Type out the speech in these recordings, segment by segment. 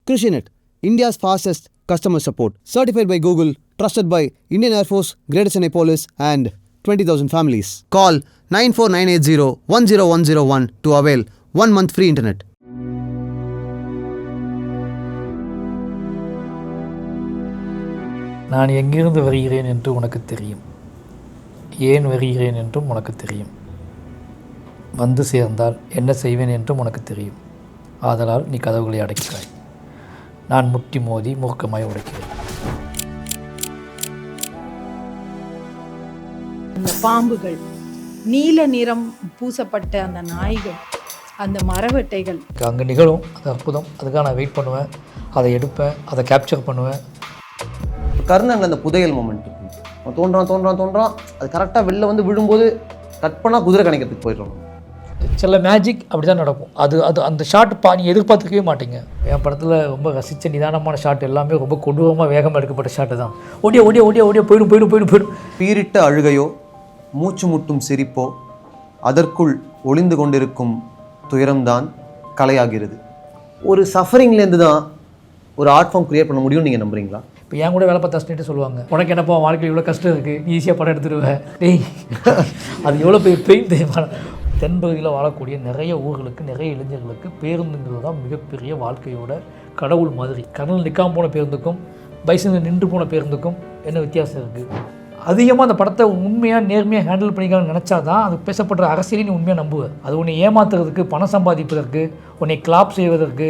Crucianet, India's fastest customer support. Certified by Google, trusted by Indian Air Force, Greater Chennai Police and 20,000 families. Call 94980-10101 to avail 1 month free internet. நான் எங்கிருந்து வருகிறேன் என்று உனக்கு தெரியும், ஏன் வருகிறேன் என்றும் உனக்கு தெரியும். வந்து சேர்ந்தால் என்ன செய்வேன் என்றும் உனக்கு தெரியும். ஆதலால் நீ கதவுகளை அடைக்கிறாய். நான் முட்டி மோதி மூர்க்கமாய் உடைக்கிறேன். அந்த பாம்புகள், நீல நிறம் பூசப்பட்ட அந்த நாய்கள், அந்த மரவட்டைகள் அங்கே நிகழும். அது அற்புதம். அதுக்காக நான் வெயிட் பண்ணுவேன், அதை எடுப்பேன், அதை கேப்சர் பண்ணுவேன். கர்ணன் அந்த புதையல் மொமெண்ட் தோன்றான் அது கரெக்டாக வெளில வந்து விழும்போது கட் பண்ணால் குதிரை கணிக்கிறதுக்கு போயிடுறோம். சில மேஜிக் அப்படி தான் நடக்கும். அது அந்த ஷாட் நீ எதிர்பார்த்துக்கவே மாட்டீங்க. என் படத்தில் ரொம்ப ரசித்த நிதானமான ஷாட் எல்லாமே ரொம்ப கொடூரமாக வேகமாக எடுக்கப்பட்ட ஷாட்டு தான். ஓடிய போயிடும். பீரிட்ட அழுகையோ மூச்சு முட்டும் சிரிப்போ அதற்குள் ஒளிந்து கொண்டிருக்கும் துயரம்தான் கலையாகிறது. ஒரு சஃபரிங்லேருந்து தான் ஒரு ஆர்ட் ஃபார்ம் கிரியேட் பண்ண முடியும்னு நீங்கள் நம்புறீங்களா? இப்போ என் கூட வேலை பார்த்து அஸ்டேட்டு சொல்லுவாங்க, உனக்கு என்னப்பா வாழ்க்கையில் இவ்வளோ கஷ்டம் இருக்குது, நீ ஈஸியாக படம் எடுத்துடுவேன். டேய், அது எவ்வளோ பெயின் தெரியுமா? தென்பகுதியில் வாழக்கூடிய நிறைய ஊர்களுக்கு, நிறைய இளைஞர்களுக்கு பேருந்துங்கிறது தான் மிகப்பெரிய வாழ்க்கையோட கடவுள் மாதிரி. கடல் நிற்காமல் போன பேருந்துக்கும் பைசனில் நின்று போன பேருந்துக்கும் என்ன வித்தியாசம் இருக்குது? அதிகமாக அந்த படத்தை உண்மையாக நேர்மையாக ஹேண்டில் பண்ணிக்கலாம்னு நினச்சா தான் அது பேசப்படுற அரசியலை நீ உண்மையாக நம்புவேன். அது உன்னை ஏமாத்துறதுக்கு, பணம் சம்பாதிப்பதற்கு, உன்னை கிளாப் செய்வதற்கு,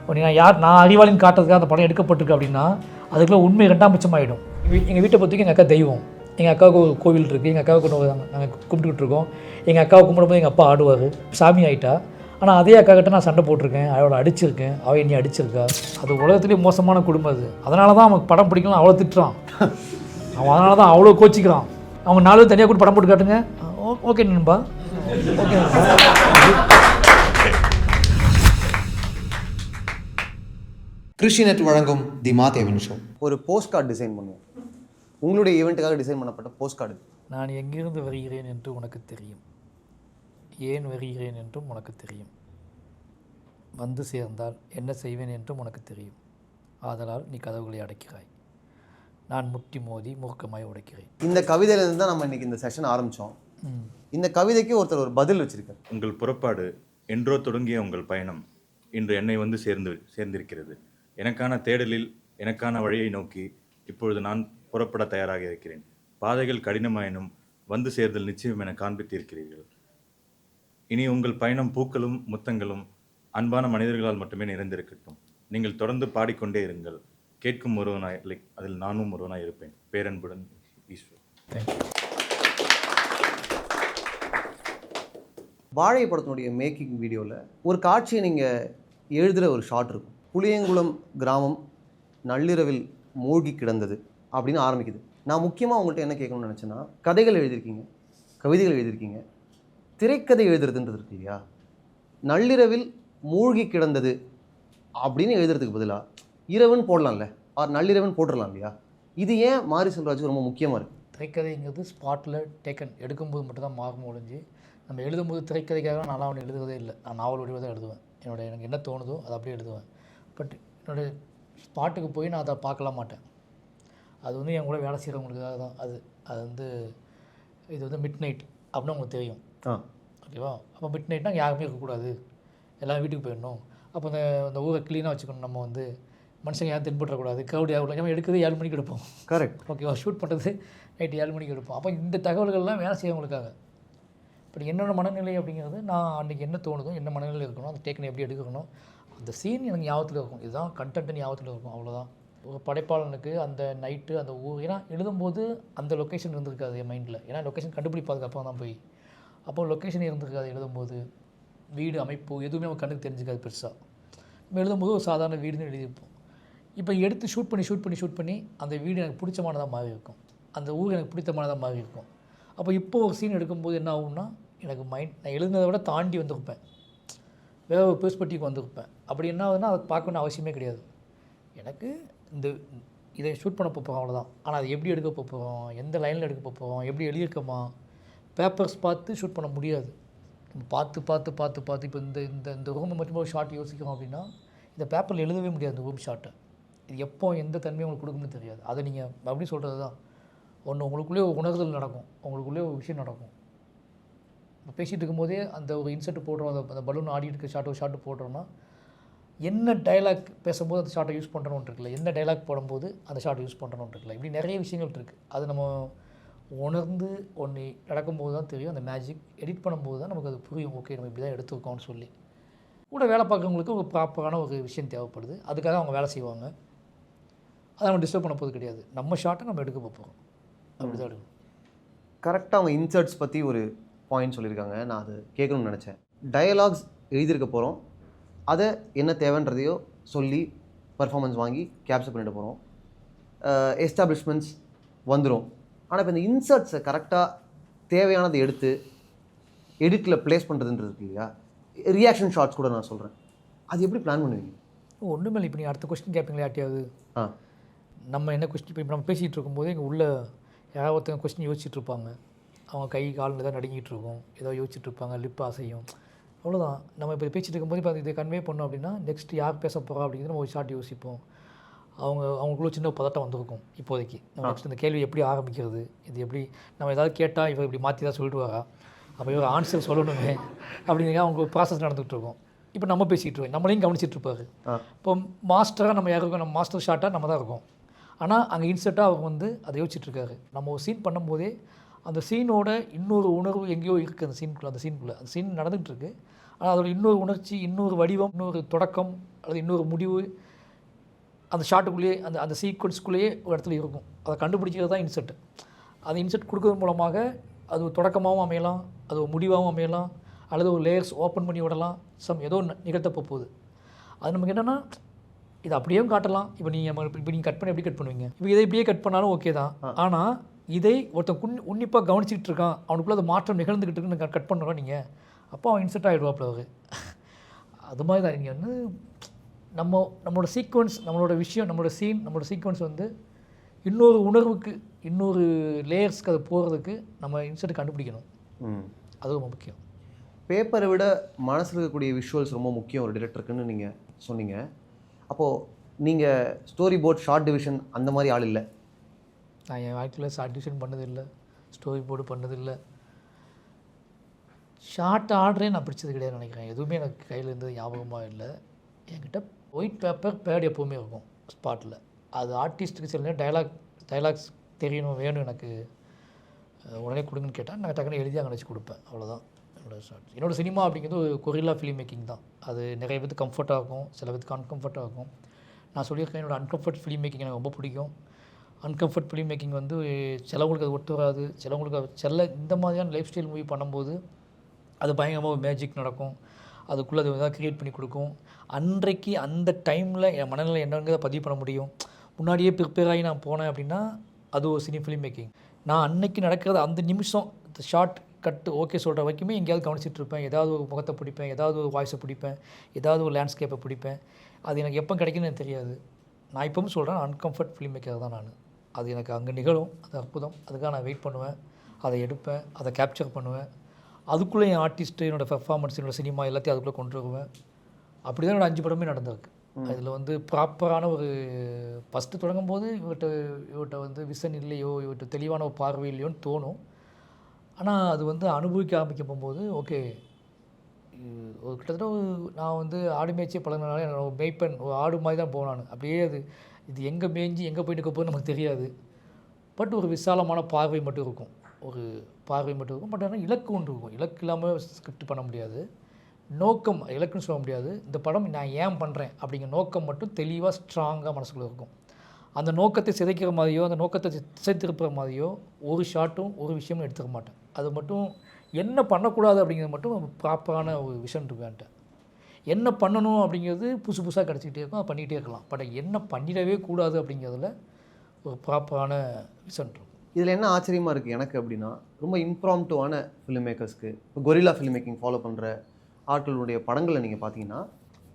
உன்னை நான் அறிவாளின்னு காட்டுறதுக்காக அந்த படம் எடுக்கப்பட்டிருக்கு அப்படின்னா அதுக்குள்ள உண்மை 2ஆம் பட்சம் ஆகிடும். எங்கள் வீட்டை பொறுத்தவரைக்கும் எங்கள் அக்கா தெய்வம். எங்கள் அக்காவுக்கு ஒரு கோவில் இருக்குது, எங்கள் அக்காவுக்கு நாங்கள் கும்பிட்டுக்கிட்டு இருக்கோம். எங்கள் அக்காவை கும்பிடும்போது எங்கள் அப்பா ஆடுவார், சாமி ஆகிட்டா. ஆனால் அதே அக்கா கிட்ட நான் சண்டை போட்டிருக்கேன், அவளை அடிச்சிருக்கேன், அவள் என்னை அடிச்சிருக்கா. அது உலகத்துலேயே மோசமான குடும்பம் அது. அதனால தான் அவனுக்கு படம் பிடிக்கலாம் அவ்வளோ திட்டுறான் அவன். அதனால தான் அவ்வளோ கோச்சிக்கிறான். அவங்க 4 பேர் தனியாக கூட படம் போட்டு காட்டுங்க. ஓகே நண்பா, ஓகே நண்பா. Crucianet வழங்கும் தி மாதேவன் ஷோ. ஒரு போஸ்ட் கார்டு டிசைன் பண்ணுவோம். உங்களுடைய ஈவெண்ட்டுக்காக டிசைன் பண்ணப்பட்ட போஸ்ட் கார்டு. நான் எங்கிருந்து வருகிறேன் என்று உனக்கு தெரியும், ஏன் வருகிறேன் என்றும் உனக்கு தெரியும். வந்து சேர்ந்தால் என்ன செய்வேன் என்றும் உனக்கு தெரியும். ஆதலால் நீ கதவுகளை அடைக்கிறாய். நான் முட்டி மோதி மூர்க்கமாய் உடைக்கிறேன். இந்த கவிதையிலேருந்து தான் நம்ம இன்றைக்கி இந்த செஷன் ஆரம்பித்தோம். இந்த கவிதைக்கு ஒருத்தர் ஒரு பதில் வச்சுருக்கார். உங்கள் புறப்பாடு என்றோ தொடங்கிய உங்கள் பயணம் இன்று என்னை வந்து சேர்ந்திருக்கிறது. எனக்கான தேடலில், எனக்கான வழியை நோக்கி இப்பொழுது நான் புறப்பட தயாராக இருக்கிறேன். பாதைகள் கடினமாயினும் வந்து சேர்தல் நிச்சயம் என காண்பித்திருக்கிறீர்கள். இனி உங்கள் பயணம் பூக்களும் முத்தங்களும் அன்பான மனிதர்களால் மட்டுமே நிறைந்திருக்கட்டும். நீங்கள் தொடர்ந்து பாடிக்கொண்டே இருங்கள். கேட்கும் ஒருவனாய் அதில் நானும் ஒருவனாய் இருப்பேன். பேரன்புடன் ஈஸ்வர். வாழை படத்தினுடைய மேக்கிங் வீடியோவில் ஒரு காட்சியை நீங்கள் எழுதுகிற ஒரு ஷாட் இருக்கும். புளியங்குளம் கிராமம் நள்ளிரவில் மூழ்கி கிடந்தது அப்படின்னு ஆரம்பிக்குது. நான் முக்கியமாக உங்கள்கிட்ட என்ன கேட்கணும்னு நினச்சேன்னா, கதைகள் எழுதியிருக்கீங்க, கவிதைகள் எழுதியிருக்கீங்க, திரைக்கதை எழுதுறதுன்றது இருக்கு இல்லையா? நள்ளிரவில் மூழ்கி கிடந்தது அப்படின்னு எழுதுறதுக்கு பதிலாக இரவுன்னு போடலாம்ல, நள்ளிரவுன்னு போட்டுடலாம் இல்லையா? இது ஏன் மாரி செல்வராஜுக்கு ரொம்ப முக்கியமாக இருக்குது? திரைக்கதைங்கிறது ஸ்பாட்டில் டேக்கன் எடுக்கும்போது மட்டும்தான் மாறும் ஒழிஞ்சு, நம்ம எழுதும்போது திரைக்கதைக்காக நான் அவனை எழுதுறதே இல்லை. நான் நாவல் வடிவாக தான் எழுதுவேன். எனக்கு என்ன தோணுதோ அதை அப்படியே எழுதுவேன். பட் என்னோடய ஸ்பாட்டுக்கு போய் நான் அதை பார்க்கலாம் மாட்டேன். அது வந்து என் கூட வேலை செய்கிறவங்களுக்காக தான். அது இது வந்து மிட் நைட் அப்படின்னு உங்களுக்கு தெரியும், ஓகேவா? அப்போ மிட் நைட்னா யாருமே இருக்கக்கூடாது, எல்லாம் வீட்டுக்கு போயிடணும். அப்போ அந்த ஊரை க்ளீனாக வச்சுக்கணும். நம்ம வந்து மனுஷங்க யாரும் தென்பற்றக்கூடாது, க்ரௌட் யாரும் நம்ம எடுக்கிறது 7 மணிக்கு எடுப்போம். கரெக்ட், ஓகேவா? ஷூட் பண்ணுறது நைட்டு 7 மணிக்கு எடுப்போம். அப்போ இந்த தகவல்கள்லாம் வேலை செய்யவங்களுக்காக. பட் என்னோடய மனநிலை அப்படிங்கிறது, நான் அன்றைக்கி என்ன தோணுதோ, என்ன மனநிலை இருக்கணும், அந்த டேக்கனை எப்படி எடுக்கணும், அந்த சீன் எனக்கு ஞாபகத்தில் இருக்கும். இதுதான் கண்டென்ட் ஞாபகத்தில் இருக்கும், அவ்வளோதான். ஒரு படைப்பாளனுக்கு அந்த நைட்டு அந்த ஊர், ஏன்னா எழுதும்போது அந்த லொக்கேஷன் இருந்திருக்காது என் மைண்டில். ஏன்னா லொக்கேஷன் கண்டுபிடிப்பாதுக்கு அப்புறம் தான் போய், அப்போ லொக்கேஷன் இருந்திருக்காது. எழுதும்போது வீடு அமைப்பு எதுவுமே நம்ம கண்ணுக்கு தெரிஞ்சுக்காது பெருசாக. நம்ம எழுதும்போது ஒரு சாதாரண வீடுன்னு எழுதியிருப்போம். இப்போ எடுத்து ஷூட் பண்ணி அந்த வீடு எனக்கு பிடிச்சமானதாக மாறி இருக்கும், அந்த ஊர் எனக்கு பிடித்தமானதாக மாறி இருக்கும். அப்போ இப்போது ஒரு சீன் எடுக்கும்போது என்ன ஆகும்னா, எனக்கு நான் எழுதுனதை விட தாண்டி வந்திருப்பேன், வேறு ஒரு பெர்ஸ்பெக்டிவ்க்கு வந்திருப்பேன். அப்படி என்ன ஆகுதுன்னா அதை பார்க்கணுன்னு அவசியமே கிடையாது. எனக்கு இதை ஷூட் பண்ண போகிறோம், அவ்வளோதான். ஆனால் அதை எப்படி எடுக்க போகிறோம், எந்த லைனில் எடுக்க போகிறோம், எப்படி எழுதியிருக்கோமா, பேப்பர்ஸ் பார்த்து ஷூட் பண்ண முடியாது. நம்ம பார்த்து இப்போ இந்த ரூமை மட்டும் ஒரு ஷார்ட் யோசிக்கிறோம் அப்படின்னா, இந்த பேப்பரில் எழுதவே முடியாது அந்த ரூம் ஷாட்டை. இது எப்போ எந்த தன்மையும் உங்களுக்கு கொடுக்கும்னு தெரியாது. அதை நீங்கள் அப்படி சொல்கிறது தான் ஒன்று, உங்களுக்குள்ளே ஒரு உணர்தல் நடக்கும், உங்களுக்குள்ளே ஒரு விஷயம் நடக்கும். இப்போ பேசிகிட்டு இருக்கும்போதே அந்த ஒரு இன்செர்ட் போடுறோம், அந்த பலூன் ஆடிட்டு இருக்க ஒரு ஷாட்டு போடுறோன்னா என்ன டைலாக் பேசும்போது அந்த ஷார்ட்டை யூஸ் பண்ணுறோன்னு இருக்குல்ல, என்ன டைலாக் போடும்போது அந்த ஷார்ட்டை யூஸ் பண்ணுறோன்னு இருக்குல்ல, இப்படி நிறைய விஷயங்கள் இருக்குது. அது நம்ம உணர்ந்து ஒன்று நடக்கும்போது தான் தெரியும். அந்த மேஜிக் எடிட் பண்ணும்போது தான் நமக்கு அது புரியும். ஓகே, நம்ம இப்படி தான் எடுத்துருக்கோம்னு சொல்லி. கூட வேலை பார்க்குறவங்களுக்கு ஒரு ப்ராப்பரான ஒரு விஷயம் தேவைப்படுது. அதுக்காக அவங்க வேலை செய்வாங்க. அதை நம்ம டிஸ்டர்ப் பண்ண போது கிடையாது. நம்ம ஷார்ட்டை நம்ம எடுக்க போகிறோம், அப்படி தான் எடுக்கணும். கரெக்டாக அவங்க இன்சர்ட்ஸ் பற்றி ஒரு பாயிண்ட் சொல்லியிருக்காங்க. நான் அது கேட்கணும்னு நினச்சேன். டயலாக்ஸ் எழுதியிருக்க போகிறோம், அதை என்ன தேவைன்றதையோ சொல்லி பர்ஃபார்மன்ஸ் வாங்கி கேப்சர் பண்ணிட்டு போகிறோம். எஸ்டாப்ளிஷ்மெண்ட்ஸ் வந்துடும். ஆனால் இப்போ இந்த இன்சர்ட்ஸை கரெக்டாக தேவையானதை எடுத்து எடிட்டில் ப்ளேஸ் பண்ணுறதுன்றது இருக்கு இல்லையா, ரியாக்ஷன் ஷாட்ஸ் கூட நான் சொல்கிறேன், அது எப்படி பிளான் பண்ணுவீங்க? ஒன்றுமே இல்லை. இப்போ நீங்கள் அடுத்த கொஸ்டின் கேட்பீங்களா யார்ட்டையாவது? நம்ம என்ன கொஸ்டின் இப்போ நம்ம பேசிகிட்டு இருக்கும்போது எங்கள் உள்ள யாராவது ஒருத்தங்க கொஸ்டின் யோசிச்சுட்டு இருப்பாங்க. அவங்க கை கால் ஏதாவது நடுங்கிட்டு இருக்கும், ஏதோ யோசிச்சுட்டு இருப்பாங்க, லிப் அசையும், அவ்வளோதான். நம்ம இப்போ பேசிகிட்டு இருக்கும்போது இப்போ இதை கன்வே பண்ணோம் அப்படின்னா நெக்ஸ்ட் யார் பேச போகிறோம் அப்படிங்கிறது நம்ம ஒரு ஷார்ட் யோசிப்போம். அவங்களுக்குள்ள சின்ன பதட்டம் வந்திருக்கும் இப்போதைக்கு. நம்ம நெக்ஸ்ட் இந்த கேள்வி எப்படி ஆரம்பிக்கிறது, இது எப்படி நம்ம ஏதாவது கேட்டால் இவர் இப்படி மாற்றி தான் சொல்லிட்டு வரா, அப்போ இவர் ஆன்சர் சொல்லணுமே அப்படிங்கிற அவங்க ப்ராசஸ் நடந்துகிட்டு இருக்கோம். இப்போ நம்ம பேசிகிட்டு இருக்கோம், நம்மளையும் கவனிச்சிட்டு இருப்பார். இப்போ மாஸ்டராக நம்ம யாரும் இருக்கோம், நம்ம மாஸ்டர் ஷார்ட்டாக நம்ம தான் இருக்கோம். ஆனால் அங்கே இன்செர்ட்டாக அவர் வந்து அதை யோசிச்சுட்ருக்காரு. நம்ம ஒரு சீன் பண்ணும்போதே அந்த சீனோட இன்னொரு உணர்வு எங்கேயோ இருக்குது. அந்த சீன் நடந்துகிட்டு இருக்குது. ஆனால் அதோட இன்னொரு உணர்ச்சி, இன்னொரு வடிவம், இன்னொரு தொடக்கம் அல்லது இன்னொரு முடிவு அந்த ஷாட்டுக்குள்ளேயே அந்த சீக்வன்ஸ்குள்ளேயே ஒரு இடத்துல இருக்கும். அதை கண்டுபிடிக்கிறது தான் இன்செர்ட். அந்த இன்செர்ட் கொடுக்கறது மூலமாக அது ஒரு தொடக்கமாகவும் அமையலாம், அது ஒரு முடிவாகவும் அமையலாம், அல்லது ஒரு லேயர்ஸ் ஓப்பன் பண்ணி விடலாம், ஏதோ நிகழ்த்தப்போ போகுது. அது நமக்கு என்னென்னா இது அப்படியே காட்டலாம். இப்போ நீங்கள் கட் பண்ணி எப்படி கட் பண்ணுவீங்க? இப்போ இதை இப்படியே கட் பண்ணாலும் ஓகே தான். ஆனால் இதை ஒருத்தன் உன்னிப்பாக கவனிச்சிட்டு இருக்கான், அவனுக்குள்ளே அது மாற்றம் நிகழ்ந்துக்கிட்டு இருக்குன்னு கட் பண்ணுறோம் நீங்கள், அப்போ அவன் இன்செர்ட் ஆகிடுவாப்பில் அவர். அது மாதிரி தான் நீங்கள் வந்து நம்மளோட சீக்வன்ஸ், நம்மளோட விஷயம், நம்மளோட சீன், நம்மளோட சீக்வன்ஸ் வந்து இன்னொரு உணர்வுக்கு, இன்னொரு லேயர்ஸ்க்கு அது போகிறதுக்கு நம்ம இன்செர்ட் கண்டுபிடிக்கணும். அது ரொம்ப முக்கியம். பேப்பரை விட மனசில் இருக்கக்கூடிய விஷுவல்ஸ் ரொம்ப முக்கியம் ஒரு டிரெக்டருக்குன்னு நீங்கள் சொன்னீங்க. அப்போது நீங்கள் ஸ்டோரி போர்ட், ஷார்ட் டிவிஷன் அந்த மாதிரி ஆள் இல்லை? நான் என் வாழ்க்கையில் ஷார்ட் டிவிஷன் பண்ணதில்லை, ஸ்டோரி போர்டு பண்ணதில்லை, ஷார்ட் ஆர்டரே நான் பிடிச்சது கிடையாது நினைக்கிறேன். எதுவுமே எனக்கு கையில் இருந்தது ஞாபகமாக இல்லை. என்கிட்ட ஒயிட் பேப்பர், பேட் எப்போவுமே இருக்கும் ஸ்பாட்டில். அது ஆர்டிஸ்ட்டுக்கு சில டைலாக்ஸ் தெரியணும், வேணும் எனக்கு, உடனே கொடுங்கன்னு கேட்டால் நான் டக்குன்னு எழுதி அங்கே வச்சு கொடுப்பேன். அவ்வளோதான் என்னோடய ஷார்ட்ஸ். என்னோடய சினிமா அப்படிங்கிறது ஒரு கொரில்லா ஃபிலிம் மேக்கிங் தான். அது நிறைய பேருக்கு கம்ஃபர்ட்டாக இருக்கும், சில பேருக்கு அன்கம்ஃபர்ட்டாக இருக்கும். நான் சொல்லியிருக்கேன், என்னோடய அன்கம்ஃபர்ட் ஃபிலிம் மேக்கிங் எனக்கு ரொம்ப பிடிக்கும். அன்கம்ஃபர்ட் ஃபிலிம் மேக்கிங் வந்து சிலவங்களுக்கு அது ஒத்து வராது, சிலவங்களுக்கு இந்த மாதிரியான லைஃப் ஸ்டைல் மூவி பண்ணும்போது அது பயங்கரமாக ஒரு மேஜிக் நடக்கும். அதுக்குள்ளே அது எதாவது க்ரியேட் பண்ணி கொடுக்கும். அன்றைக்கு அந்த டைமில் என் மனநிலை என்னங்கிறத பதிவு பண்ண முடியும். முன்னாடியே ப்ரிப்பேர் ஆகி நான் போனேன் அப்படின்னா அது ஒரு ஃபிலிம் மேக்கிங். நான் அன்னைக்கு நடக்கிறது அந்த நிமிஷம் இந்த ஷார்ட் கட்டு ஓகே சொல்கிற வரைக்குமே எங்கேயாவது கவனிச்சிட்டு இருப்பேன். ஏதாவது ஒரு முகத்தை பிடிப்பேன், ஏதாவது ஒரு வாய்ஸை பிடிப்பேன், ஏதாவது ஒரு லேண்ட்ஸ்கேப்பை பிடிப்பேன். அது எனக்கு எப்போ கிடைக்குன்னு எனக்கு தெரியாது. நான் இப்பவும் சொல்கிறேன், அன்கம்ஃபர்ட் ஃபிலிம் மேக்கர் தான் நான். அது எனக்கு அங்கே நிகழும், அது அற்புதம். அதுக்காக நான் வெயிட் பண்ணுவேன், அதை எடுப்பேன், அதை கேப்சர் பண்ணுவேன். அதுக்குள்ளே என் ஆர்டிஸ்ட்டு, என்னோடய பெர்ஃபார்மன்ஸ், என்னோடய சினிமா எல்லாத்தையும் அதுக்குள்ளே கொண்டு வருவேன். அப்படி தான் என்னோடய 5 படமே நடந்திருக்கு. அதில் வந்து ப்ராப்பரான ஒரு ஃபஸ்ட்டு தொடங்கும்போது இவர்கிட்ட வந்து விஷன் இல்லையோ, இவர்கிட்ட தெளிவான ஒரு பார்வை இல்லையோன்னு தோணும். ஆனால் அது வந்து அனுபவிக்க ஆரம்பிக்க போகும்போது ஓகே, ஒரு கிட்டத்தட்ட நான் வந்து ஆடு மேய்ச்சியே பழகினாலே ஒரு மேய்ப்பன், ஒரு ஆடு மாதிரி தான் போனான். அப்படியே இது எங்கே மேய்ஞ்சி எங்கே போயிட்டு இருக்க போகுதுன்னு நமக்கு தெரியாது. பட் ஒரு விசாலமான பார்வை மட்டும் இருக்கும், ஒரு பார்வை மட்டும் இருக்கும். பட் ஆனால் இலக்கு ஒன்று இருக்கும். இலக்கு இல்லாமல் ஸ்கிரிப்ட் பண்ண முடியாது. நோக்கம், இலக்குன்னு சொல்ல முடியாது. இந்த படம் நான் ஏன் பண்ணுறேன் அப்படிங்கிற நோக்கம் மட்டும் தெளிவாக ஸ்ட்ராங்காக மனசுக்குள்ளே இருக்கும். அந்த நோக்கத்தை சிதைக்கிற மாதிரியோ, அந்த நோக்கத்தை திசை திருப்புற மாதிரியோ ஒரு ஷாட்டும் ஒரு விஷயமும் எடுத்துக்க மாட்டேன். அது மட்டும் என்ன பண்ணக்கூடாது அப்படிங்கிறது மட்டும் ப்ராப்பரான ஒரு விஷயம் இருக்கு என்கிட்ட. என்ன பண்ணணும் அப்படிங்கிறது புதுசாக கிடச்சிக்கிட்டே இருக்கும், அதை பண்ணிகிட்டே இருக்கலாம். பட் என்ன பண்ணிடவே கூடாது அப்படிங்கிறதுல ஒரு ப்ராப்பரான விஷயம் இருக்கும். இதில் என்ன ஆச்சரியமாக இருக்குது எனக்கு அப்படின்னா, ரொம்ப இம்ப்ராம்ப்டுவான ஃபிலிம் மேக்கர்ஸ்க்கு, இப்போ கொரில்லா ஃபிலிம் மேக்கிங் ஃபாலோ பண்ணுற ஆட்களுடைய படங்களை நீங்கள் பார்த்தீங்கன்னா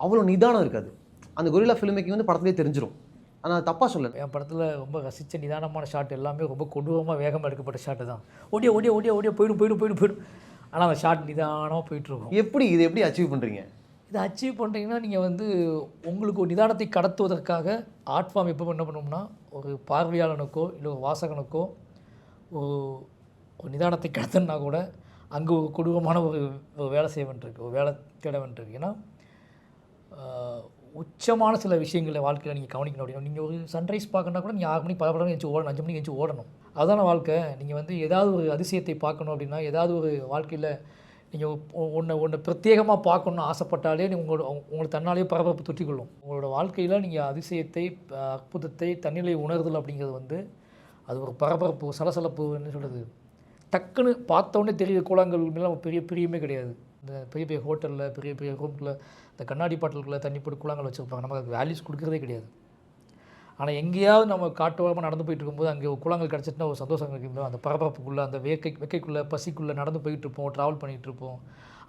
அவ்வளோ நிதானம் இருக்காது. அந்த கொரில்லா ஃபிலிம் மேக்கிங் வந்து படத்துலேயே தெரிஞ்சிடும். ஆனால் தப்பாக சொல்ல, என் படத்தில் ரொம்ப ரசித்த நிதானமான ஷாட் எல்லாமே ரொம்ப கொடூரமாக வேகமாக எடுக்கப்பட்ட ஷாட்டு தான். ஓடியா போயிடும். ஆனால் அந்த ஷாட் நிதானமாக போயிட்டுருக்கும். எப்படி அச்சீவ் பண்ணுறீங்க? இதை அச்சீவ் பண்ணுறீங்கன்னா நீங்கள் வந்து உங்களுக்கு ஒரு நிதானத்தை கடத்துவதற்காக ஆர்ட் ஃபார்ம் எப்போ என்ன பண்ணோம்னா ஒரு பார்வையாளனுக்கோ இல்லை ஒரு வாசகனுக்கோ ஒரு ஒரு நிதானத்தை கடத்தனா கூட அங்கே ஒரு கொடூரமான ஒரு வேலை செய்ய வேண்டியிருக்கு, ஒரு வேலை தேட வேண்டியிருக்கு. ஏன்னா உச்சமான சில விஷயங்களை வாழ்க்கையில் நீங்கள் கவனிக்கணும் அப்படின்னா, நீங்கள் ஒரு சன்ரைஸ் பார்க்கணுன்னா கூட நீங்கள் 6 மணிக்கு பரபரன்னு எழுந்து ஓடணும், 5 மணிக்கு எழுந்து ஓடணும். அதுதான வாழ்க்கை. நீங்கள் வந்து ஏதாவது ஒரு அதிசயத்தை பார்க்கணும் அப்படின்னா, ஏதாவது ஒரு வாழ்க்கையில் நீங்கள் ஒன்று பிரத்யேகமாக பார்க்கணுன்னு ஆசைப்பட்டாலே உங்களை தன்னாலேயே பரபரப்பு தொற்றிக்கொள்ளும். உங்களோட வாழ்க்கையில் நீங்கள் அதிசயத்தை, அற்புதத்தை, தன்னிலை உணர்தல் அப்படிங்கிறது வந்து அது ஒரு பரபரப்பு, சலசலப்பு, என்ன சொல்கிறது, டக்குன்னு பார்த்தோன்னே தெரியுற கூழாங்கல் மேலே பெரிய பிரியமே கிடையாது. இந்த பெரிய பெரிய ஹோட்டலில், பெரிய பெரிய ரூம்குள்ளே இந்த கண்ணாடி பாட்டிலுக்குள்ளே தண்ணி போட்டு கூழாங்கல் வச்சுருப்பாங்க, நமக்கு அதுக்கு வேல்யூஸ் கொடுக்குறதே கிடையாது. ஆனால் எங்கேயாவது நம்ம காட்டோரமாக நடந்து போயிட்டு இருக்கும்போது அங்கே ஒரு கூழாங்கல் கிடச்சிட்டுனா ஒரு சந்தோஷம் கிடைக்கும். அந்த பரபரப்புக்குள்ளே, அந்த வெக்கைக்குள்ளே, பசிக்குள்ளே நடந்து போயிட்டு இருப்போம், ட்ராவல் பண்ணிகிட்டு இருப்போம்.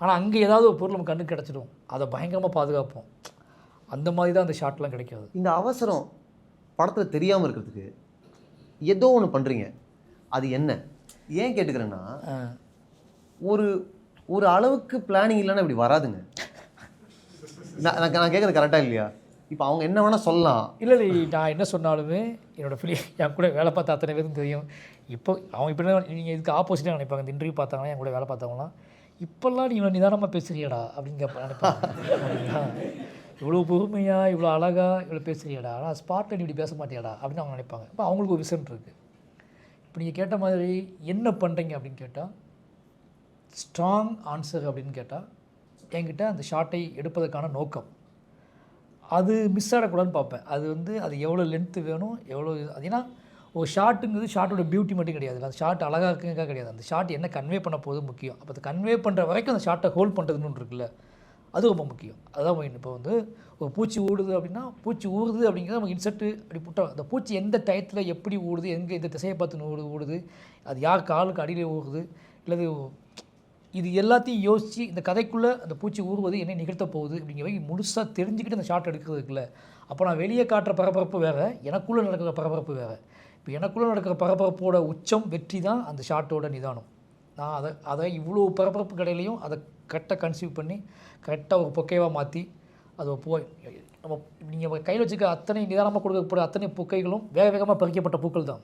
ஆனால் அங்கே ஏதாவது ஒரு பொருள் நம்ம கண்ணுக்கு கிடச்சிடும், அதை பயங்கரமாக பாதுகாப்போம். அந்த மாதிரி தான் அந்த ஷாட்லாம் கிடைக்காது. இந்த அவசரம் படத்தில் தெரியாமல் இருக்கிறதுக்கு ஏதோ ஒன்று பண்ணுறீங்க, அது என்ன? ஏன் கேட்டுக்கிறேன்னா, ஒரு ஒரு அளவுக்கு பிளானிங் இல்லைன்னா இப்படி வராதுங்க. நான் கேட்குறது கரெக்டாக இல்லையா? இப்போ அவங்க என்ன வேணால் சொல்லலாம். இல்லை நான் என்ன சொன்னாலுமே என்னோடய என் கூட வேலை பார்த்த அத்தனை பேரும் தெரியும். இப்போ அவங்க இப்படி நீங்கள் இதுக்கு ஆப்போசிட்டாக நினைப்பாங்க. இந்த இன்டர்வியூ பார்த்தாங்கன்னா என் கூட வேலை பார்த்தவங்களாம், இப்போல்லாம் நீங்கள் நிதானமாக பேசுறியடா அப்படின்னு நினைப்பாங்க. இவ்வளோ பொறுமையாக, இவ்வளோ அழகாக, இவ்வளோ பேசுறியடா, ஆனால் ஸ்பாட்டில் நீ இப்படி பேச மாட்டியாடா அப்படின்னு அவங்க நினைப்பாங்க. இப்போ அவங்களுக்கு ஒரு விஷன் இருக்குது. இப்போ நீங்கள் கேட்ட மாதிரி என்ன பண்ணுறீங்க அப்படின்னு கேட்டால், ஸ்ட்ராங் ஆன்சர் அப்படின்னு கேட்டால், என்கிட்ட அந்த ஷார்ட்டை எடுப்பதற்கான நோக்கம் அது மிஸ் ஆகக்கூடாதுன்னு பார்ப்பேன். அது வந்து அது எவ்வளோ லென்த்து வேணும், எவ்வளோ அது. ஏன்னா ஒரு ஷார்ட்டுங்கிறது ஷார்ட்டோட பியூட்டி மட்டும் கிடையாது, அந்த ஷார்ட் அழகாக இருக்குங்கிறதுக்காக கிடையாது, அந்த ஷார்ட் என்ன கன்வே பண்ண போது முக்கியம். அப்போ அது கன்வே பண்ணுற வரைக்கும் அந்த ஷார்ட்டை ஹோல்ட் பண்ணுறதுன்னு ஒன்று இருக்குல்ல, அது ரொம்ப முக்கியம். அதுதான் மெயின். இப்போ வந்து ஒரு பூச்சி ஊடுது அப்படின்னா, பூச்சி ஊடுது அப்படிங்கிறது நமக்கு இன்செர்ட்டு அப்படி போட்டால் அந்த பூச்சி எந்த டயத்தில் எப்படி ஊடுது, எங்கே இந்த திசையை பார்த்து ஊடுது, அது யார் காலுக்கு அடியில் ஊடுது, இல்லை இது எல்லாத்தையும் யோசித்து இந்த கதைக்குள்ளே அந்த பூச்சி ஊறுவது என்ன நிகழ்த்த போகுது அப்படிங்கிற முழுசாக தெரிஞ்சுக்கிட்டு அந்த ஷார்ட் எடுக்கிறதுக்குள்ள. அப்போ நான் வெளியே காட்டுற பரபரப்பு வேறு, எனக்குள்ளே நடக்கிற பரபரப்பு வேறு. இப்போ எனக்குள்ளே நடக்கிற பரபரப்போட உச்சம் வெற்றி தான் அந்த ஷார்ட்டோட நிதானம். நான் அதை இவ்வளோ பரபரப்பு கடையிலையும் அதை கரெக்டாக கன்சீவ் பண்ணி கரெக்டாக ஒரு பொக்கைவாக மாற்றி அதை போய் நம்ம நீங்கள் கையில் வச்சுக்க அத்தனை நிதானமாக கொடுக்கப்படுற அத்தனை பொக்கைகளும் வேக வேகமாக பறிக்கப்பட்ட பூக்கள் தான்.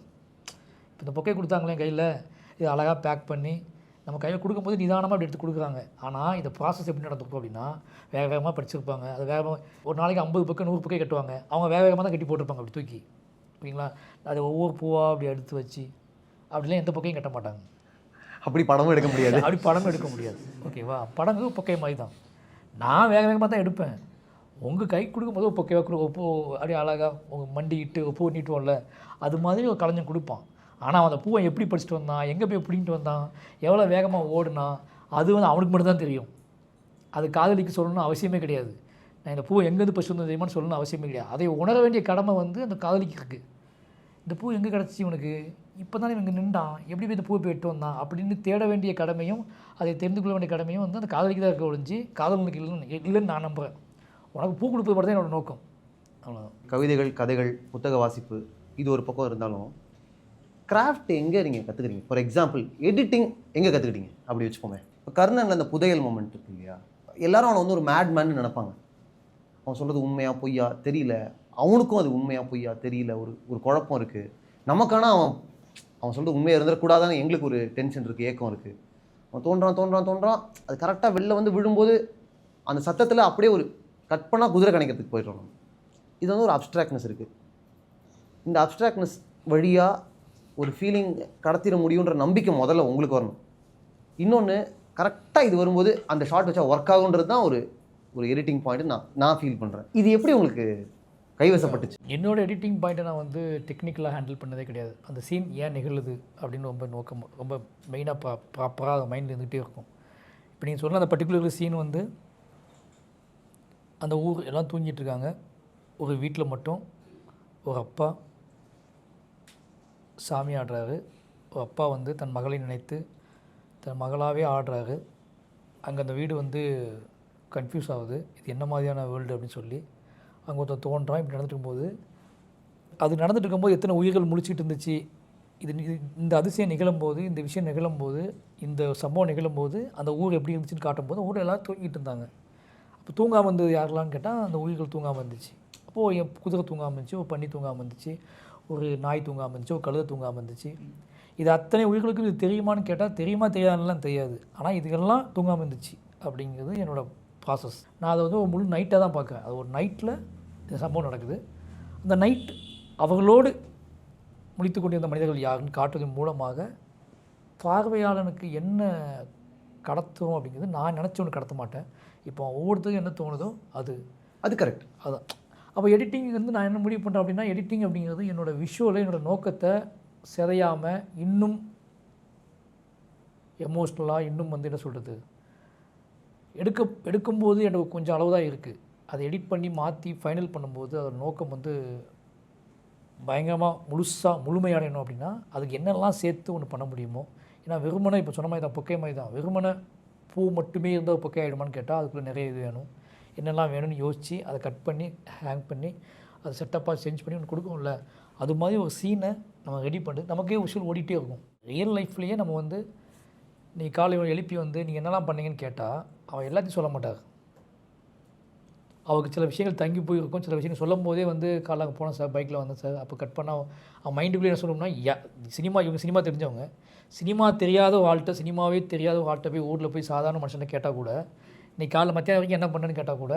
இப்போ இந்த பொக்கை கொடுத்தாங்களே கையில், இதை அழகாக பேக் பண்ணி நம்ம கையில் கொடுக்கும்போது நிதானமாக அப்படி எடுத்து கொடுக்குறாங்க. ஆனால் இந்த ப்ராசஸ் எப்படி நடந்துக்கும் அப்படின்னா, வேக வேகமாக படிச்சிருப்பாங்க. அது வேகமாக ஒரு நாளைக்கு 50 பக்கம் 100 பக்கம் கட்டுவாங்க. அவங்க வேக வேகமாக தான் கட்டி போட்டிருப்பாங்க அப்படி தூக்கி, ஓகேங்களா. அது ஒவ்வொரு பூவாக அப்படி எடுத்து வச்சு அப்படிலாம் எந்த பக்கையும் கட்ட மாட்டாங்க. அப்படி படமும் எடுக்க முடியாது. அப்படி படமும் எடுக்க முடியாது, ஓகேவா. படங்கு பொக்கை மாதிரி தான். நான் வேக வேகமாக தான் எடுப்பேன். உங்கள் கை கொடுக்கும்போது ஒரு பொக்கைவாக கொடுக்கும், பூ அப்படியே அழகாக உங்கள் மண்டிக்கிட்டு பூ நீட்டுவோம்ல, அது மாதிரி ஒரு கலைஞன் கொடுப்பான். ஆனால் அந்த பூவை எப்படி படிச்சுட்டு வந்தான், எங்கே போய் பிடிங்கிட்டு வந்தான், எவ்வளோ வேகமாக ஓடுனா, அது வந்து அவனுக்கு மட்டும் தான் தெரியும். அது காதலிக்கு சொல்லணும்னு அவசியமே கிடையாது. நான் இந்த பூவை எங்கேருந்து படிச்சுட்டு வந்தது தெரியுமான்னு சொல்லணும்னு அவசியமே கிடையாது. அதை உணர வேண்டிய கடமை வந்து அந்த காதலிக்கு இருக்குது. இந்த பூ எங்கே கிடச்சி இவனுக்கு, இப்போ தானே இவங்க நின்றான், எப்படி போய் இந்த பூவை போய் எட்டு வந்தான் அப்படின்னு தேட வேண்டிய கடமையும் அதை தெரிந்து கொள்ள வேண்டிய கடமையும் வந்து அந்த காதலிக்கு தான் இருக்க ஒழிஞ்சு காதலனுக்கு இல்லைன்னு நான் நம்புகிறேன். உனக்கு பூ கொடுப்பது மட்டும் தான் என்னோடய நோக்கம், அவ்வளோதான். கவிதைகள், கதைகள், புத்தக வாசிப்பு இது ஒரு பக்கம் இருந்தாலும், கிராஃப்ட் எங்கே நீங்கள் கற்றுக்குறீங்க? ஃபார் எக்ஸாம்பிள் எடிட்டிங் எங்கே கற்றுக்கிட்டீங்க அப்படி வச்சுக்கோமே. இப்போ கர்ணனில் அந்த புதையல் மொமெண்ட் இருக்கு இல்லையா, எல்லாரும் அவனை வந்து ஒரு மேட்மேன்னு நினைப்பாங்க. அவன் சொல்கிறது உண்மையா பொய்யா தெரியல, அவனுக்கும் அது உண்மையா பொய்யா தெரியல, ஒரு குழப்பம் இருக்குது. நமக்கான அவன் சொல்கிறது உண்மையாக இருந்துடக்கூடாதான்னு எங்களுக்கு ஒரு டென்ஷன் இருக்குது, ஏக்கம் இருக்குது. அவன் தோன்றான் அது கரெக்டாக வெளில வந்து விழும்போது அந்த சத்தத்தில் அப்படியே ஒரு கட் பண்ணால் குதிரை கணிக்கிறதுக்கு போயிடுறோம். இது வந்து ஒரு அப்ட்ராக்ட்னஸ் இருக்குது. இந்த அப்ட்ராக்ட்னஸ் வழியாக ஒரு ஃபீலிங் கடத்திட முடியுன்ற நம்பிக்கை முதல்ல உங்களுக்கு வரணும். இன்னொன்று, கரெக்டாக இது வரும்போது அந்த ஷார்ட் வச்சா ஒர்க் ஆகுன்றது தான் ஒரு எடிட்டிங் பாயிண்ட் நான் ஃபீல் பண்ணுறேன். இது எப்படி உங்களுக்கு கைவசப்பட்டுச்சு? என்னோடய எடிட்டிங் பாயிண்ட்டை நான் வந்து டெக்னிக்கலாக ஹேண்டில் பண்ணதே கிடையாது. அந்த சீன் ஏன் நிகழுது அப்படின்னு ரொம்ப மெயினாக ப்ராப்பராக மைண்டில் இருந்துகிட்டே இருக்கும். இப்போ நீங்கள் சொன்ன அந்த பர்டிகுலர் சீன் வந்து அந்த ஊர் எல்லாம் தூங்கிட்டு இருக்காங்க. ஒரு வீட்டில் மட்டும் ஒரு அப்பா சாமி ஆடுறாரு. ஒரு அப்பா வந்து தன் மகளை நினைத்து தன் மகளாகவே ஆடுறாரு. அங்கே அந்த வீடு வந்து கன்ஃபியூஸ் ஆகுது, இது என்ன மாதிரியான வேர்ல்டு அப்படின்னு சொல்லி. அங்கே ஒருத்தர் தோன்றான். இப்படி நடந்துட்டு இருக்கும்போது, அது நடந்துட்டு இருக்கும்போது எத்தனை உயிர்கள் முழிச்சிட்டு இருந்துச்சு. இந்த அதிசயம் நிகழும்போது, இந்த விஷயம் நிகழும்போது, இந்த சம்பவம் நிகழும்போது அந்த ஊர் எப்படி இருந்துச்சுன்னு காட்டும்போது ஊர் எல்லோரும் தூங்கிட்டு இருந்தாங்க. இப்போ தூங்காமல் இருந்தது யாரெல்லாம்னு கேட்டால் அந்த உயிர்கள் தூங்காமல் இருந்துச்சு. அப்போது என் குதிரை தூங்காமல் இருந்துச்சு, ஒரு பன்னி தூங்காமல் இருந்துச்சு, ஒரு நாய் தூங்காமல் இருந்துச்சு, ஒரு கழுதை தூங்காமல் இருந்துச்சு. இது அத்தனை உயிர்களுக்கு இது தெரியுமான்னு கேட்டால் தெரியுமா தெரியாதுலாம் தெரியாது. ஆனால் இதுக்கெல்லாம் தூங்காமல் இருந்துச்சு அப்படிங்கிறது என்னோடய ப்ராசஸ். நான் அதை வந்து ஒரு முழு நைட்டாக தான் பார்க்குறேன். அது ஒரு நைட்டில் இந்த சம்பவம் நடக்குது. அந்த நைட் அவர்களோடு முழித்து கொண்டிருந்த மனிதர்கள் யாருன்னு காட்டுவதன் மூலமாக பார்வையாளனுக்கு என்ன கடத்தும் அப்படிங்கிறது நான் நினச்ச ஒன்று கடத்த மாட்டேன். இப்போ ஒவ்வொருத்தருக்கும் என்ன தோணுதோ அது கரெக்ட். அதான். அப்போ எடிட்டிங் வந்து நான் என்ன முடிவு பண்ணுறேன் அப்படின்னா, எடிட்டிங் அப்படிங்கிறது என்னோடய விஷுவலை, என்னோடய நோக்கத்தை சிதையாமல் இன்னும் எமோஷ்னலாக இன்னும் வந்து என்ன சொல்கிறது, எடுக்கும்போது எனக்கு கொஞ்சம் அளவு தான் இருக்குது. அதை எடிட் பண்ணி மாற்றி ஃபைனல் பண்ணும்போது அதோட நோக்கம் வந்து பயங்கரமாக முழுமையடையணும் அப்படின்னா அதுக்கு என்னெல்லாம் சேர்த்து ஒன்று பண்ண முடியுமோ. ஏன்னா வெறுமனை இப்போ சொன்ன மாதிரி தான், பொக்கை மாதிரி தான். வெறுமனை பூ மட்டுமே இருந்தால் பொக்கை ஆகிடுமான்னு கேட்டால் அதுக்குள்ளே நிறைய இது வேணும். என்னெல்லாம் வேணும்னு யோசித்து அதை கட் பண்ணி ஹேங் பண்ணி அதை செட்டப்பாக சேஞ்ச் பண்ணி ஒன்று கொடுக்கும்ல. அது மாதிரி ஒரு சீனை நம்ம ரெடி பண்ணிட்டு நமக்கே விஷுவல் ஓடிட்டே இருக்கும். ரியல் லைஃப்லேயே நம்ம வந்து நீ காலையில் எழுப்பி வந்து நீங்கள் என்னெல்லாம் பண்ணீங்கன்னு கேட்டால் அவன் எல்லாத்தையும் சொல்ல மாட்டார். அவருக்கு சில விஷயங்கள் தங்கி போயிருக்கும். சில விஷயங்கள் சொல்லும் போதே வந்து காலைல போனேன் சார், பைக்கில் வந்தேன் சார், அப்போ கட் பண்ணால் அவன் மைண்டுக்குள்ளே என்ன சொல்லணும்னா, இவங்க சினிமா தெரிஞ்சவங்க, சினிமா தெரியாத வாழ்க்கை, சினிமாவே தெரியாத வாழ்க்கை போய் ஊரில் போய் சாதாரண மனுஷனை கேட்டால் கூட, நீ காலைல மத்தியானம் வரைக்கும் என்ன பண்ணேன்னு கேட்டால் கூட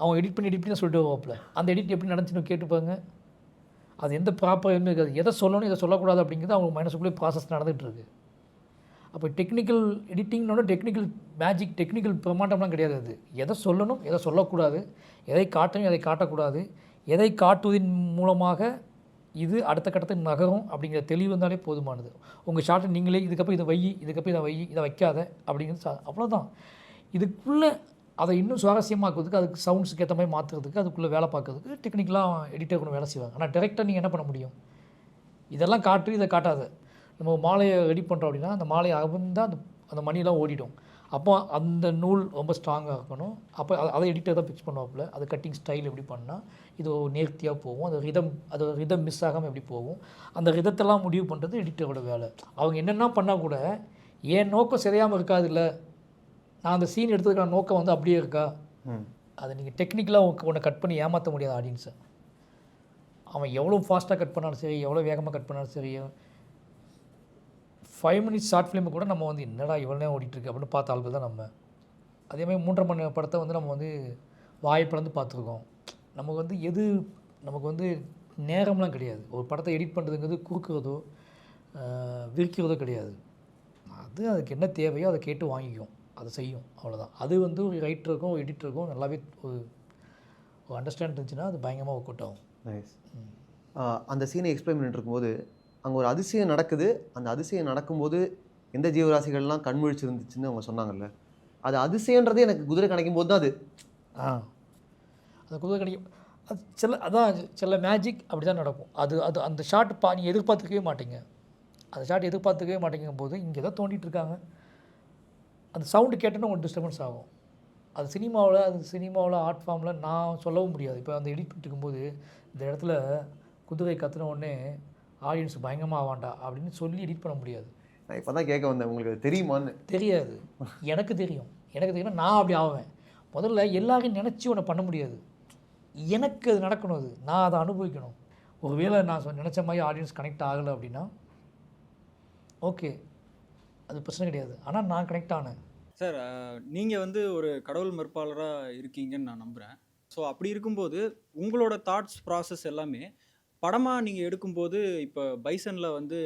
அவன் எடிட் பண்ணி சொல்லிட்டு வருவாப்பில். அந்த எடிட் எப்படி நடந்துச்சுன்னு கேட்டுப்பாங்க. அது எந்த ப்ராப்பர் எதுவுமே இருக்காது. எதை சொல்லணும் எதை சொல்லக்கூடாது அப்படிங்கிறது அவங்க மனசுக்குள்ளே ப்ராசஸ் நடந்துகிட்ருக்கு. அப்போ டெக்னிக்கல் எடிட்டிங்னோட டெக்னிக்கல் மேஜிக், டெக்னிக்கல் பிரமாண்டம்லாம் கிடையாது. அது எதை சொல்லணும் எதை சொல்லக்கூடாது, எதை காட்டணும் எதை காட்டக்கூடாது, எதை காட்டுவதன் மூலமாக இது அடுத்த கட்டத்துக்கு நகரும் அப்படிங்கிற தெளிவு இருந்தாலே போதுமானது. உங்கள் ஷார்ட்டை நீங்களே இதுக்கப்புறம் இதை இதுக்கப்புறம் இதை வைக்காத அப்படிங்கிறது அவ்வளோதான். இதுக்குள்ளே அதை இன்னும் சுவாரஸ்யமாக்குறதுக்கு, அதுக்கு சவுண்ட்ஸுக்கு ஏற்ற மாதிரி மாற்றுறதுக்கு, அதுக்குள்ளே வேலை பார்க்கறதுக்கு டெக்னிக்கலாக எடிட்டர் கூட வேலை செய்வாங்க. ஆனால் டேரெக்டாக நீங்கள் என்ன பண்ண முடியும், இதெல்லாம் காட்டு இதை காட்டாத. நம்ம மாலையை ரெடி பண்ணுறோம் அப்படின்னா அந்த மாலையை அகர்ந்தால் அந்த மணிலாம் ஓடிடும். அப்போ அந்த நூல் ரொம்ப ஸ்ட்ராங்காக இருக்கணும். அப்போ அதை எடிட்டர் தான் பிக்ஸ் பண்ணுவாப்புல. அது கட்டிங் ஸ்டைல் எப்படி பண்ணால் இது நேர்த்தியாக போகும், அது ரிதம் மிஸ் ஆகாமல் எப்படி போகும், அந்த ரிதத்தெல்லாம் முடிவு பண்ணுறது எடிட்டரோட வேலை. அவங்க என்னென்னா பண்ணால் கூட என் நோக்கம் சிதையாமல் இருக்காது. இல்லை நான் அந்த சீன் எடுத்ததுக்கான நோக்கம் வந்து அப்படியே இருக்கா, அதை நீங்கள் டெக்னிக்கலாக ஒன்று கட் பண்ணி ஏமாற்ற முடியாது ஆடியன்ஸை. அவன் எவ்வளோ ஃபாஸ்ட்டாக கட் பண்ணாலும் சரி, எவ்வளோ வேகமாக கட் பண்ணாலும் சரி, 5 minutes ஷார்ட் ஃபிலிமு கூட நம்ம வந்து என்னடா இவ்வளோ நேரம் ஓடிட்டுருக்கு அப்படின்னு பார்த்த ஆளுக்கு தான் நம்ம. அதேமாதிரி 3.5 மணி படத்தை வந்து நம்ம வந்து வாயை பிளந்து பார்த்துருக்கோம். நமக்கு வந்து நேரம்லாம் கிடையாது. ஒரு படத்தை எடிட் பண்ணுறதுங்கிறது குறுக்கிறதோ விரிக்கிறதோ கிடையாது. அதுக்கு என்ன தேவையோ அதை கேட்டு வாங்கிக்கும், அதை செய்யும், அவ்வளோதான். அது வந்து ஒரு ரைட்டருக்கும் ஒரு எடிட்டருக்கும் நல்லாவே ஒரு அண்டர்ஸ்டாண்ட் இருந்துச்சுன்னா அது பயங்கரமாக ஒர்க் அவுட் ஆகும். நைஸ். அந்த சீனை எக்ஸ்பிளைன் பண்ணிட்டு இருக்கும்போது அங்கே ஒரு அதிசயம் நடக்குது. அந்த அதிசயம் நடக்கும்போது எந்த ஜீவராசிகள்லாம் கண்முழிச்சு இருந்துச்சுன்னு அவங்க சொன்னாங்கல்ல, அது அதிசயன்றதே எனக்கு குதிரை கிடைக்கும் போது தான் அது அந்த குதிரை கிடைக்கும். அது சில மேஜிக் அப்படி தான் நடக்கும். அது அந்த ஷாட் நீங்கள் எதிர்பார்த்துக்கவே மாட்டீங்க. அந்த ஷாட் எதிர்பார்த்துக்கவே மாட்டேங்கும் போது இங்கே தான் தோண்டிகிட்டு இருக்காங்க, அந்த சவுண்டு கேட்டோன்னா உங்களுக்கு டிஸ்டர்பன்ஸ் ஆகும். அது சினிமாவில் ஆர்ட் ஃபார்மில் நான் சொல்லவும் முடியாது. இப்போ அந்த எடிட் பண்ணிட்டு இருக்கும்போது இந்த இடத்துல குதிரை கத்துன உடனே ஆடியன்ஸ் பயங்கரமாக ஆவாண்டா அப்படின்னு சொல்லி எடிட் பண்ண முடியாது. நான் இப்போ தான் கேட்க வந்தேன், உங்களுக்கு அது தெரியுமான்னு. தெரியாது, எனக்கு தெரியும். நான் அப்படி ஆவேன். முதல்ல எல்லாரையும் நினச்சி ஒன்று பண்ண முடியாது. எனக்கு அது நடக்கணும், அது நான் அதை அனுபவிக்கணும். ஒருவேளை நான் நினச்ச மாதிரி ஆடியன்ஸ் கனெக்ட் ஆகலை அப்படின்னா ஓகே, அது பிரச்சனை கிடையாது. ஆனால் நான் கனெக்ட் ஆனேன். சார், நீங்கள் வந்து ஒரு கடவுள் மறுப்பாளராக இருக்கீங்கன்னு நான் நம்புகிறேன். ஸோ அப்படி இருக்கும்போது உங்களோட தாட்ஸ் ப்ராசஸ் எல்லாமே படமாக நீங்கள் எடுக்கும்போது, இப்போ பைசனில் வந்து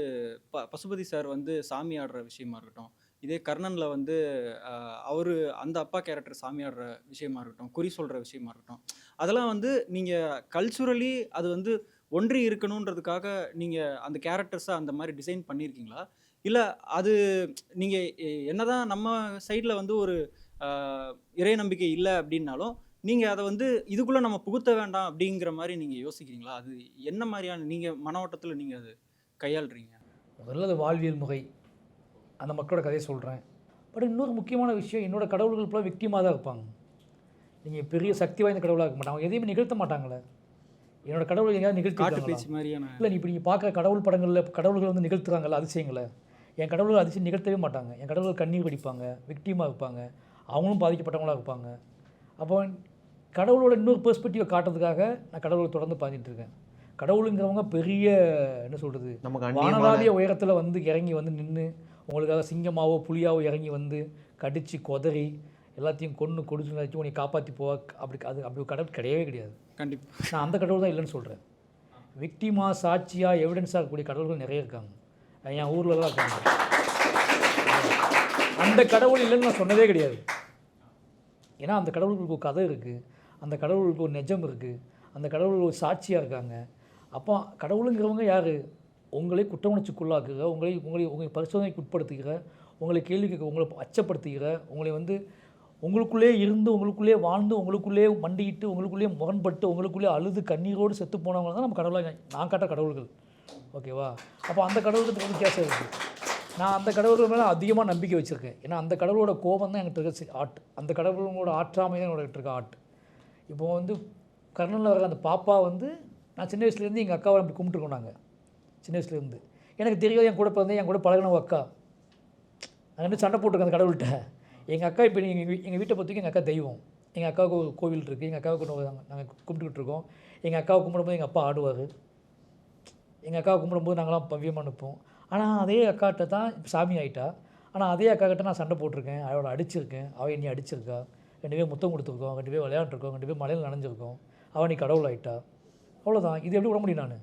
பசுபதி சார் வந்து சாமி ஆடுற விஷயமா இருக்கட்டும், இதே கர்ணனில் வந்து அவர் அந்த அப்பா கேரக்டர் சாமி ஆடுற விஷயமா இருக்கட்டும், குறி சொல்கிற விஷயமா இருக்கட்டும், அதெல்லாம் வந்து நீங்கள் கல்ச்சுரலி அது வந்து ஒன்றி இருக்கணுன்றதுக்காக நீங்கள் அந்த கேரக்டர்ஸை அந்த மாதிரி டிசைன் பண்ணியிருக்கீங்களா? இல்லை அது நீங்கள் என்னதான் நம்ம சைடில் வந்து ஒரு இறை நம்பிக்கை இல்லை அப்படின்னாலும் நீங்கள் அதை வந்து இதுக்குள்ளே நம்ம புகுத்த வேண்டாம் அப்படிங்கிற மாதிரி நீங்கள் யோசிக்கிறீங்களா? அது என்ன மாதிரியான நீங்கள் மன ஓட்டத்தில் நீங்கள் அது கையாளுறீங்க? முதல்ல அது வாழ்வியல் முறை, அந்த மக்களோட கதையை சொல்கிறேன். பட் இன்னொரு முக்கியமான விஷயம், என்னோடய கடவுள்கள் போல விக்டிமாக தான் இருப்பாங்க. நீங்கள் பெரிய சக்தி வாய்ந்த கடவுளாக இருக்க மாட்டாங்க, எதையுமே நிகழ்த்த மாட்டாங்களே. என்னோடய கடவுள் எங்கேயாவது நிகழ்த்தி பேச்சு மாதிரியான இல்லை. இப்போ நீங்கள் பார்க்குற கடவுள் படங்களில் கடவுள்கள் வந்து நிகழ்த்துறாங்கல்ல அதிசயங்களை, என் கடவுள்கள் அதிசயம் நிகழ்த்தவே மாட்டாங்க. என் கடவுள்கள் கண்ணீர் வடிப்பாங்க, விக்டிமாக இருப்பாங்க, அவங்களும் பாதிக்கப்பட்டவங்களாக இருப்பாங்க. அப்போ கடவுளோட இன்னொரு பெர்ஸ்பெக்டிவை காட்டுறதுக்காக நான் கடவுளை தொடர்ந்து பாடிட்டு இருக்கேன். கடவுளுங்கிறவங்க பெரிய என்ன சொல்கிறது, நமக்கு அந்நியமான வானளாவிய உயரத்தில் வந்து இறங்கி வந்து நின்று உங்களுக்காக சிங்கமாவோ புலியாவோ இறங்கி வந்து கடித்து கொதறி எல்லாத்தையும் கொன்று கொடுத்து வச்சு உன்னை காப்பாற்றி போவா, அப்படி கடவுள் கிடையவே கிடையாது. கண்டிப்பாக நான் அந்த கடவுள் தான் இல்லைன்னு சொல்கிறேன். விக்டிமா, சாட்சியாக, எவிடன்ஸாக இருக்கக்கூடிய கடவுள்கள் நிறைய இருக்காங்க. என் ஊர்லலாம் இருக்காங்க. அந்த கடவுள் இல்லைன்னு நான் சொன்னதே கிடையாது. ஏன்னா அந்த கடவுளுக்கு ஒரு கதை இருக்குது, அந்த கடவுளுக்கு ஒரு நெஜம் இருக்குது, அந்த கடவுள் ஒரு சாட்சியாக இருக்காங்க. அப்போ கடவுளுங்கிறவங்க யார்? உங்களை குற்ற உணர்ச்சிக்குள்ளாக்குகிற, உங்களை பரிசோதனைக்கு உட்படுத்துகிற, உங்களை கேள்விக்கு உங்களை அச்சப்படுத்துகிற, உங்களை வந்து உங்களுக்குள்ளே இருந்து, உங்களுக்குள்ளே வாழ்ந்து, உங்களுக்குள்ளே மண்டியிட்டு, உங்களுக்குள்ளே முரண்பட்டு, உங்களுக்குள்ளே அழுது கண்ணீரோடு செத்து போனவங்க தான் நம்ம கடவுளாக நான் காட்டுற கடவுள்கள். ஓகேவா? அப்போ அந்த கடவுளுக்கு வித்தியாசம் இருக்குது. நான் அந்த கடவுள்கள் மேலே அதிகமாக நம்பிக்கை வச்சுருக்கேன். ஏன்னா அந்த கடவுளோட கோபம் தான் என்கிட்ட இருக்க ஆர்ட், அந்த கடவுளோட ஆற்றாமை தான் என்னோட இருக்க ஆர்ட். இப்போ வந்து கர்னலில் வர அந்த பாப்பா வந்து நான் சின்ன வயசுலேருந்து எங்கள் அக்காவை அப்படி கும்பிட்டுருக்கோம். நாங்கள் சின்ன வயசுலேருந்து எனக்கு தெரியாது, என் கூட பிறந்தேன், என் கூட பழகின அக்கா. நான் வந்து சண்டை போட்டிருக்கேன் அந்த கடவுள்கிட்ட. எங்கள் அக்கா இப்போ எங்கள் வீட்டை பொறுத்தவரைக்கும் எங்கள் அக்கா தெய்வம். எங்கள் அக்காவுக்கு ஒரு கோவில் இருக்குது, எங்கள் அக்காவுக்கு நாங்கள் கும்பிட்டுக்கிட்டு இருக்கோம். எங்கள் அக்காவை கும்பிடும்போது எங்கள் அப்பா ஆடுவார். எங்கள் அக்காவை கும்பிடும்போது நாங்களாம் பவ்யமாக நிற்போம். ஆனால் அதே அக்காட்ட தான் இப்போ சாமி ஆகிட்டா. ஆனால் அதே அக்காக்கிட்ட நான் சண்டை போட்டிருக்கேன், அவளை அடிச்சிருக்கேன், அவள் என்னை அடிச்சிருக்கா, 2 பேர் முத்தம் கொடுத்துருக்கோம், 2 பேர் விளையாண்டுருக்கோம், 2 பேர் மலையில் நனைஞ்சிருக்கோம். அவள் நீ கடவுள் ஆகிட்டா. அவ்வளோதான். இது எப்படி விட முடியும்? நான்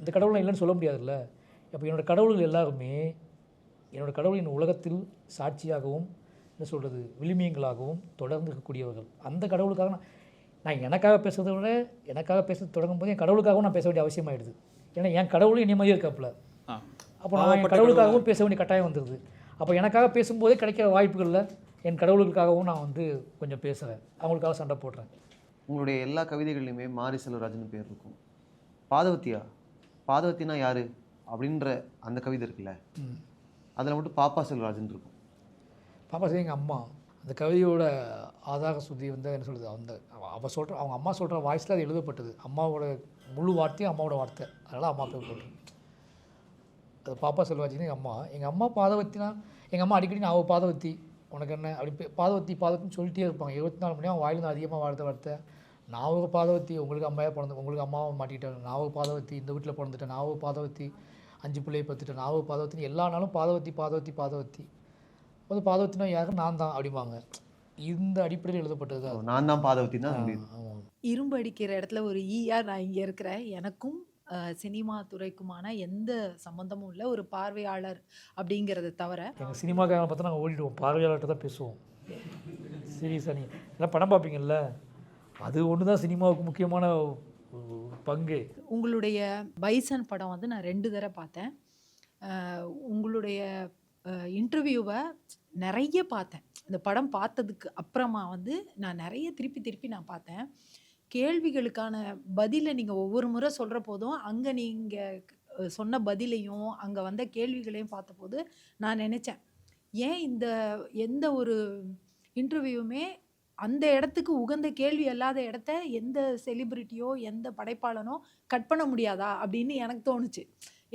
இந்த கடவுளை இல்லைன்னு சொல்ல முடியாதுல்ல. அப்போ என்னோடய கடவுள்கள் எல்லாருமே என்னோடய கடவுள் இந்த உலகத்தில் சாட்சியாகவும் என்ன சொல்கிறது விளிமியங்களாகவும் தொடர்ந்து இருக்கக்கூடியவர்கள். அந்த கடவுளுக்காக நான் எனக்காக பேசுகிறத விட எனக்காக பேச தொடங்கும் போது என் கடவுளுக்காகவும் நான் பேச வேண்டிய அவசியமாகிடுது. ஏன்னா என் கடவுளும் என்னை மாதிரி இருக்காப்புல. அப்போ நான் என் கடவுளுக்காகவும் பேச வேண்டிய கட்டாயம் வந்துடுது. அப்போ எனக்காக பேசும்போதே கிடைக்கிற வாய்ப்புகளில் என் கடவுளுக்காகவும் நான் வந்து கொஞ்சம் பேசுகிறேன், அவங்களுக்காக சண்டை போடுறேன். உங்களுடைய எல்லா கவிதைகள்லையுமே மாரி செல்வராஜன் பேர் இருக்கும். பாதவத்தினா யார் அப்படின்ற அந்த கவிதை இருக்குல்ல, அதில் மட்டும் பாப்பா செல்வராஜன் இருக்கும். பாப்பா செல்வம் எங்கள் அம்மா. அந்த கவிதையோட ஆதார சுத்தி வந்து என்ன சொல்கிறது, அவள் சொல்கிற அவங்க அம்மா சொல்கிற வாய்ஸில் அது எழுதப்பட்டது. அம்மாவோட முழு வார்த்தையும் அம்மாவோட வார்த்தை, அதனால் அம்மா பேர் போட்டு அது பாப்பா செல்வராஜன் எங்கள் அம்மா பாதவத்தினா எங்கள் அம்மா அடிக்கடி நான் அவள் பாதவத்தி உனக்கு என்ன அப்படி பாதவத்தின்னு சொல்லிட்டே இருப்பாங்க. 24 மணி நேரம் வாயிலிருந்து அதிகமாக வார்த்தை நான் ஒரு பாதவத்தி, உங்களுக்கு அம்மையாக பிறந்து உங்களுக்கு அம்மாவை மாட்டிக்கிட்டேன், நான் ஒரு பாதவத்தி, இந்த வீட்டில் பிறந்துட்டேன், நான் ஒரு பாதவத்தி, 5 பிள்ளையை பத்துட்டேன், நான் ஒரு பாதவத்தின்னு எல்லா நாளும் பாதவத்தி வந்து பாதவத்தினா யாரும் நான் தான் அப்படிம்பாங்க. இந்த அடிப்படையில் எழுதப்பட்டது தான். நான் தான் பாதவத்தி தான். ஆமாம். இரும்பு அடிக்கிற இடத்துல ஒரு ஈயா நான் இங்கே இருக்கிறேன். எனக்கும் சினிமா துறைக்குமான எந்த சம்மந்தமும் இல்லை, ஒரு பார்வையாளர் அப்படிங்கிறத தவிர. எங்கள் சினிமாக்காக பார்த்தா நாங்கள் ஓடிடுவோம், பார்வையாளர்கிட்ட தான் பேசுவோம். சீரியஸாக நீங்கள் எல்லாம் படம் பார்ப்பீங்கள்ல, அது ஒன்று தான் சினிமாவுக்கு முக்கியமான பங்கு. உங்களுடைய பைசன் படம் வந்து நான் 2 தடவை பார்த்தேன். உங்களுடைய இன்டர்வியூவை நிறைய பார்த்தேன். இந்த படம் பார்த்ததுக்கு அப்புறமா வந்து நான் நிறைய திருப்பி நான் பார்த்தேன். கேள்விகளுக்கான பதிலை நீங்கள் ஒவ்வொரு முறை சொல்கிற போதும் அங்கே நீங்கள் சொன்ன பதிலையும் அங்கே வந்த கேள்விகளையும் பார்த்தபோது நான் நினச்சேன், ஏன் எந்த ஒரு இன்டர்வியூமே அந்த இடத்துக்கு உகந்த கேள்வி அல்லாத இடத்த எந்த செலிபிரிட்டியோ எந்த படைப்பாளனோ கட் பண்ண முடியாதா அப்படின்னு எனக்கு தோணுச்சு.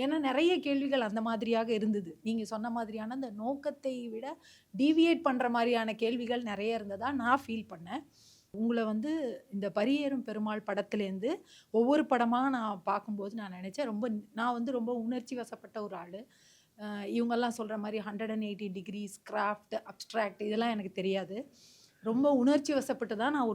ஏன்னா நிறைய கேள்விகள் அந்த மாதிரியாக இருந்தது. நீங்கள் சொன்ன மாதிரியான அந்த நோக்கத்தை விட டீவியேட் பண்ணுற மாதிரியான கேள்விகள் நிறைய இருந்ததா நான் ஃபீல் பண்ணேன். உங்களை வந்து இந்த பரியேறும் பெருமாள் படத்துலேருந்து ஒவ்வொரு படமாக நான் பார்க்கும்போது நான் நினச்சேன், நான் வந்து ரொம்ப உணர்ச்சி வசப்பட்ட ஒரு ஆள். இவங்கெல்லாம் சொல்கிற மாதிரி 180 டிகிரிஸ் கிராஃப்ட் அப்ட்ராக்ட் இதெல்லாம் எனக்கு தெரியாது. ரொம்ப உணர்ச்சி வசப்பட்டு தான் நான்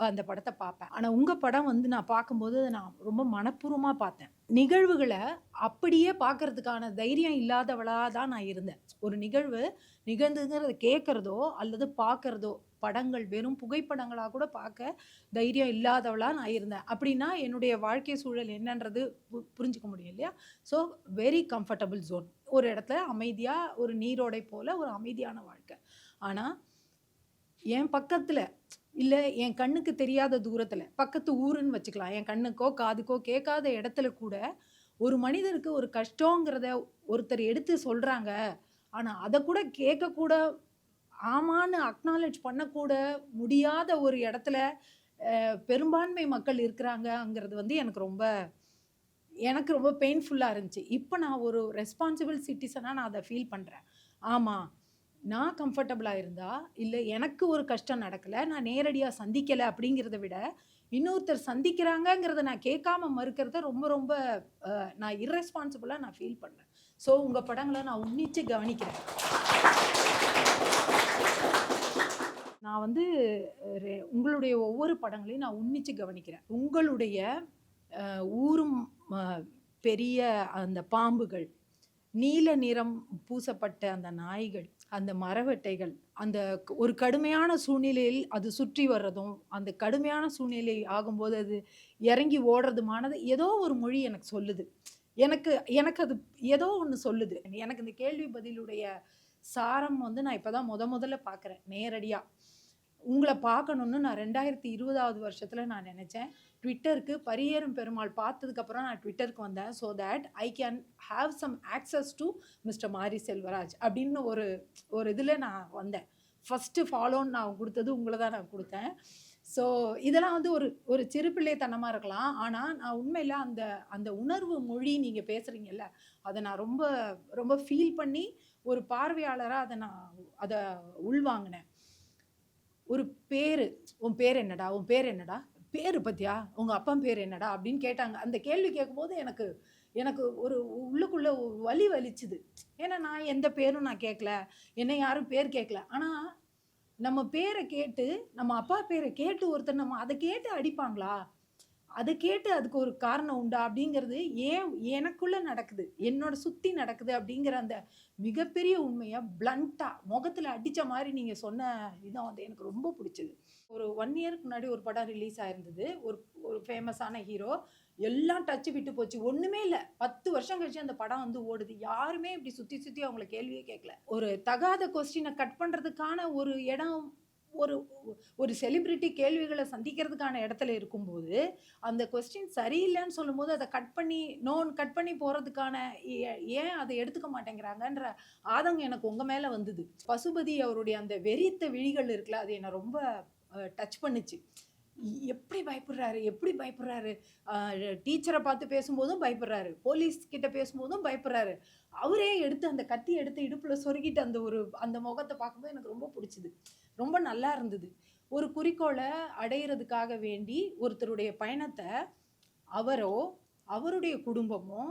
அந்த படத்தை பார்ப்பேன். ஆனால் உங்கள் படம் வந்து நான் பார்க்கும்போது நான் ரொம்ப மனப்பூர்வமாக பார்த்தேன். நிகழ்வுகளை அப்படியே பார்க்கறதுக்கான தைரியம் இல்லாதவளாக தான் நான் இருந்தேன். ஒரு நிகழ்வு நிகழ்ந்துங்கிறத கேட்குறதோ அல்லது பார்க்குறதோ, படங்கள் வெறும் புகைப்படங்களாக கூட பார்க்க தைரியம் இல்லாதவளாக நான் இருந்தேன். அப்படின்னா என்னுடைய வாழ்க்கை சூழல் என்னன்றது புரிஞ்சுக்க முடியும் இல்லையா? So very comfortable zone. ஒரு இடத்துல அமைதியாக ஒரு நீரோடை போல் ஒரு அமைதியான வாழ்க்கை. ஆனால் என் பக்கத்தில் இல்லை, என் கண்ணுக்கு தெரியாத தூரத்தில், பக்கத்து ஊருன்னு வச்சுக்கலாம், என் கண்ணுக்கோ காதுக்கோ கேட்காத இடத்துல கூட ஒரு மனிதருக்கு ஒரு கஷ்டங்கிறத ஒருத்தர் எடுத்து சொல்கிறாங்க. ஆனால் அதை கூட கேட்கக்கூட ஆமான்னு அக்னாலேஜ் பண்ணக்கூட முடியாத ஒரு இடத்துல பெரும்பான்மை மக்கள் இருக்கிறாங்கங்கிறது வந்து எனக்கு ரொம்ப பெயின்ஃபுல்லாக இருந்துச்சு. இப்போ நான் ஒரு ரெஸ்பான்சிபிள் சிட்டிசனாக நான் அதை ஃபீல் பண்ணுறேன். ஆமாம், நான் கம்ஃபர்டபுளாக இருந்தா, இல்லை எனக்கு ஒரு கஷ்டம் நடக்கலை, நான் நேரடியாக சந்திக்கலை அப்படிங்கிறத விட, இன்னொருத்தர் சந்திக்கிறாங்கங்கிறத நான் கேட்காம மறுக்கிறத ரொம்ப ரொம்ப நான் இர்ரெஸ்பான்சிபிளாக நான் ஃபீல் பண்ணுறேன். ஸோ உங்கள் படங்களை நான் உன்னிச்சு கவனிக்கிறேன். நான் வந்து உங்களுடைய ஒவ்வொரு படங்களையும் நான் உன்னிச்சு கவனிக்கிறேன். உங்களுடைய ஊரும் பெரிய அந்த பாம்புகள், நீல நிறம் பூசப்பட்ட அந்த நாய்கள், அந்த மரவெட்டைகள், அந்த ஒரு கடுமையான சூழ்நிலையில் அது சுற்றி வர்றதும், அந்த கடுமையான சூழ்நிலை ஆகும்போது அது இறங்கி ஓடுறதுமானது ஏதோ ஒரு மொழி எனக்கு சொல்லுது. எனக்கு எனக்கு அது ஏதோ ஒன்று சொல்லுது. எனக்கு இந்த கேள்வி பதிலுடைய சாரம் வந்து நான் இப்போ தான் முதல்ல பார்க்குறேன் நேரடியாக. உங்களை பார்க்கணுன்னு நான் 2020வது வருஷத்தில் நான் நினச்சேன். ட்விட்டருக்கு பரியேறும் பெருமாள் பார்த்ததுக்கப்புறம் நான் ட்விட்டருக்கு வந்தேன். So that I can have some access to mister Mari Selvaraj அப்படின்னு ஒரு இதில் நான் வந்தேன். ஃபஸ்ட்டு ஃபாலோன்னு நான் கொடுத்தது உங்களை தான் நான் கொடுத்தேன். ஸோ இதெல்லாம் வந்து ஒரு சிறு பிள்ளைத்தனமாக இருக்கலாம். ஆனால் நான் உண்மையில் அந்த உணர்வு மொழி நீங்கள் பேசுகிறீங்கல்ல, அதை நான் ரொம்ப ரொம்ப ஃபீல் பண்ணி ஒரு பார்வையாளராக அதை உள்வாங்கினேன். ஒரு பேர், உன் பேர் என்னடா, உன் பேர் என்னடா, பேர் பற்றியா, உங்கள் அப்பா பேர் என்னடா அப்படின்னு கேட்டாங்க. அந்த கேள்வி கேட்கும்போது எனக்கு ஒரு உள்ளுக்குள்ளே வலி வலிச்சுது. ஏன்னா நான் எந்த பேரும் நான் கேட்கல, என்னை யாரும் பேர் கேட்கல. ஆனால் நம்ம பேரை கேட்டு, நம்ம அப்பா பேரை கேட்டு ஒருத்தர் நம்ம அதை கேட்டு அடிப்பாங்களா, அதை கேட்டு அதுக்கு ஒரு காரணம் உண்டா அப்படிங்கிறது எனக்குள்ளே நடக்குது, என்னோட சுற்றி நடக்குது அப்படிங்கிற அந்த மிகப்பெரிய உண்மையை பிளண்ட்டாக முகத்தில் அடித்த மாதிரி நீங்கள் சொன்ன இதான் வந்து எனக்கு ரொம்ப பிடிச்சது. ஒரு 1 இயருக்கு முன்னாடி ஒரு படம் ரிலீஸ் ஆயிருந்தது. ஒரு ஃபேமஸான ஹீரோ, எல்லாம் டச்சு விட்டு போச்சு, ஒன்றுமே இல்லை. 10 வருஷம் கழிச்சு அந்த படம் வந்து ஓடுது. யாருமே இப்படி சுற்றி அவங்கள கேள்வியே கேட்கல. ஒரு தகாத கொஸ்டினை கட் பண்ணுறதுக்கான ஒரு இடம், ஒரு செலிபிரிட்டி கேள்விகளை சந்திக்கிறதுக்கான இடத்துல இருக்கும்போது, அந்த கொஸ்டின் சரியில்லைன்னு சொல்லும்போது அதை கட் பண்ணி போகிறதுக்கான ஏன் அதை எடுத்துக்க மாட்டேங்கிறாங்கன்ற ஆதங்கம் எனக்கு உங்கள் மேலே வந்தது. பசுபதி அவருடைய அந்த வெறித்த விழிகள் இருக்குல்ல, அது என்னை ரொம்ப டச் பண்ணுச்சு. எப்படி பயப்படுறாரு, டீச்சரை பார்த்து பேசும்போதும் பயப்படுறாரு, போலீஸ் கிட்ட பேசும்போதும் பயப்படுறாரு. அவரே எடுத்து அந்த கத்தி எடுத்து இடுப்பில் சொருகிட்டு அந்த முகத்தை பார்க்கும்போது எனக்கு ரொம்ப பிடிச்சிது, ரொம்ப நல்லா இருந்தது. ஒரு குறிக்கோளை அடையிறதுக்காக வேண்டி ஒருத்தருடைய பயணத்தை அவருடைய குடும்பமோ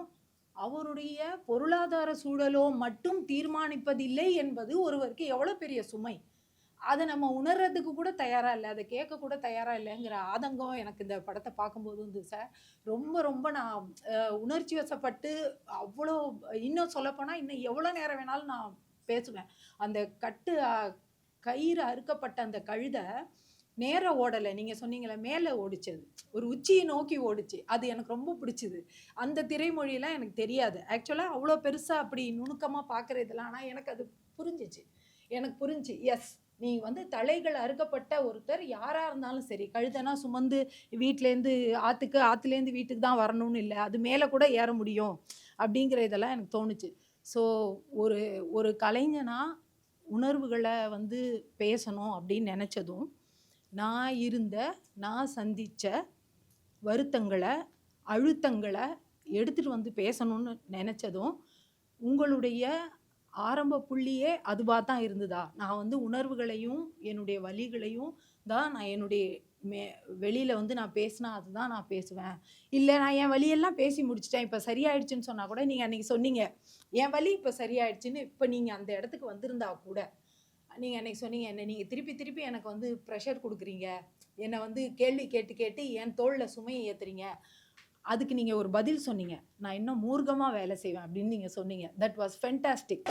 அவருடைய பொருளாதார சூழலோ மட்டும் தீர்மானிப்பதில்லை என்பது ஒருவருக்கு எவ்வளோ பெரிய சுமை. அதை நம்ம உணர்றதுக்கு கூட தயாராக இல்லை, அதை கேட்க கூட தயாராக இல்லைங்கிற ஆதங்கம் எனக்கு இந்த படத்தை பார்க்கும்போது வந்து சார் ரொம்ப ரொம்ப நான் உணர்ச்சி வசப்பட்டு, அவ்வளோ இன்னும் சொல்லப்போனால் இன்னும் எவ்வளோ நேரம் வேணாலும் நான் பேசுவேன். அந்த கயிறு அறுக்கப்பட்ட அந்த கழுதை நேராக ஓடலை, நீங்கள் சொன்னீங்களே மேலே ஓடிச்சது, ஒரு உச்சியை நோக்கி ஓடிச்சு. அது எனக்கு ரொம்ப பிடிச்சிது. அந்த திரைமொழியெல்லாம் எனக்கு தெரியாது ஆக்சுவலாக, அவ்வளோ பெருசாக அப்படி நுணுக்கமாக பார்க்குறதெல்லாம். ஆனால் எனக்கு அது புரிஞ்சிச்சு. எஸ், நீ வந்து தலைகள் அறுக்கப்பட்ட ஒருத்தர் யாராக இருந்தாலும் சரி, கழுதைனா சுமந்து வீட்டிலேருந்து ஆற்றுலேருந்து வீட்டுக்கு தான் வரணும்னு இல்லை, அது மேலே கூட ஏற முடியும் அப்படிங்கிற இதெல்லாம் எனக்கு தோணுச்சு. ஸோ ஒரு கலைஞனா உணர்வுகளை வந்து பேசணும் அப்படின்னு நினச்சதும், நான் சந்தித்த வருத்தங்களை, அழுத்தங்களை எடுத்துகிட்டு வந்து பேசணும்னு நினச்சதும், உங்களுடைய ஆரம்ப புள்ளியே அதுவாக தான் இருந்ததா? நான் வந்து உணர்வுகளையும் என்னுடைய வலிகளையும் தான் நான் என்னுடைய வெளியில் வந்து நான் பேசினா அதுதான் நான் பேசுவேன். இல்லை நான் என் வலியெல்லாம் பேசி முடிச்சிட்டேன், இப்போ சரியாயிடுச்சுன்னு சொன்னால் கூட, நீங்கள் அன்றைக்கி சொன்னீங்க என் வலி இப்போ சரியாயிடுச்சுன்னு, இப்போ நீங்கள் அந்த இடத்துக்கு வந்திருந்தா கூட, நீங்கள் அன்றைக்கி சொன்னீங்க என்னை நீங்கள் திருப்பி எனக்கு வந்து ப்ரெஷர் கொடுக்குறீங்க, என்னை வந்து கேள்வி கேட்டு என் தோளில் சுமையை ஏற்றுறீங்க. அதுக்கு நீங்கள் ஒரு பதில் சொன்னீங்க, நான் இன்னும் மூர்க்கமாக வேலை செய்வேன் அப்படின்னு நீங்கள் சொன்னீங்க. That was fantastic.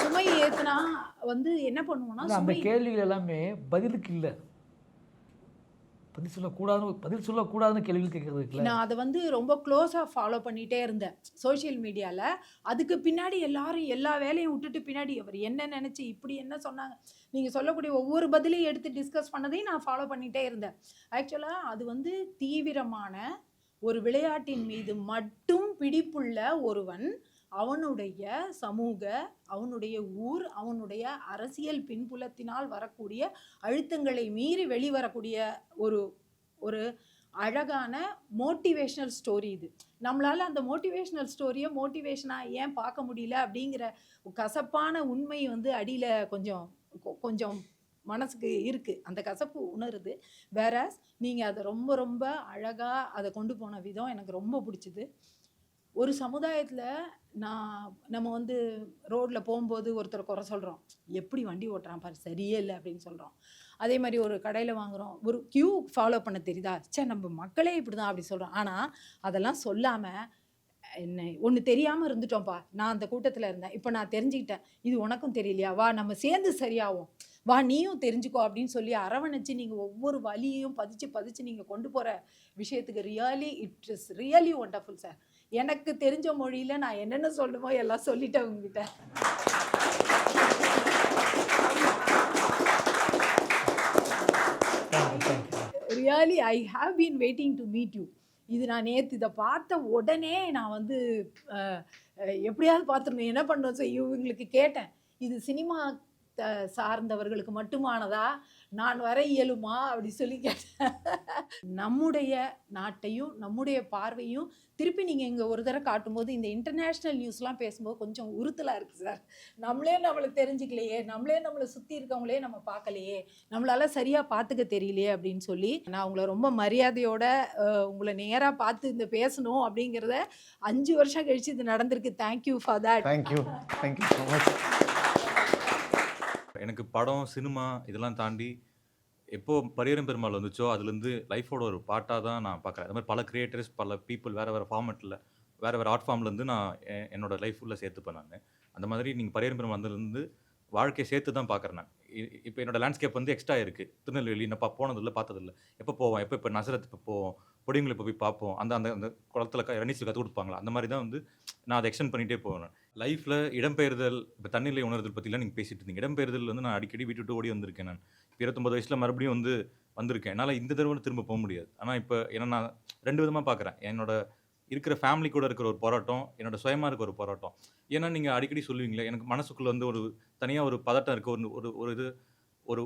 சுமை ஏற்றுனா வந்து என்ன பண்ணுவோம்னா, அந்த கேள்விகள் எல்லாமே பதிலுக்கு இல்லை, பதில் சொல்லக்கூடாதுன்னு கேள்விகள் கேட்கறதுக்கு நான் அதை வந்து ரொம்ப க்ளோஸாக ஃபாலோ பண்ணிகிட்டே இருந்தேன் சோஷியல் மீடியாவில். அதுக்கு பின்னாடி எல்லாரும் எல்லா வேலையும் விட்டுட்டு பின்னாடி அவர் என்ன நினச்சி இப்படி என்ன சொன்னாங்க, நீங்கள் சொல்லக்கூடிய ஒவ்வொரு பதிலையும் எடுத்து டிஸ்கஸ் பண்ணதையும் நான் ஃபாலோ பண்ணிகிட்டே இருந்தேன். ஆக்சுவலாக அது வந்து தீவிரமான ஒரு விளையாட்டின் மீது மட்டும் பிடிப்புள்ள ஒருவன் அவனுடைய சமூக, அவனுடைய ஊர், அவனுடைய அரசியல் பின்புலத்தினால் வரக்கூடிய அழுத்தங்களை மீறி வெளிவரக்கூடிய ஒரு அழகான மோட்டிவேஷ்னல் ஸ்டோரி இது. நம்மளால் அந்த மோட்டிவேஷ்னல் ஸ்டோரியை மோட்டிவேஷனாக ஏன் பார்க்க முடியல அப்படிங்கிற கசப்பான உண்மை வந்து அடியில் கொஞ்சம் மனசுக்கு இருக்குது. அந்த கசப்பு உணருது. வேறஸ் நீங்கள் அதை ரொம்ப ரொம்ப அழகாக அதை கொண்டு போன விதம் எனக்கு ரொம்ப பிடிச்சிது. ஒரு சமுதாயத்தில் நம்ம வந்து ரோட்டில் போகும்போது ஒருத்தரை குறை சொல்கிறோம், எப்படி வண்டி ஓட்டுறான் பாரு, சரியே இல்லை அப்படின்னு சொல்கிறோம். அதே மாதிரி ஒரு கடையில் வாங்குகிறோம், ஒரு கியூ ஃபாலோ பண்ண தெரியுதா, சே நம்ம மக்களே இப்படி தான் அப்படி சொல்கிறோம். ஆனால் அதெல்லாம் சொல்லாமல் என்ன ஒன்று தெரியாமல் இருந்துட்டோம்ப்பா, நான் அந்த கூட்டத்தில் இருந்தேன், இப்போ நான் தெரிஞ்சுக்கிட்டேன், இது உனக்கும் தெரியலையா, வா நம்ம சேர்ந்து சரியாகும், வா நீயும் தெரிஞ்சுக்கோ அப்படின்னு சொல்லி அரவணைச்சு நீங்கள் ஒவ்வொரு வழியையும் பதிச்சு நீங்கள் கொண்டு போகிற விஷயத்துக்கு it is really wonderful sir. எனக்கு தெரிஞ்ச மொழியில் நான் என்னென்ன சொல்லணுமோ எல்லாம் சொல்லிட்டேன் உங்ககிட்ட. Really I have been waiting to meet you. இது நான் நேற்று இதை பார்த்த உடனே நான் வந்து எப்படியாவது பார்த்துருந்தேன், என்ன பண்ணோம் சார் இவங்களுக்கு கேட்டேன், இது சினிமா சார்ந்தவர்களுக்கு மட்டுமானதா, நான் வர இயலுமா அப்படி சொல்லி கேட்டேன். நம்முடைய நாட்டையும் நம்முடைய பார்வையும் திருப்பி நீங்கள் இங்கே ஒரு தடவை காட்டும்போது இந்த இன்டர்நேஷ்னல் நியூஸ்லாம் பேசும்போது கொஞ்சம் உறுத்தலாக இருக்குது சார். நம்மளை தெரிஞ்சுக்கலையே, நம்மளை சுற்றி இருக்கவங்களே நம்ம பார்க்கலையே, நம்மளால் சரியாக பார்த்துக்க தெரியலையே அப்படின்னு சொல்லி நான் உங்களை ரொம்ப மரியாதையோட உங்களை நேராக பார்த்து இந்த பேசணும் அப்படிங்கிறத 5 வருஷம் கழிச்சு இது நடந்திருக்கு. Thank you for that. Thank you so much. எனக்கு படம், சினிமா இதெல்லாம் தாண்டி எப்போ பரியரும் பெருமாள் வந்துச்சோ அதுலேருந்து லைஃபோட ஒரு பார்ட்டாக தான் நான் பார்க்குறேன். அது மாதிரி பல கிரியேட்டர்ஸ், பல பீப்புள் வேறு ஃபார்மெட்டில் வேறு ஆர்ட் ஃபார்ம்லேருந்து நான் என்னோட லைஃப் ஃபுல்லாக சேர்த்துப்பேன் நான். அந்த மாதிரி நீங்கள் பரியரும் பெருமாள் வந்ததுலேருந்து வாழ்க்கையை சேர்த்து தான் பார்க்குறேன் நான். இப்போ என்னோட லேண்ட்ஸ்கேப் வந்து எக்ஸ்ட்ரா இருக்குது. திருநெல்வேலி நான் போனதில்லை, பார்த்ததில்லை. எப்போ போவோம், இப்போ நசரத் இப்போ போவோம், பொடிங்களை இப்போ போய் பார்ப்போம், அந்த அந்த அந்த குளத்தில் ரன்னிஸில் கற்றுக் கொடுப்பாங்களா, அந்த மாதிரி தான் வந்து நான் அதை எக்ஸ்டெண்ட் பண்ணிகிட்டே போவேன். லைஃப்பில் இடம்பெயர்தல், இப்போ தண்ணிலை உணர்தல் பற்றிலாம் நீங்கள் பேசிகிட்டு இருந்தீங்க. இடம்பெயர்தல் வந்து நான் அடிக்கடி வீட்டு விட்டு ஓடி வந்திருக்கேன். நான் 29 வயசில் மறுபடியும் வந்திருக்கேன். என்னால் இந்த தடவை திரும்ப போக முடியாது. ஆனால் இப்போ என்ன நான் 2 விதமாக பார்க்குறேன். என்னோட இருக்கிற ஃபேமிலி கூட இருக்கிற ஒரு போராட்டம், என்னோட சுயமாக இருக்க ஒரு போராட்டம். ஏன்னா நீங்கள் அடிக்கடி சொல்லுவீங்களே, எனக்கு மனசுக்குள்ளே வந்து ஒரு தனியாக ஒரு பதட்டம் இருக்குது,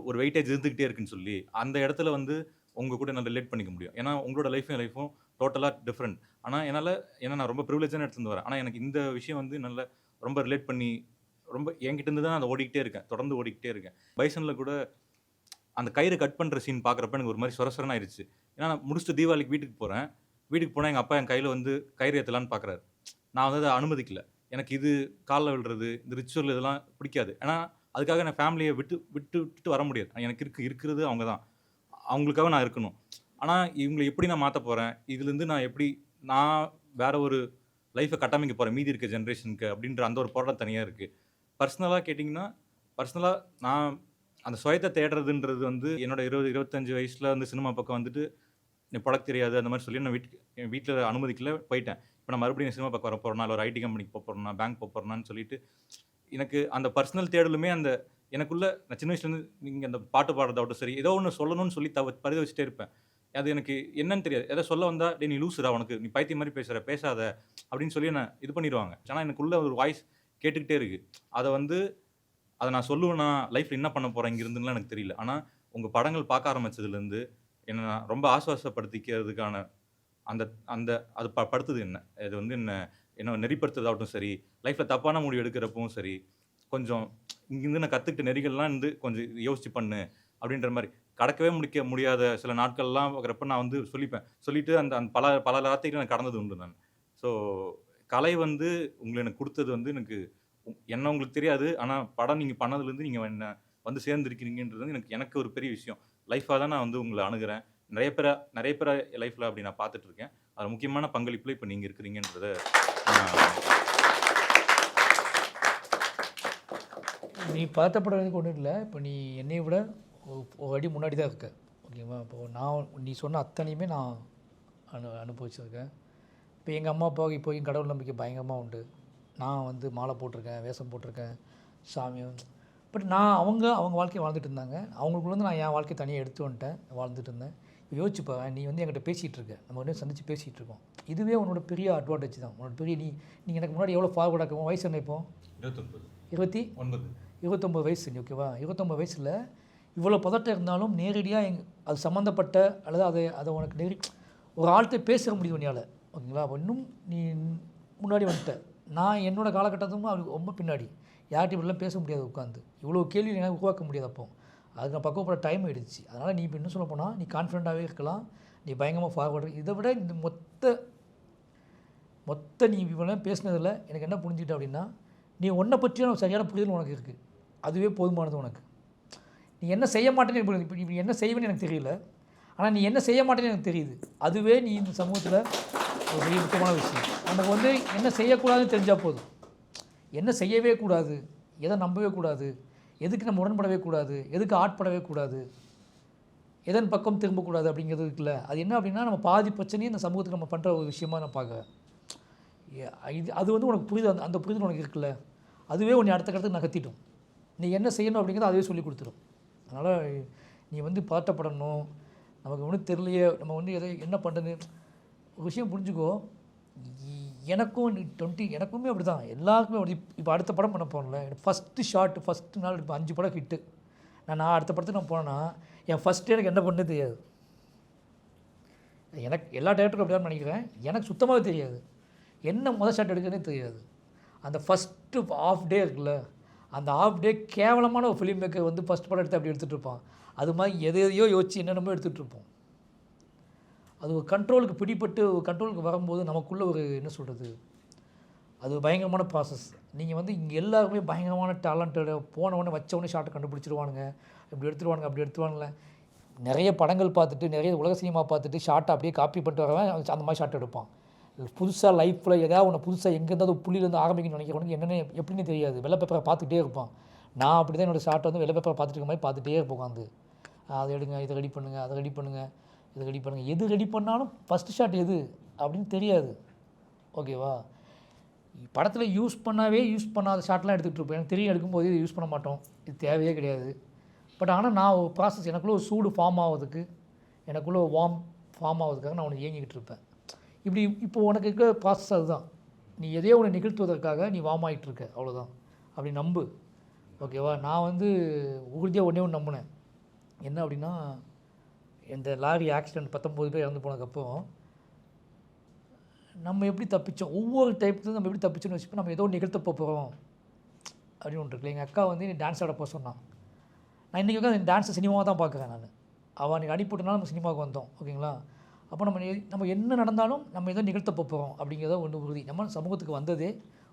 ஒரு வெயிட்டேஜ் இருந்துக்கிட்டே இருக்குன்னு சொல்லி, அந்த இடத்துல வந்து உங்கள் கூட நான் ரிலேட் பண்ணிக்க முடியும். ஏன்னா உங்களோட லைஃபும் டோட்டலாக டிஃப்ரெண்ட். ஆனால் ஏன்னா நான் ரொம்ப ப்ரிவிலேஜான இடத்துலேருந்து வரேன். ஆனால் எனக்கு இந்த விஷயம் வந்து நல்லா ரொம்ப ரிலேட் பண்ணி ரொம்ப என்கிட்டேருந்து தான் அதை ஓடிக்கிட்டே இருக்கேன், தொடர்ந்து ஓடிக்கிட்டே இருக்கேன். பைசனில் கூட அந்த கயிறு கட் பண்ணுற சீன் பார்க்குறப்ப எனக்கு ஒரு மாதிரி சொரசரன்னு ஆயிடுச்சு. ஏன்னா நான் முடிச்சுட்டு தீபாவளிக்கு வீட்டுக்கு போனால் எங்கள் அப்பா என் கையில் வந்து கயிறு ஏற்றலான்னு பார்க்குறாரு. நான் வந்து அதை அனுமதிக்கல. எனக்கு இது காலில் விழுறது, இந்த ரிச்சுவல் இதெல்லாம் பிடிக்காது. ஏன்னா அதுக்காக நான் ஃபேமிலியை விட்டு வர முடியாது. எனக்கு இருக்கிறது அவங்க தான், அவங்களுக்காக நான் இருக்கணும். ஆனால் இவங்களை எப்படி நான் மாற்ற போகிறேன், இதுலேருந்து நான் வேற ஒரு லைஃப்பை கட்டமைக்க போகிறேன் மீதி இருக்க ஜென்ரேஷனுக்கு அப்படின்ற அந்த ஒரு போராட்டம் தனியாக இருக்குது. பர்சனலாக கேட்டிங்கன்னா, நான் அந்த சுயத்தை தேடுறதுன்றது வந்து என்னோட 20-25 வயசில் வந்து சினிமா பக்கம் வந்துட்டு எனக்கு பழக்க தெரியாது அந்த மாதிரி சொல்லி நான் என் வீட்டில் அனுமதிக்கல, போயிட்டேன். இப்போ நான் மறுபடியும் சினிமா பக்கம் வர போகிறேன்னா, இல்லை ஒரு ஐடி கம்பெனிக்கு போக போகிறேன்னா, பேங்க் போக போகிறேன்னான்னு சொல்லிட்டு எனக்கு அந்த பர்சனல் தேடலுமே அந்த எனக்குள்ளே நான் சின்ன வயசுலேருந்து நீங்கள் அந்த பாட்டு பாடுறதாகட்டும் சரி, ஏதோ ஒன்று சொல்லணும்னு சொல்லி பரித வச்சுட்டே இருப்பேன். அது எனக்கு என்னன்னு தெரியாது. எதை சொல்ல வந்தால் நீ லூசுடா, உனக்கு நீ பைத்தியம் மாதிரி பேசாத அப்படின்னு சொல்லி நான் இது பண்ணிடுவாங்க. ஆனால் எனக்குள்ளே ஒரு வாய்ஸ் கேட்டுக்கிட்டே இருக்குது. அதை நான் சொல்லுவேன்னா லைஃப்பில் என்ன பண்ண போகிறேன் இங்கிருந்துலாம் எனக்கு தெரியல. ஆனால் உங்கள் படங்கள் பார்க்க ஆரம்பித்ததுலேருந்து என்னை நான் ரொம்ப ஆசுவாசப்படுத்திக்கிறதுக்கான அது படுத்துது என்ன, இது வந்து என்ன நெறிப்படுத்துறதாகட்டும் சரி, லைஃப்பில் தப்பான முடிவு எடுக்கிறப்பவும் சரி, கொஞ்சம் இங்கேருந்து நான் கற்றுக்கிட்ட நெறிகள்லாம் இருந்து கொஞ்சம் யோசிச்சு பண்ணு அப்படின்ற மாதிரி கடக்கவே முடியாத சில நாட்கள்லாம் இருக்கிறப்ப நான் வந்து சொல்லிட்டு அந்த பல வார்த்தைகளை நான் கடந்தது உண்டு நான். ஸோ கலை வந்து எனக்கு கொடுத்தது வந்து என்ன உங்களுக்கு தெரியாது. ஆனால் படம் நீங்கள் பண்ணதுலேருந்து நீங்கள் என்ன வந்து சேர்ந்துருக்கிறீங்கன்றது எனக்கு ஒரு பெரிய விஷயம். லைஃபாக தான் நான் வந்து உங்களை அணுகிறேன். நிறைய பேரை லைஃப்பில் அப்படி நான் பார்த்துட்ருக்கேன். அது முக்கியமான பங்களிப்பில் இப்போ நீங்கள் இருக்கிறீங்கன்றத நீ பார்த்தப்படறதுக்கு ஒன்றும் இல்லை. இப்போ நீ என்னை விட ஒரு அடி முன்னாடி தான் இருக்க, ஓகேவா? இப்போது நீ சொன்ன அத்தனையுமே நான் அனுபவிச்சிருக்கேன். இப்போ எங்கள் அம்மா அப்பாவுக்கு இப்போயும் கடவுள் நம்பிக்கை பயங்கரமாக உண்டு. நான் வந்து மாலை போட்டிருக்கேன், வேஷம் போட்டிருக்கேன், சாமி. பட் அவங்க வாழ்க்கையை வாழ்ந்துட்டு இருந்தாங்க. அவங்களுக்குள்ளேருந்து நான் என் வாழ்க்கையை தனியாக எடுத்து வந்துட்டேன், வாழ்ந்துட்டு இருந்தேன். இப்போ யோசிச்சுப்பா, நீ வந்து என்கிட்ட பேசிகிட்டு இருக்க, நம்ம வந்து சந்தித்து பேசிகிட்டு இருக்கோம். இதுவே உன்னோட பெரிய அட்வான்டேஜ் தான். உன்னோட பெரிய நீங்கள் எனக்கு முன்னாடி எவ்வளோ ஃபார்வர்டாக இருக்கும். வயசு என்ன இப்போ? 29 வயசு. நீ ஓகேவா? 29 வயசில் இவ்வளோ பதட்டம் இருந்தாலும் நேரடியாக அது சம்மந்தப்பட்ட அல்லது அதை உனக்கு ஒரு ஆள்கிட்ட பேச முடியும் உன்னால், ஓகேங்களா? அப்போ இன்னும் நீ முன்னாடி வந்துட்ட. நான் என்னோடய காலகட்டத்துக்கும் அவருக்கு ரொம்ப பின்னாடி. யார்கிட்ட இப்படிலாம் பேச முடியாது உட்காந்து. இவ்வளோ கேள்வி என்னால் உருவாக்க முடியாது அப்போ. அதுக்கு நான் பக்குவப்பட டைம் ஆகிடுச்சு. அதனால் நீ இப்போ இன்னும் சொல்ல போனால் நீ கான்ஃபிடென்ட்டாகவே இருக்கலாம். நீ பயங்கரமாக ஃபார்வர்டு. இதை விட இந்த மொத்த நீ இவ்வளோ பேசினதில் எனக்கு என்ன புரிஞ்சுக்கிட்ட அப்படின்னா, நீ உன்னை பற்றியான சரியான புரிதல் உனக்கு இருக்குது. அதுவே போதுமானது உனக்கு. நீ என்ன செய்ய மாட்டேன்னு இப்போ இப்படி என்ன செய்வேன்னு எனக்கு தெரியல. ஆனால் நீ என்ன செய்ய மாட்டேன்னு எனக்கு தெரியுது. அதுவே நீ இந்த சமூகத்தில் ஒரு பெரிய முக்கியமான விஷயம். நமக்கு வந்து என்ன செய்யக்கூடாதுன்னு தெரிஞ்சால் போதும். என்ன செய்யவே கூடாது, எதை நம்பவே கூடாது, எதுக்கு நம்ம உடன்படவே கூடாது, எதுக்கு ஆட்படவே கூடாது, எதன் பக்கம் திரும்பக்கூடாது அப்படிங்கிறது இருக்குல்ல. அது என்ன அப்படின்னா, நம்ம பாதி பிரச்சனையும் இந்த சமூகத்துக்கு நம்ம பண்ணுற ஒரு விஷயமா நான் பார்க்குறேன். அது வந்து உனக்கு புரியுது, அந்த புரிதல் உனக்கு இருக்குல்ல, அதுவே உன்னை அடுத்த கட்டத்துக்கு நகர்த்திட்டோம். நீ என்ன செய்யணும் அப்படிங்கிறத அதுவே சொல்லி கொடுத்துரும். அதனால் நீ வந்து பதட்டப்படணும், நமக்கு ஒன்றும் தெரியலையே, நம்ம வந்து என்ன பண்ணுறது, ஒரு விஷயம் புரிஞ்சுக்கோ. எனக்கும் எனக்குமே அப்படி தான், எல்லாருக்குமே அப்படி. இப்போ அடுத்த படம் பண்ண போகல, ஃபஸ்ட்டு ஷார்ட் ஃபஸ்ட்டு நாள் இப்போ 5 படம் ஹிட்டு. நான் அடுத்த படத்துக்கு நான் போனேன்னா என் ஃபஸ்ட்டு எனக்கு என்ன பண்ணே தெரியாது. எனக்கு எல்லா டேரக்டருக்கும் அப்படி தான் நினைக்கிறேன். எனக்கு சுத்தமாகவே தெரியாது என்ன முதல் ஷாட் எடுக்கிறதே தெரியாது. அந்த ஃபஸ்ட்டு ஆஃப் டே இருக்குல்ல, அந்த ஆஃப் டே கேவலமான ஒரு ஃபிலிம் மேக்கர் வந்து ஃபஸ்ட் படம் எடுத்து அப்படி எடுத்துகிட்டு இருப்பான். அது மாதிரி எதையோ யோசிச்சு என்னென்னமோ எடுத்துகிட்டு இருப்போம். அது ஒரு கண்ட்ரோலுக்கு பிடிப்பட்டு ஒரு கண்ட்ரோலுக்கு வரும்போது நமக்குள்ளே ஒரு என்ன சொல்கிறது, அது பயங்கரமான ப்ராசஸ். நீங்கள் வந்து இங்கே எல்லாருமே பயங்கரமான டேலண்டடு, போனவொடனே வச்சவொடனே ஷார்ட்டை கண்டுபிடிச்சிருவானுங்க, இப்படி எடுத்துருவானுங்க அப்படி எடுத்துருவானுங்களே. நிறைய படங்கள் பார்த்துட்டு, நிறைய உலக சினிமா பார்த்துட்டு ஷார்ட்டை அப்படியே காப்பி பண்ணிட்டு வரவன் அந்த மாதிரி ஷார்ட் எடுப்பான். புதுசாக லைஃப்பில் ஏதாவது ஒன்று புதுசாக எங்கேருந்தாவது புள்ளியிலேருந்து ஆரம்பிக்கணும்னு நினைக்கிறவனுக்கு என்னென்ன எப்படின்னு தெரியாது. வெள்ளை பேப்பரை பார்த்துக்கிட்டே இருப்பான். நான் அப்படி தான் என்னோடய ஷார்ட்டை வந்து வெள்ளை பேப்பரை பார்த்துட்டு இருக்க மாதிரி பார்த்துட்டே இருப்போம் உட்காந்து. அதை எடுங்க, இதை ரெடி பண்ணுங்கள், அதை ரெடி பண்ணுங்கள், இதை ரெடி பண்ணுங்கள். எது ரெடி பண்ணாலும் ஃபஸ்ட்டு ஷாட் எது அப்படின்னு தெரியாது. ஓகேவா? படத்தில் யூஸ் பண்ணாத ஷாட்லாம் எடுத்துகிட்டு இருப்போம். எனக்கு தெரியும், எடுக்கும்போது இது யூஸ் பண்ண மாட்டோம், இது தேவையே கிடையாது. பட் ஆனால் நான் ஒரு ப்ராசஸ், எனக்குள்ளே ஒரு சூடு ஃபார்ம் ஆகிறதுக்கு, எனக்குள்ளே ஒரு வார்ம் ஃபார்ம் ஆகிறதுக்காக நான் உனக்கு இயங்கிக்கிட்டு இருப்பேன். இப்போ உனக்கு இருக்கிற ப்ராசஸ் அதுதான். நீ எதையோ ஒன்று நிகழ்த்துவதற்காக நீ வார்ம் ஆகிட்டு இருக்க, அவ்வளோதான். அப்படி நம்பு. ஓகேவா? நான் வந்து உறுதியாக ஒன்று நம்பினேன். என்ன அப்படின்னா, இந்த லாரி ஆக்சிடெண்ட் 19 பேர் இறந்து போனதுக்கப்புறம் நம்ம எப்படி தப்பிச்சோம், ஒவ்வொரு டைப்லேருந்து நம்ம எப்படி தப்பிச்சோன்னு வச்சுப்போ நம்ம ஏதோ நிகழ்த்த போகிறோம் அப்படின்னு ஒன்று இருக்குல்ல. எங்கள் அக்கா வந்து நீ டான்ஸ் ஆட போக சொன்னான். நான் இன்றைக்கி வந்து அந்த டான்ஸை சினிமாவாக தான் பார்க்குறேன். நான் அவள் அன்றைக்கி அனுப்பிவிட்டனால நம்ம சினிமாவுக்கு வந்தோம். ஓகேங்களா? அப்போ நம்ம என்ன நடந்தாலும் நம்ம ஏதோ நிகழ்த்த போகிறோம் அப்படிங்கிறத ஒன்று உறுதி. நம்ம சமூகத்துக்கு வந்ததே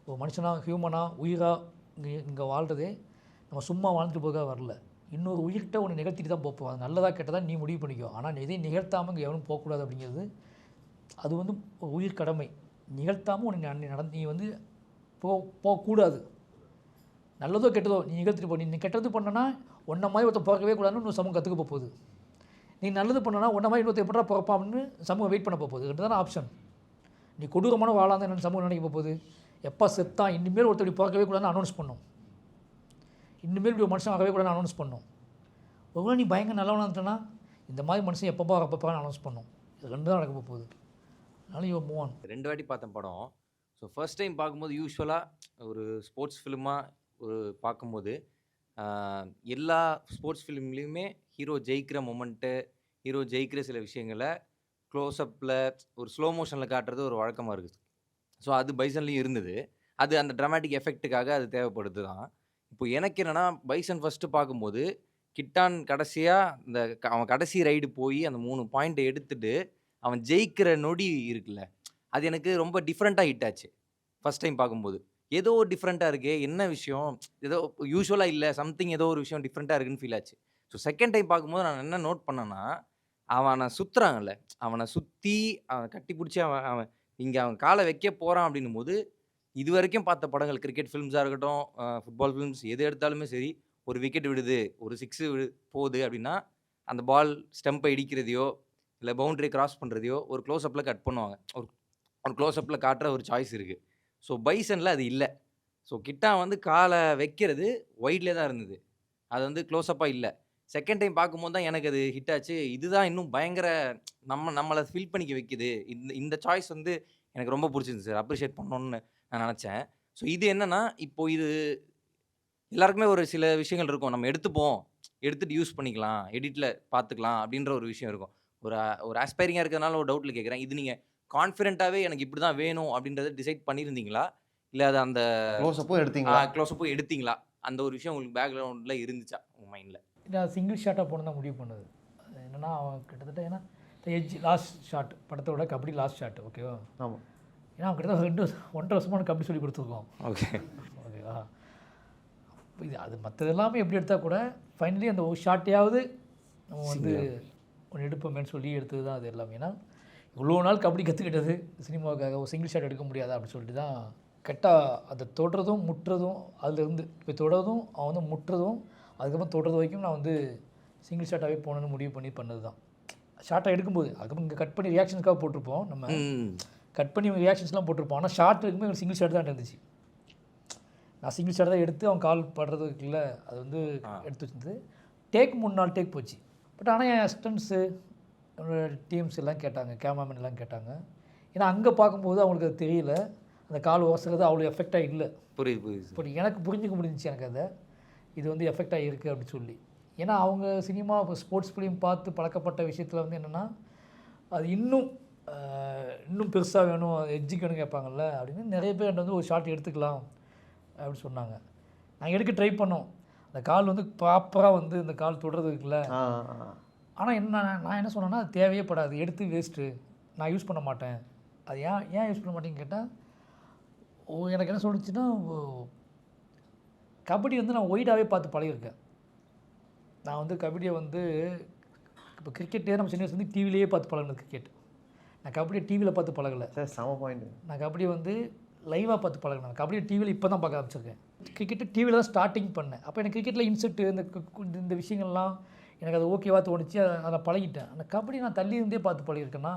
ஒரு மனுஷனாக, ஹியூமனாக, உயிராக இங்கே வாழ்கிறதே நம்ம சும்மா வாழ்ந்துட்டு போக வரல. இன்னொரு உயிர்கிட்ட ஒன்று நிகழ்த்திட்டு தான் போவோம். அது நல்லதாக கெட்டதாக நீ முடிவு பண்ணிக்கோ. ஆனால் எதையும் நிகழ்த்தாமல் இங்கே எவனும் போகக்கூடாது அப்படிங்கிறது அது வந்து உயிர் கடமை. நிகழ்த்தாமல் உனக்கு நீ வந்து போகக்கூடாது. நல்லதோ கெட்டதோ நீ நிகழ்த்திட்டு போ. நீ கெட்டது பண்ணனா உன்ன மாதிரி ஒருத்தர் பிறக்கவே கூடாதுன்னு இன்னும் சமூகம் கற்றுக்க போகுது. நீ நல்லது பண்ணனா உன்ன மாதிரி இன்னொருத்தர் எப்படா பிறப்பா அப்படின்னு சமூகம் வெயிட் பண்ண போகுது. ரெண்டு தானே ஆப்ஷன். நீ கொடூரமான வாழாதான் என்னென்னு சமூகம் நினைக்க போகுது. எப்போ செத்தான் இனிமேல் ஒருத்தர் இப்படி பிறக்கவே கூடாதுன்னு அனௌன்ஸ் பண்ணோம். இனிமேல் இப்படி ஒரு மனுஷன் ஆகவே கூடாதுன்னு அனௌன்ஸ் பண்ணோம். ஒருவேளை நீ பயங்கர நல்லவனாக இருந்தனா இந்த மாதிரி மனுஷன் எப்பப்பான்னு அனௌன்ஸ் பண்ணோம். இது ரெண்டு தான் நடக்க போகுது. அதனால யூ மூவ் ஆன். 2 வாட்டி பார்த்தேன் படம். ஸோ ஃபர்ஸ்ட் டைம் பார்க்கும்போது யூஸ்வலாக ஒரு ஸ்போர்ட்ஸ் ஃபிலிமாக பார்க்கும்போது எல்லா ஸ்போர்ட்ஸ் ஃபிலிம்லேயுமே ஹீரோ ஜெயிக்கிற மொமெண்ட்டு, ஹீரோ ஜெயிக்கிற சில விஷயங்களை க்ளோஸ்அப்பில் ஒரு ஸ்லோ மோஷனில் காட்டுறது ஒரு வழக்கமாக இருக்குது. ஸோ அது பைசன்லேயும் இருந்தது. அது அந்த ட்ராமாட்டிக் எஃபெக்ட்டுக்காக அது தேவைப்படுது தான். இப்போ எனக்கு என்னென்னா, பைசன் ஃபஸ்ட்டு பார்க்கும்போது கிட்டான் கடைசியாக அவன் கடைசி ரைடு போய் அந்த 3 பாயிண்ட்டை எடுத்துட்டு அவன் ஜெயிக்கிற நொடி இருக்குல்ல, அது எனக்கு ரொம்ப டிஃப்ரெண்ட்டாக ஹிட் ஆச்சு. ஃபஸ்ட் டைம் பார்க்கும்போது ஏதோ ஒரு டிஃப்ரெண்ட்டாக இருக்கே, என்ன விஷயம், ஏதோ யூஸ்வலாக இல்லை, சம்திங் ஏதோ ஒரு விஷயம் டிஃப்ரெண்ட்டாக இருக்குன்னு ஃபீல் ஆச்சு. ஸோ செகண்ட் டைம் பார்க்கும்போது நான் என்ன நோட் பண்ணேன்னா, அவனை சுற்றுறாங்கல்ல, அவனை சுற்றி அவன் கட்டி பிடிச்சி அவன் இங்கே அவன் காலை வைக்க போகிறான் அப்படின்னும் போது, இது வரைக்கும் பார்த்த படங்கள், கிரிக்கெட் ஃபிலிம்ஸாக இருக்கட்டும், ஃபுட்பால் ஃபிலிம்ஸ் எது எடுத்தாலுமே சரி, ஒரு விக்கெட் விடுது, ஒரு 6 போகுது அப்படின்னா அந்த பால் ஸ்டெம்பை இடிக்கிறதையோ இல்லை பவுண்டரி கிராஸ் பண்ணுறதையோ ஒரு க்ளோஸ்அப்பில் கட் பண்ணுவாங்க. ஒரு க்ளோஸ்அப்பில் காட்டுற ஒரு சாய்ஸ் இருக்குது. ஸோ பைசனில் அது இல்லை. ஸோ கிட்டா வந்து காலை வைக்கிறது ஒயிட்லேயே தான் இருந்தது. அது வந்து க்ளோஸ்அப்பாக இல்லை. செகண்ட் டைம் பார்க்கும்போது தான் எனக்கு அது ஹிட் ஆச்சு. இதுதான் இன்னும் பயங்கர நம்மளை ஃபீல் பண்ணிக்க வைக்குது. இந்த சாய்ஸ் வந்து எனக்கு ரொம்ப பிடிச்சிருந்துச்சு சார். அப்ரிஷியேட் பண்ணணும்னு நான் நினச்சேன். ஸோ இது என்னென்னா, இப்போது இது எல்லாருக்குமே ஒரு சில விஷயங்கள் இருக்கும். நம்ம எடுத்துட்டு யூஸ் பண்ணிக்கலாம், எடிட்டில் பார்த்துக்கலாம் அப்படின்ற ஒரு விஷயம் இருக்கும். ஒரு ஒரு ஆஸ்பைரிங்காக இருக்கிறதுனால ஒரு டவுட்டில் கேட்குறேன். இது நீங்கள் கான்ஃபிடென்ட்டாவே எனக்கு இப்படி தான் வேணும் அப்படின்றத டிசைட் பண்ணியிருந்தீங்களா? இல்ல அது அந்த க்ளோஸ்அப்பும் எடுத்தீங்களா? க்ளோஸப்போ எடுத்தீங்களா? அந்த ஒரு விஷயம் உங்களுக்கு பேக்ரவுண்ட்ல இருந்துச்சா உங்க மைண்ட்ல? நான் சிங்கிள் ஷாட்டாக போகணும் தான் முடிவு பண்ணது. அது என்னன்னா அவன் கிட்டத்தட்ட ஏன்னா எட்ஜ் லாஸ்ட் ஷாட் படத்தோட கபடி லாஸ்ட் ஷாட் ஓகேவா? ஆமாம். ஏன்னா அவன் கிட்டத்தட்ட 1.5 வருஷமான கபடி சொல்லி கொடுத்துருக்கோம். ஓகே. ஓகேவா? இது அது மற்றது எல்லாமே எப்படி எடுத்தால் கூட ஃபைனலி அந்த ஒரு ஷாட்டையாவது நம்ம வந்து ஒன்று எடுப்போமேன்னு சொல்லி எடுத்தது தான் அது எல்லாமே. ஏன்னா இவ்வளோ நாள் கபடி கற்றுக்கிட்டது சினிமாவுக்காக ஒரு சிங்கிள் ஷாட் எடுக்க முடியாதா அப்படின்னு சொல்லிட்டு தான் கரெக்டாக அதை தொடுறதும் முட்டுறதும் அதுலேருந்து இப்போ தொடுறதும் அவன் வந்து முட்டுறதும் அதுக்கப்புறம் தொடுறது வரைக்கும் நான் வந்து சிங்கிள் ஷாட்டாகவே போகணுன்னு முடிவு பண்ணி பண்ணது தான். ஷார்ட்டாக எடுக்கும்போது அதுக்கப்புறம் இங்கே கட் பண்ணி ரியாக்ஷனுக்காக போட்டிருப்போம் நம்ம, கட் பண்ணி ரியாக்ஷன்ஸ்லாம் போட்டிருப்போம். ஆனால் ஷார்ட் இருக்கும்போது ஒரு சிங்கிள் ஷாட் தான் இருந்துச்சு. நான் சிங்கிள் ஷாட் தான் எடுத்து அவன் கால் படுறதுக்குள்ள அது வந்து எடுத்து வச்சிருந்து டேக் 3 நாள் டேக் போச்சு. பட் ஆனால் என் அசிஸ்டன்ஸு என்னோடய டீம்ஸ் எல்லாம் கேட்டாங்க, கேமராமேன் எல்லாம் கேட்டாங்க. ஏன்னா அங்கே பார்க்கும்போது அவங்களுக்கு அது தெரியல, அந்த கால் ஓசுறது அவ்வளோ எஃபெக்டாக இல்லை. புரியுது. பட் எனக்கு புரிஞ்சுக்க முடிஞ்சிச்சு எனக்கு அதை இது வந்து எஃபெக்டாக இருக்குது அப்படின்னு சொல்லி. ஏன்னா அவங்க சினிமா ஸ்போர்ட்ஸ் ஃபிலிம் பார்த்து பழக்கப்பட்ட விஷயத்தில் வந்து என்னென்னா அது இன்னும் பெருசாக வேணும், எட்ஜுக்கு வேணும் கேட்பாங்கல்ல அப்படின்னு நிறைய பேர் என்கிட்ட வந்து ஒரு ஷாட் எடுத்துக்கலாம் அப்படின்னு சொன்னாங்க. நாங்கள் எடுக்க ட்ரை பண்ணோம். அந்த கால் வந்து ப்ராப்பராக வந்து இந்த கால் தொடுறது இருக்குல்ல. ஆனால் நான் என்ன சொன்னேன்னா அது தேவையே படாது, எடுத்து வேஸ்ட்டு, நான் யூஸ் பண்ண மாட்டேன். அது ஏன் யூஸ் பண்ண மாட்டேன்னு கேட்டால் எனக்கு என்ன சொல்லிச்சுன்னா கபடி வந்து நான் ஒய்டாகவே பார்த்து பழகிருக்கேன். நான் வந்து கபடியை வந்து இப்போ கிரிக்கெட்டே நம்ம சின்ன வயசுலேருந்து டிவிலேயே பார்த்து பழகினது கிரிக்கெட். நான் கபடியை டிவியில் பார்த்து பழகலை. சார் செம பாயிண்ட். நான் கபடியை வந்து லைவாக பார்த்து பழகினேன். கபடியை டிவியில் இப்போ தான் பார்க்க ஆரம்பிச்சிருக்கேன். கிரிக்கெட்டு டிவியில் தான் ஸ்டார்டிங் பண்ணேன். அப்போ எனக்கு கிரிக்கெட்டில் இன்செட்டு இந்த விஷயங்கள்லாம் எனக்கு அது ஓகேவாக தோணுச்சு, அதை பழகிட்டேன். அந்த கபடி நான் தள்ளி இருந்தே பார்த்து பழகிருக்கேன்னா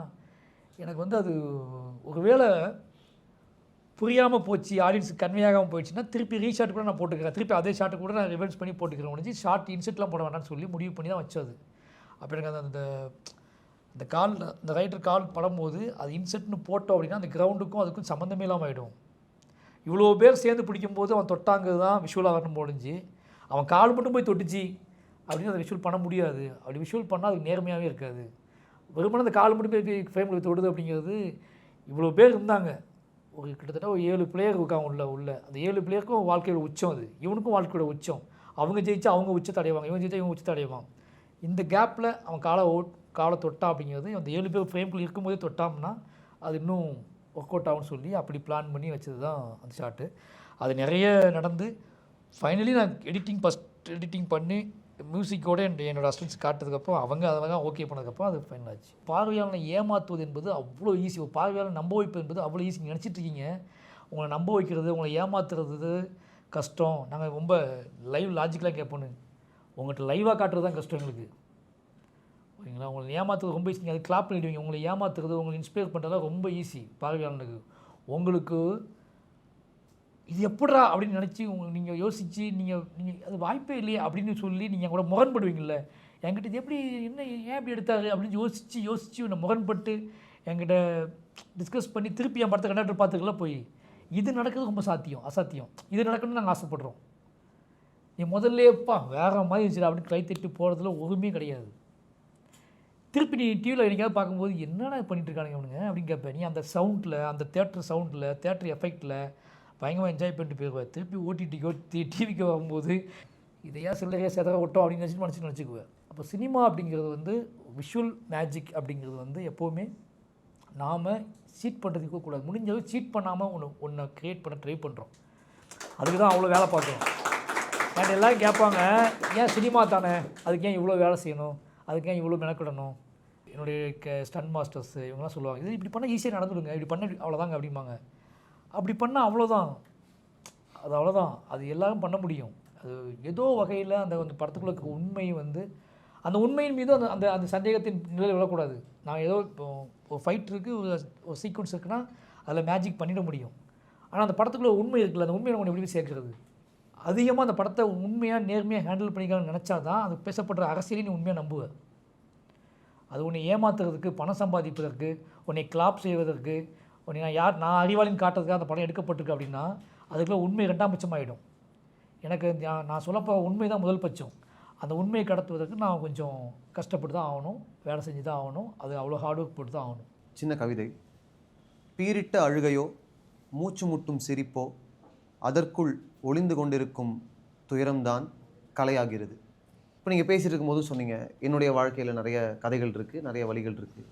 எனக்கு வந்து அது ஒரு வேளை புரியாமல் போச்சு, ஆடியன்ஸுக்கு கன்வே ஆகாமல் போயிடுச்சுன்னா திருப்பி ரீஷாட் கூட நான் போட்டுக்கிறேன், திருப்பி அதே ஷாட்டை கூட நான் ரிவர்ஸ் பண்ணி போட்டுக்கிறேன். முடிஞ்சு ஷார்ட் இன்செட்லாம் போட வேண்டாம்னு சொல்லி முடிவு பண்ணி தான் வச்சது. அப்போ எனக்கு அந்த கால் அந்த ரைட்டர் கால் படும்போது அது இன்செட்னு போட்டோம் அப்படின்னா அந்த கிரவுண்டுக்கும் அதுக்கும் சம்மந்தமே இல்லாமல் ஆகிடும். இவ்வளோ பேர் சேர்ந்து பிடிக்கும்போது அவன் தொட்டாங்கிறது தான் விஷுவலாக வரணும் முடிஞ்சு, அவன் கால் மட்டும் போய் தொட்டுச்சு அப்படின்னு அதை விஷுவல் பண்ண முடியாது. அப்படி விஷுவல் பண்ணால் அதுக்கு நேர்மையாகவே இருக்காது. வெறுமனே அந்த கால் மட்டும் போய் ஃப்ரேமில் தொடுது அப்படிங்கிறது. இவ்வளோ பேர் இருந்தாங்க, ஒரு கிட்டத்தட்ட ஒரு 7 பிளேயர் இருக்காங்க உள்ள அந்த 7 பிளேயருக்கும் வாழ்க்கையோட உச்சம் அது, இவனுக்கும் வாழ்க்கையோட உச்சம். அவங்க ஜெயிச்சா அவங்க உச்சத்தை அடைவாங்க, இவன் ஜெயிச்சா இவங்க உச்சத்தை அடைவான். இந்த கேப்பில் அவன் காலை தொட்டா அப்படிங்கிறது அந்த 7 பேர் ஃப்ரேம்குள்ளே இருக்கும்போதே தொட்டாம்னா அது இன்னும் ஒர்க் அவுட் ஆகும்னு சொல்லி அப்படி பிளான் பண்ணி வச்சது தான் அந்த ஷாட்டு. அது நிறைய நடந்து ஃபைனலி நான் ஃபஸ்ட் எடிட்டிங் பண்ணி மியூசிக்கோட என்னோடய அசிஸ்டன்ஸ் காட்டுறதுக்கப்புறம் அவங்க அதெல்லாம் ஓகே பண்ணதுக்கப்புறம் அது ஃபைனல் ஆச்சு. பார்வையாளனை ஏமாற்றுவது என்பது அவ்வளோ ஈஸி. ஒரு பார்வையாளனை நம்ப வைப்பது என்பது அவ்வளோ ஈஸி. நினச்சிட்ருக்கீங்க உங்களை நம்ப வைக்கிறது, உங்களை ஏமாத்துறது கஷ்டம். நாங்கள் ரொம்ப லைவ் லாஜிக்கலாக கேட்போன்னு, உங்கள்கிட்ட லைவாக காட்டுறது தான் கஷ்டம் எங்களுக்கு. ஓகேங்களா? உங்களை ஏமாற்றுறது ரொம்ப ஈஸி. அது கிளாப் பண்ணிவிடுவீங்க. உங்களை ஏமாத்துறது, உங்களை இன்ஸ்பயர் பண்ணுறதுலாம் ரொம்ப ஈஸி பார்வையாளனுக்கு. உங்களுக்கு இது எப்படா அப்படின்னு நினச்சி நீங்கள் யோசித்து நீங்கள் அது வாய்ப்பே இல்லையே அப்படின்னு சொல்லி நீங்கள் கூட முரண்படுவீங்கள்ல. என்கிட்ட இது எப்படி ஏன் இப்படி எடுத்தாரு அப்படின்னு யோசித்து முரண்பட்டு என்கிட்ட டிஸ்கஸ் பண்ணி திருப்பி என் படத்தை கண்டக்டர் பார்த்துக்கலாம் போய் இது நடக்கிறது ரொம்ப அசாத்தியம். இது நடக்கணும்னு நாங்கள் ஆசைப்படுறோம். நீ முதல்லேப்பா வேறு மாதிரி இருந்துச்சு அப்படின்னு கை தட்டி போகிறதுல ஒருமே கிடையாது. திருப்பி நீ டிவியில் என்னைக்காவது பார்க்கும்போது என்னடா பண்ணிட்டுருக்கானுங்க அவனுங்க அப்படின்னு கேட்பேன். நீ அந்த சவுண்டில், அந்த தேட்டர் சவுண்டில், தேட்டர் எஃபெக்டில் பயங்கரமாக என்ஜாய் பண்ணிட்டு போயிடுவேன். திருப்பி ஓடிடிக்கோ டிவிக்கு வரும்போது இதையா சில்லறையாக செதற விட்டோம் அப்படின்னு நினச்சிக்குவேன். அப்போ சினிமா அப்படிங்கிறது வந்து விஷுவல் மேஜிக் அப்படிங்கிறது வந்து எப்போவுமே நாம் சீட் பண்ணுறதுக்கு கூடாது. முடிஞ்சளவு சீட் பண்ணாமல் ஒன்றை க்ரியேட் பண்ண ட்ரை பண்ணுறோம். அதுக்கு தான் அவ்வளோ வேலை பார்க்குறோம். நான் எல்லோரும் கேட்பாங்க, ஏன் சினிமா தானே, அதுக்கு ஏன் இவ்வளோ வேலை செய்யணும், அதுக்கு ஏன் இவ்வளோ மெனக்கிடணும். என்னுடைய ஸ்டன் மாஸ்டர்ஸு இவங்கெல்லாம் சொல்லுவாங்க, இது இப்படி பண்ணால் ஈஸியாக நடந்துடுங்க, இப்படி பண்ண அவ்வளோதாங்க அப்படிம்பாங்க. அப்படி பண்ணால் அவ்வளோதான், அது எல்லாரும் பண்ண முடியும். அது ஏதோ வகையில் அந்த படத்துக்குள்ள உண்மை வந்து அந்த உண்மையின் மீது அந்த அந்த சந்தேகத்தின் நிலையில் விழக்கூடாது. நான் ஏதோ இப்போ ஒரு ஃபைட் இருக்குது, ஒரு சீக்வன்ஸ் இருக்குன்னா அதில் மேஜிக் பண்ணிட முடியும். ஆனால் அந்த படத்துக்குள்ள உண்மை இருக்குல்ல, அந்த உண்மையை நம்ம எப்படி சேர்க்குறது. அதிகமாக அந்த படத்தை உண்மையாக நேர்மையாக ஹேண்டில் பண்ணிக்கலாம்னு நினச்சா தான் அது பேசப்படுற அரசியலையும் நீ உண்மையாக நம்புவேன். அது உன்னை ஏமாத்துறதுக்கு, பணம் சம்பாதிப்பதற்கு, உன்னை கிளாப் செய்வதற்கு, உன்னை நான் அறிவாளின்னு காட்டுறதுக்காக அந்த படம் எடுக்கப்பட்டிருக்கு அப்படின்னா அதுக்குள்ள உண்மை 2ஆம் பட்சமாகிடும். எனக்கு நான் சொல்லப்போ உண்மை தான் முதல் பட்சம். அந்த உண்மையை கடத்துவதற்கு நான் கொஞ்சம் கஷ்டப்பட்டு தான் ஆகணும், வேலை செஞ்சு தான் ஆகணும், அது அவ்வளோ ஹார்ட் ஒர்க் போட்டு தான் ஆகணும். சின்ன கவிதை. பீரிட்ட அழுகையோ மூச்சு முட்டும் சிரிப்போ அதற்குள் ஒளிந்து கொண்டிருக்கும் துயரம்தான் கலையாகிறது. இப்போ நீங்கள் பேசிகிட்டு இருக்கும்போது சொன்னீங்க, என்னுடைய வாழ்க்கையில் நிறைய கதைகள் இருக்குது, நிறைய வழிகள் இருக்குது.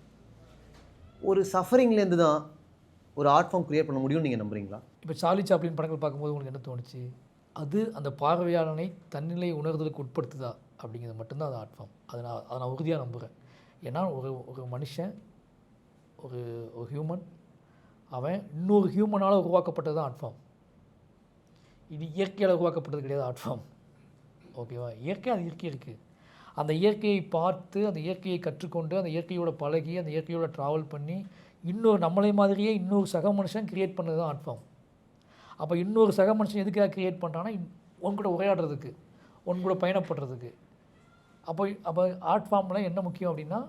ஒரு சஃபரிங்லேருந்து தான் ஒரு ஆர்ட் ஃபார்ம் க்ரியேட் பண்ண முடியும்னு நீங்கள் நம்புறீங்களா? இப்போ சார்லி சாப்ளின் படங்கள் பார்க்கும்போது உங்களுக்கு என்ன தோணுச்சு? அது அந்த பார்வையாளனை தன்னிலை உணர்தலுக்கு உட்படுத்துதா அப்படிங்கிறது மட்டும்தான் அது ஆர்ட் ஃபார்ம். அதை நான் உறுதியாக நம்புகிறேன். ஏன்னா ஒரு மனுஷன், ஒரு ஹியூமன், அவன் இன்னொரு ஹியூமனால் உருவாக்கப்பட்டது தான் ஆர்ட் ஃபார்ம். இது இயற்கையால் உருவாக்கப்பட்டது கிடையாது ஆர்ட் ஃபார்ம். ஓகேவா? இயற்கை அது இயற்கை இருக்குது. அந்த இயற்கையை பார்த்து, அந்த இயற்கையை கற்றுக்கொண்டு, அந்த இயற்கையோட பழகி, அந்த இயற்கையோட ட்ராவல் பண்ணி இன்னொரு நம்மளை மாதிரியே இன்னொரு சக மனுஷன் க்ரியேட் பண்ணது தான் ஆர்ட் ஃபார்ம். அப்போ இன்னொரு சக மனுஷன் எதுக்காக க்ரியேட் பண்ணுறான்னா, உன் கூட உரையாடுறதுக்கு, உன் கூட பயணப்படுறதுக்கு. அப்போ ஆர்ட் ஃபார்மில் என்ன முக்கியம் அப்படின்னா,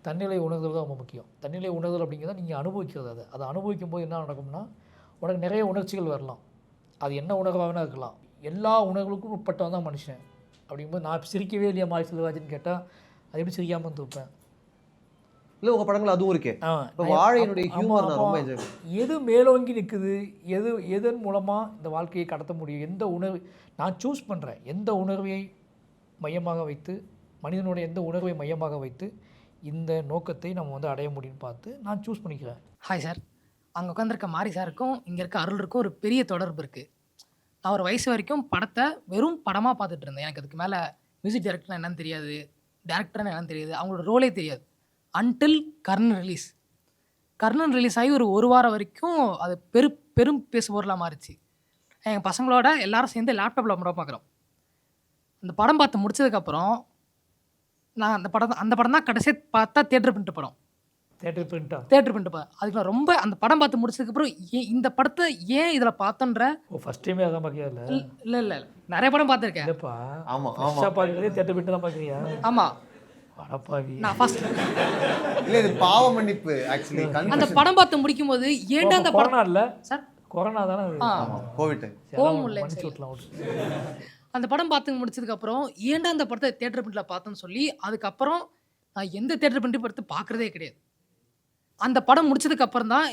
தன்னிலை உணர்தல் தான் ரொம்ப முக்கியம். தன்னிலை உணர்தல் அப்படிங்கிறத நீங்கள் அனுபவிக்கிறது. அதை அனுபவிக்கும் போது என்ன நடக்கும்னா, உனக்கு நிறைய உணர்ச்சிகள் வரலாம். அது என்ன உணர்வாக இருக்கலாம். எல்லா உணர்வுகளுக்கும் உட்பட்டவன் தான் மனுஷன். அப்படிங்கும்போது நான் சிரிக்கவே இல்லையா மாரி செல்வராஜன் கேட்டால் அது எப்படி சிரிக்காமல் இருப்பேன்? இல்லை, உங்கள் படங்கள் அதுவும் இருக்கே. இப்போ வாழையினுடைய ஹியூமர் நான் ரொம்ப என்ஜாய் பண்ணேன். எது மேலோங்கி நிற்குது, எதன் மூலமாக இந்த வாழ்க்கையை கடத்த முடியும், எந்த உணர்வு நான் சூஸ் பண்ணுறேன், எந்த உணர்வை மையமாக வைத்து, மனிதனுடைய எந்த உணர்வை மையமாக வைத்து இந்த நோக்கத்தை நம்ம வந்து அடைய முடியும்னு பார்த்து நான் சூஸ் பண்ணிக்கிறேன். ஹாய் சார், அங்கே உட்காந்துருக்க மாரி சாருக்கும் இங்கே இருக்க அருளுக்கும் ஒரு பெரிய தொடர்பு இருக்குது. நான் ஒரு வயசு வரைக்கும் படத்தை வெறும் படமாக பார்த்துட்டு இருந்தேன். எனக்கு அதுக்கு மேலே மியூசிக் டைரக்டர்னா என்னன்னு தெரியாது, டேரக்டர்னா என்னன்னு தெரியாது, அவங்களோட ரோலே தெரியாது. அன்டில் கர்ணன் ரிலீஸ் ஆகி ஒரு வாரம் வரைக்கும் அது பெரும் பேசுபொருளாக மாறிச்சு. எங்கள் பசங்களோட எல்லாரும் சேர்ந்து லேப்டாப்பில் படம் பார்க்குறோம். அந்த படம் பார்த்து முடிச்சதுக்கப்புறம் நான் அந்த படம் தான் கடைசியாக பார்த்தா தேட்டர் பிரிண்ட் படம். தேட்டர் பிரிண்ட் அதுக்கு நான் ரொம்ப அந்த படம் பார்த்து முடிச்சதுக்கப்புறம் இந்த படத்தை ஏன் இதில் பார்த்தோன்ற ஃபஸ்ட் டைமே அதான் பார்க்கியா? இல்லை நிறைய படம் பார்த்துருக்கேன். இல்லைப்பா, ஆமாம் பார்க்குறதே தேட்டர் பிரிண்ட் தான் பார்க்குறியா? ஆமாம், அடப்பாவி. நான் ஃபர்ஸ்ட் இல்லை, இது பாவ மன்னிப்பு. ஆக்சுவலி அந்த படம் பார்த்து முடிக்கும்போது ஏன்டா அந்த கொரோனா இல்லை சார், கொரோனா தானே, கோவிட் போக முடியல. மன்னிச்சு விட்லாம். அந்த படம் பார்த்து முடிச்சதுக்கப்புறம் ஏன்டா அந்த படத்தை தேட்டர் பிரிண்ட்டில் பார்த்தோன்னு சொல்லி அதுக்கப்புறம் நான் எந்த தேட்டர் பிரிண்ட் படத்தை பார்க்குறதே கிடையாது. அந்த படம் முடிச்சதுக்கப்புறம் தான்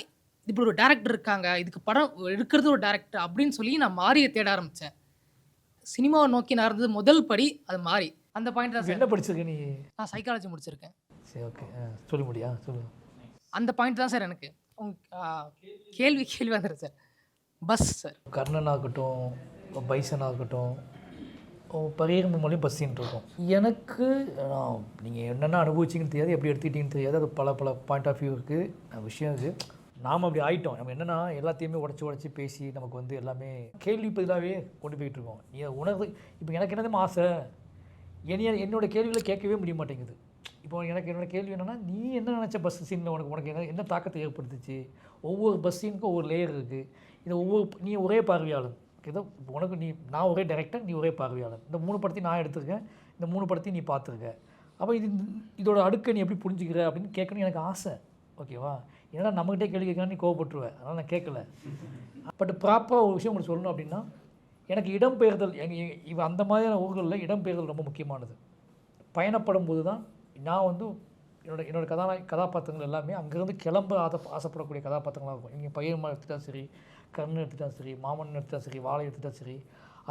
இப்படி ஒரு டேரக்டர் இருக்காங்க, இதுக்கு படம் எடுக்கிறது ஒரு டேரக்டர் அப்படின்னு சொல்லி நான் மாறியை தேட ஆரம்பித்தேன். சினிமாவை நோக்கி நான் இருந்தது முதல் படி அது மாறி. அந்த பாயிண்ட் தான் என்ன படிச்சிருக்க நீ? நான் சைக்காலஜி முடிச்சிருக்கேன். சரி, ஓகே, சொல்ல முடியா? சொல்லு. அந்த பாயிண்ட் தான் சார் எனக்கு கேள்வி வந்துடுது சார். பஸ் சார், கர்ணன் ஆகட்டும், பைசன் ஆகட்டும், பரியரும் மூலியம் பஸ்ஸின்னு இருக்கும். எனக்கு நீங்கள் என்னென்ன அனுபவிச்சிங்கன்னு தெரியாது, எப்படி எடுத்துக்கிட்டீங்கன்னு தெரியாது. அது பல பாயிண்ட் ஆஃப் வியூ இருக்குது, விஷயம் இருக்குது. நாம் அப்படி ஆகிட்டோம். நம்ம என்னென்னா எல்லாத்தையுமே உடச்சி பேசி நமக்கு வந்து எல்லாமே கேள்வி பதிலாகவே கொண்டு போயிட்டு இருக்கோம். நீ உணர்வு இப்போ எனக்கு என்னதுமா ஆசை, என்னோட கேள்விகளை கேட்கவே முடிய மாட்டேங்குது. இப்போ என்னோட கேள்வி என்னென்னா, நீ என்ன நினச்ச பஸ் சீனில் உனக்கு என்ன தாக்கத்தை ஏற்படுத்துச்சு? ஒவ்வொரு பஸ் சீனுக்கும் ஒவ்வொரு லேயர் இருக்குது. இதை நீ ஒரே பார்வையாளர், ஏதோ உனக்கு நான் ஒரே டைரக்டர், நீ ஒரே பார்வையாளர். இந்த 3 படத்தையும் நான் எடுத்திருக்கேன், இந்த 3 படத்தையும் நீ பார்த்துருக்க. அப்போ இதோட அடுக்கை நீ எப்படி புரிஞ்சுக்கிற அப்படின்னு கேட்கணும் எனக்கு ஆசை. ஓகேவா? ஏன்னா நம்மகிட்டே கேள்வி கேட்கணும், நீ கோவப்பட்டுருவேன். அதனால் நான் கேட்கல. பட் ப்ராப்பராக ஒரு விஷயம் உங்களுக்கு சொல்லணும் அப்படின்னா, எனக்கு இடம்பெயர்தல் இவன் அந்த மாதிரியான ஊர்களில் இடம்பெயர்தல் ரொம்ப முக்கியமானது. பயணப்படும் போது தான் நான் வந்து என்னோட கதாபாத்திரங்கள் எல்லாமே அங்கேருந்து கிளம்ப ஆசைப்படக்கூடிய கதாபாத்திரங்களாக இருக்கும். நீங்கள் பையன்மா எடுத்துட்டாலும் சரி, கர்ணன் எடுத்துட்டாலும் சரி, மாமன் எடுத்துட்டாலும் சரி, வாழை எடுத்துட்டாலும் சரி,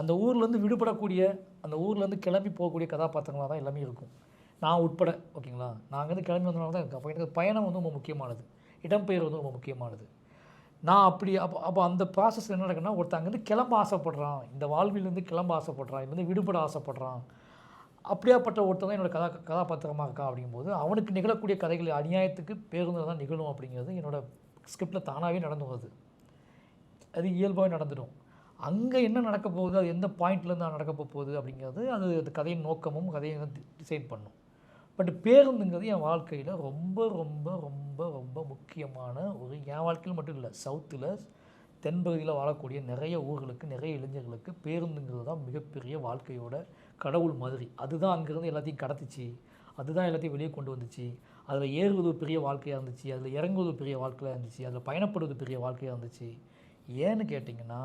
அந்த ஊர்லேருந்து விடுபடக்கூடிய, அந்த ஊர்லேருந்து கிளம்பி போகக்கூடிய கதாபாத்திரங்களாக தான் எல்லாமே இருக்கும், நான் உட்பட. ஓகேங்களா? நான் அங்கேருந்து கிளம்பி வந்தனால தான் இருக்கேன். அப்போ எனக்கு பயணம் வந்து ரொம்ப முக்கியமானது, இடம்பெயர் வந்து ரொம்ப முக்கியமானது. நான் அப்போ அந்த ப்ராசஸ் என்ன நடக்குன்னா, ஒருத்தன் அங்கேருந்து கிளம்ப ஆசைப்படுறான், இந்த வாழ்விலேருந்து கிளம்ப ஆசைப்படுறான், இதுலேருந்து விடுபட ஆசைப்படுறான். அப்படியாப்பட்ட ஒருத்தன் தான் என்னோடய கதாபாத்திரமாக இருக்கான். அப்படிங்கும்போது அவனுக்கு நிகழக்கூடிய கதைகள் அநியாயத்துக்கு பேருந்து தான் நிகழும் அப்படிங்கிறது என்னோடய ஸ்கிரிப்டில் தானாகவே நடந்து வருது. அது இயல்பாகவே நடந்துடும். அங்கே என்ன நடக்க போகுது, அது எந்த பாயிண்ட்லேருந்து நடக்க போகுது அப்படிங்கிறது அது கதையின் நோக்கமும் கதையை டிசைட் பண்ணும். பட் பேருந்துங்கிறது என் வாழ்க்கையில் ரொம்ப ரொம்ப ரொம்ப ரொம்ப முக்கியமான என் வாழ்க்கையில் மட்டும் இல்லை, சவுத்தில் தென்பகுதியில் வாழக்கூடிய நிறைய ஊர்களுக்கு, நிறைய இளைஞர்களுக்கு பேருந்துங்கிறது தான் மிகப்பெரிய வாழ்க்கையோட கடவுள் மாதிரி. அதுதான் அங்கேருந்து எல்லாத்தையும் கடத்துச்சு, அதுதான் எல்லாத்தையும் வெளியே கொண்டு வந்துச்சு. அதில் ஏறுவது பெரிய வாழ்க்கையாக இருந்துச்சு, அதில் இறங்குவது பெரிய வாழ்க்கையாக இருந்துச்சு, அதில் பயணப்படுவது பெரிய வாழ்க்கையாக இருந்துச்சு. ஏன்னு கேட்டிங்கன்னா,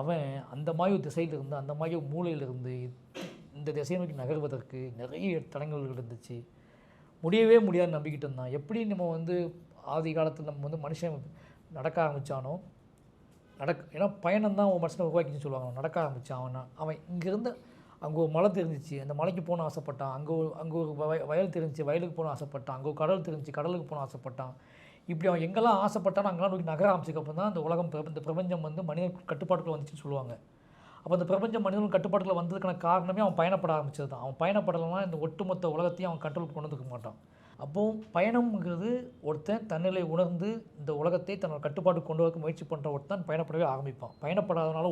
அவன் அந்த மாதிரி திசையிலிருந்து, அந்த மாதிரி மூலையிலிருந்து இந்த திசையை நோக்கி நகர்வதற்கு நிறைய தடங்கல்கள் இருந்துச்சு. முடியவே முடியாதுன்னு நம்பிக்கிட்டு இருந்தான். எப்படி நம்ம வந்து ஆதி காலத்தில் நம்ம வந்து மனுஷன் நடக்க ஆரம்பித்தானோ ஏன்னா பயணம் தான் உன் மனுஷனை உருவாக்கின்னு சொல்லுவாங்க. நடக்க ஆரம்பித்தான் அவன் இங்கேருந்து அங்கே ஒரு மலை தெரிஞ்சிச்சு, அந்த மலைக்கு போகணும்னு ஆசைப்பட்டான். அங்கே ஒரு வயல் தெரிஞ்சிச்சு, வயலுக்கு போகணும்னு ஆசைப்பட்டான். அங்கே ஒரு கடல் தெரிஞ்சிச்சு, கடலுக்கு போகணும்னு ஆசைப்பட்டான். இப்படி அவன் எங்கெல்லாம் ஆசைப்பட்டானோ அங்கெல்லாம் நோக்கி நகர ஆரம்பிச்சதுக்கப்புறம் தான் இந்த உலகம் இந்த பிரபஞ்சம் வந்து மனித கட்டுப்பாட்டுக்குள்ள வந்துச்சுன்னு சொல்லுவாங்க. அப்போ அந்த பிரபஞ்சம் மனிதர்கள் கட்டுப்பாட்டுக்குள்ள வந்ததுக்கான காரணமே அவன் பயணப்பட ஆரம்பிச்சது தான். அவன் பயணப்படலைன்னா இந்த ஒட்டுமொத்த உலகத்தையும் அவன் கண்ட்ரோல் கொண்டு வந்துக்க மாட்டான். அப்போது பயணம்ங்கிறது ஒருத்தன் தன்னிலை உணர்ந்து இந்த உலகத்தை தன்னோட கட்டுப்பாட்டுக்கு கொண்டு வர முயற்சி பண்ணுற ஒருத்தன் பயணப்படவே ஆரம்பிப்பான். பயணப்படாதனால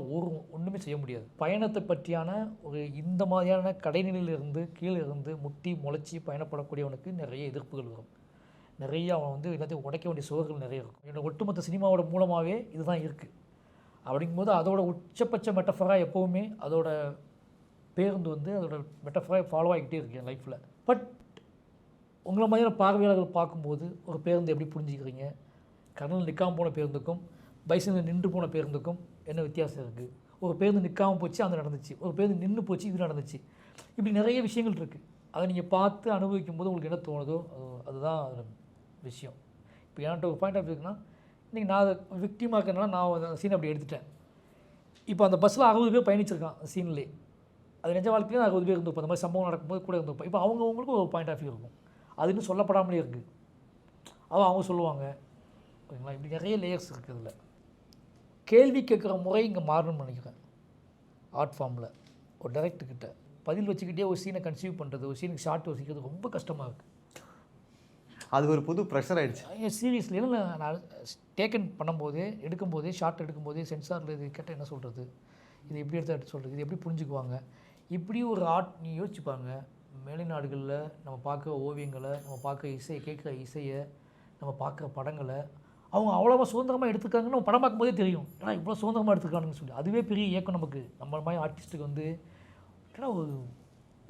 ஒன்றுமே செய்ய முடியாது. பயணத்தை பற்றியான ஒரு இந்த மாதிரியான கடைநிலையிலிருந்து கீழே இருந்து முட்டி முளைச்சி பயணப்படக்கூடியவனுக்கு நிறைய எதிர்ப்புகள் வரும். நிறைய அவன் வந்து எல்லாத்தையும் உடைக்க வேண்டிய சுவர்கள் நிறைய இருக்கும். என்னோட ஒட்டுமொத்த சினிமாவோட மூலமாகவே இதுதான் இருக்குது. அப்படிங்கும்போது அதோட உச்சபட்ச மெட்டஃபராக எப்போவுமே அதோட பேருந்து வந்து அதோட மெட்டஃபராக ஃபாலோ ஆகிக்கிட்டே இருக்கு என் லைஃப்பில். பட் உங்களை மாதிரியான பார்வையாளர்கள் பார்க்கும்போது ஒரு பேருந்து எப்படி புரிஞ்சுக்கிறீங்க? கடலில் நிற்காமல் போன பேருந்துக்கும் பைசனில் நின்று போன பேருந்துக்கும் என்ன வித்தியாசம் இருக்குது? ஒரு பேருந்து நிற்காமல் போச்சு, அது நடந்துச்சு. ஒரு பேருந்து நின்று போச்சு, இது நடந்துச்சு. இப்படி நிறைய விஷயங்கள் இருக்குது. அதை நீங்கள் பார்த்து அனுபவிக்கும் போது உங்களுக்கு என்ன தோணுதோ அதுதான் விஷயம். இப்போ என்கிட்ட ஒரு பாயிண்ட் ஆஃப் இருக்குன்னா, இன்றைக்கி நான் அதை விக்டிமாக இருக்கிறதுனால நான் அந்த சீனை அப்படி எடுத்துட்டேன். இப்போ அந்த பஸ்ஸில் 60 பேர் பயணிச்சிருக்கான் அந்த சீன்லேயே. அது நிஜ வாழ்க்கையிலே 60 பேர் இருந்திருப்போம். அந்த மாதிரி சம்பவம் நடக்கும்போது கூட இருந்திருப்போம். இப்போ அவங்கவுங்களுக்கும் ஒரு பாயிண்ட் ஆஃப் வியூ இருக்கும். அது இன்னும் சொல்லப்படாமலே இருக்குது. அவங்க சொல்லுவாங்க. ஓகேங்களா? இப்படி நிறைய லேயர்ஸ் இருக்குது. இதில் கேள்வி கேட்குற முறை இங்கே மாறணும்னு நினைக்கிறேன். ஆர்ட் ஃபார்மில் ஒரு டைரக்டர்கிட்ட பதில் வச்சுக்கிட்டே ஒரு சீனை கன்சீவ் பண்ணுறது, ஒரு சீனுக்கு ஷார்ட் வச்சுக்கிறது ரொம்ப கஷ்டமாக இருக்குது. அது ஒரு புது ப்ரெஷர் ஆகிடுச்சு. சீரியஸ்லி இல்லை, நான் டேக்கன் பண்ணும்போதே எடுக்கும்போதே ஷார்ட் எடுக்கும்போதே சென்சாரில் இது கேட்டால் என்ன சொல்கிறது, இது எப்படி எடுத்து சொல்கிறது, இது எப்படி புரிஞ்சுக்குவாங்க, இப்படி ஒரு ஆர்ட் நீ யோசிச்சுப்பாங்க. வெளிநாடுகளில் நம்ம பார்க்குற ஓவியங்களை, நம்ம பார்க்குற இசையை, கேட்குற இசையை, நம்ம பார்க்குற படங்களை அவங்க அவ்வளோவா சுதந்திரமாக எடுத்துக்காங்கன்னு நம்ம படம் பார்க்கும்போதே தெரியும். ஏன்னா இவ்வளோ சுதந்திரமாக எடுத்துக்கானுன்னு சொல்லி அதுவே பெரிய இயக்கம் நமக்கு. நம்ம மாதிரி ஆர்டிஸ்ட்டுக்கு வந்து ஏன்னா